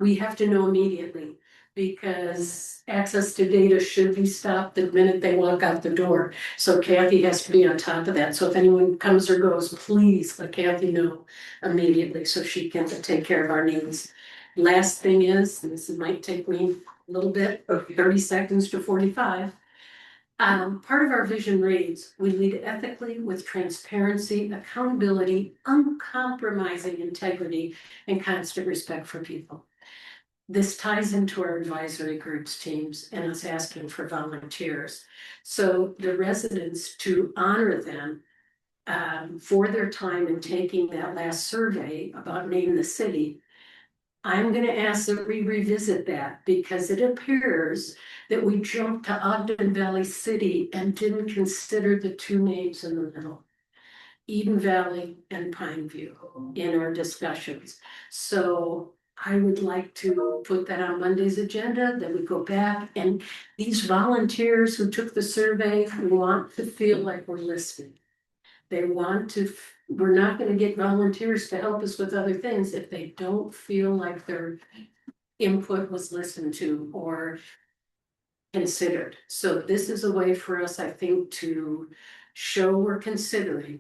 we have to know immediately. Because access to data should be stopped the minute they walk out the door. So Kathy has to be on top of that. So if anyone comes or goes, please let Kathy know immediately so she can take care of our needs. Last thing is, and this might take me a little bit, 30 seconds to 45. Part of our vision reads, we lead ethically with transparency, accountability, uncompromising integrity, and constant respect for people. This ties into our advisory groups teams and us asking for volunteers. So the residents, to honor them for their time in taking that last survey about Name the City, I'm gonna ask that we revisit that because it appears that we jumped to Ogden Valley City and didn't consider the two names in the middle. Eden Valley and Pineview in our discussions. So I would like to put that on Monday's agenda, that we go back and these volunteers who took the survey want to feel like we're listening. They want to, we're not gonna get volunteers to help us with other things if they don't feel like their input was listened to or considered. So this is a way for us, I think, to show we're considering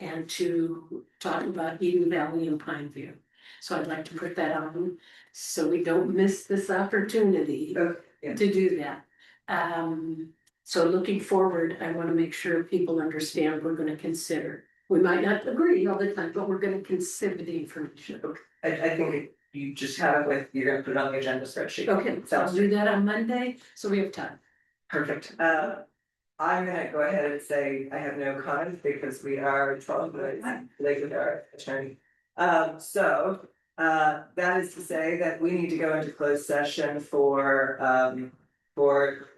and to talk about Eden Valley and Pineview. So I'd like to put that on, so we don't miss this opportunity Yeah. to do that. So looking forward, I wanna make sure people understand we're gonna consider. We might not agree all the time, but we're gonna consider the information. I think you just have it with, you're gonna put it on the agenda spreadsheet. Okay, so I'll do that on Monday, so we have time. Perfect. I'm gonna go ahead and say I have no comment because we are 12 minutes late with our attorney. That is to say that we need to go into closed session for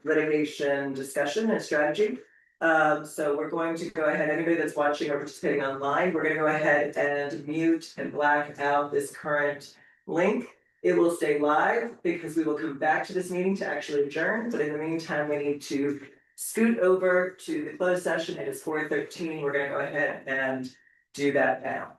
litigation discussion and strategy. So we're going to go ahead, anybody that's watching or participating online, we're gonna go ahead and mute and black out this current link. It will stay live because we will come back to this meeting to actually adjourn, but in the meantime, we need to scoot over to the closed session. It is 4:13. We're gonna go ahead and do that now.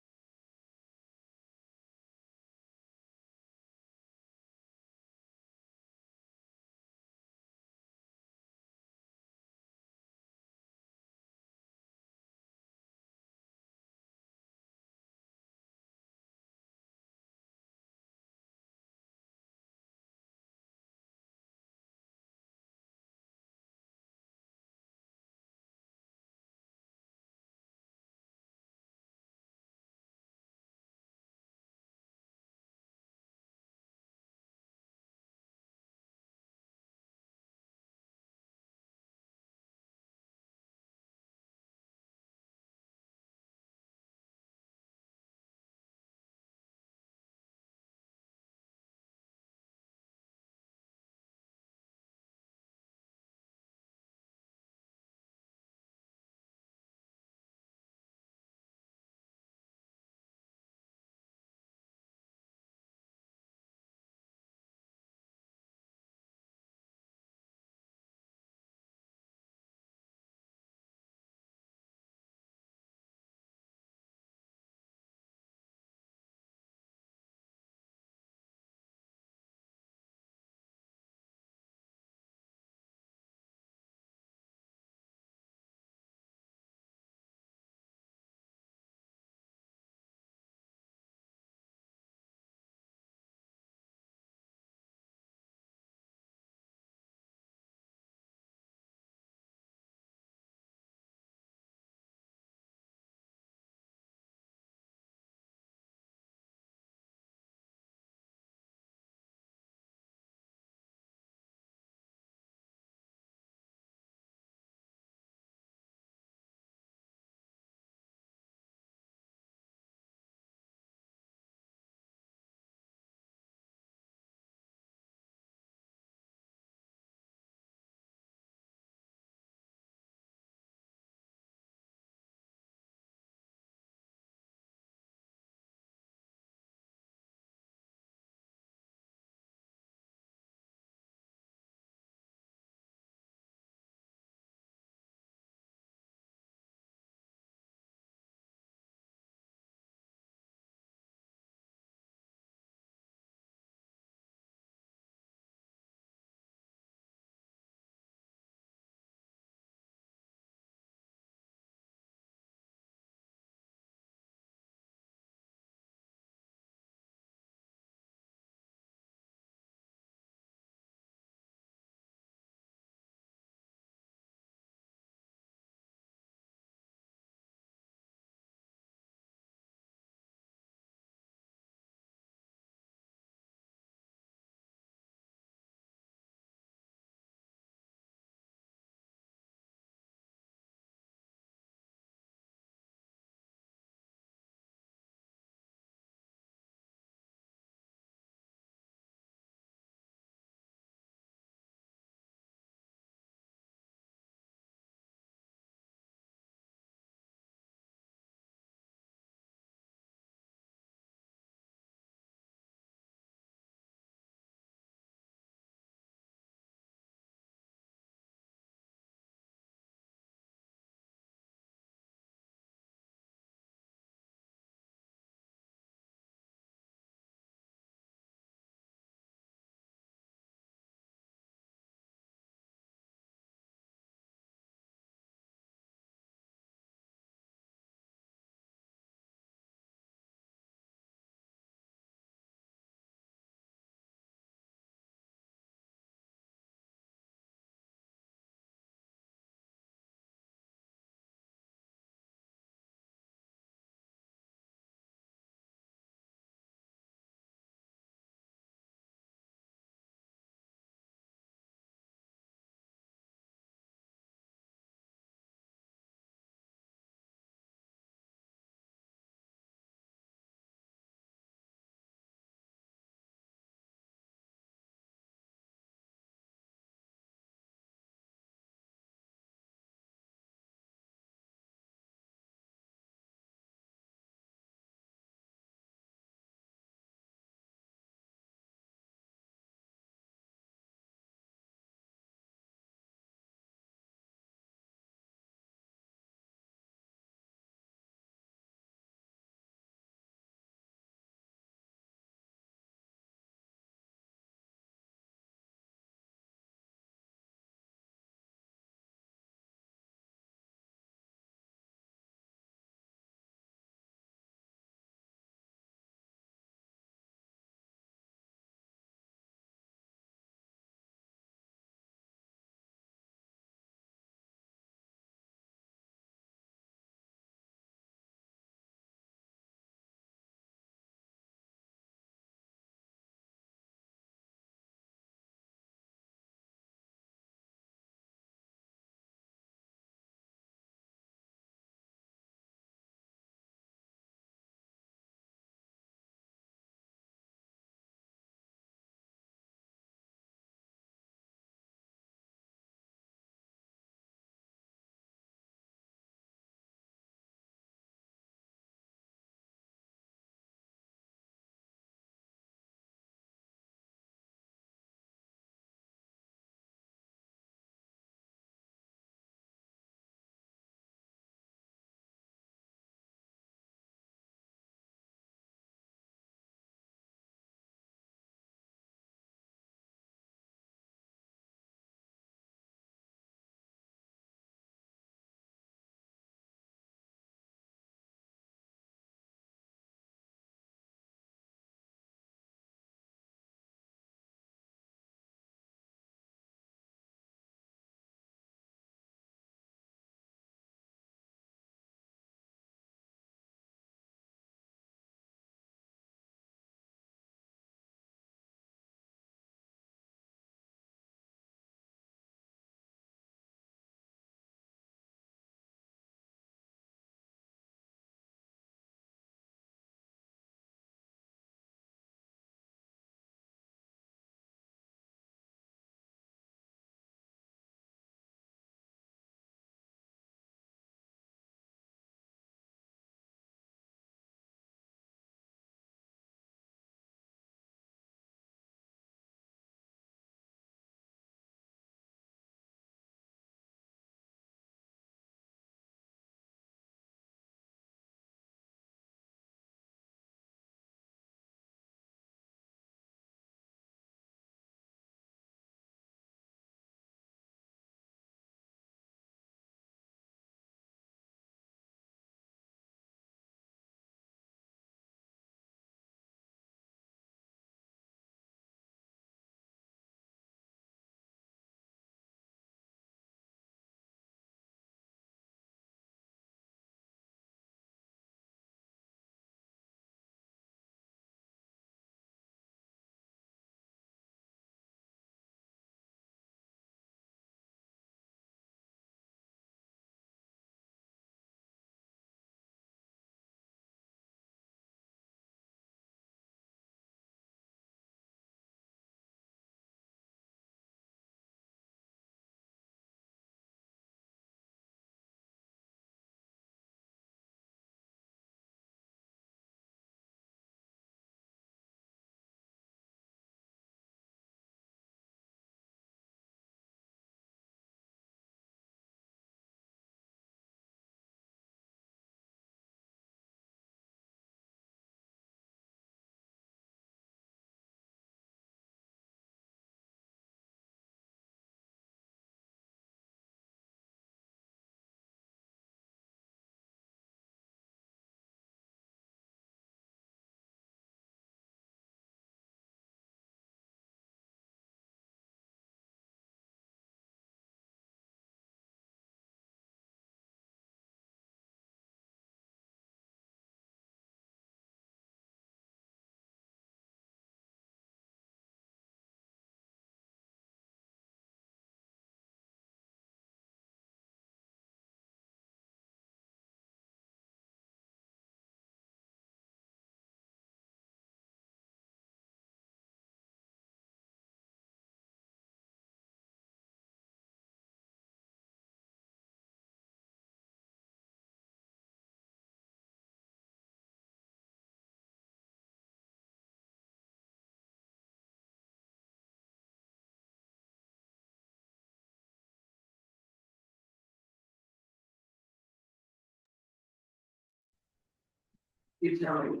You tell me.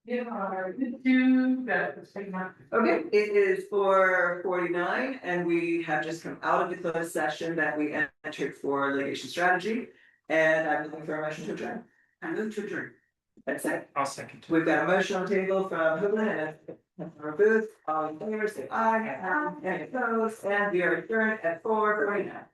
Yeah, Okay, it is 4:49 and we have just come out of the closed session that we entered for litigation strategy. And I'm looking for a motion to adjourn. I move to adjourn. That's it. I'll second. We've got a motion on the table from Hoagland and from Booth, all in favor, say aye, any opposed, and we are adjourned at 4:49.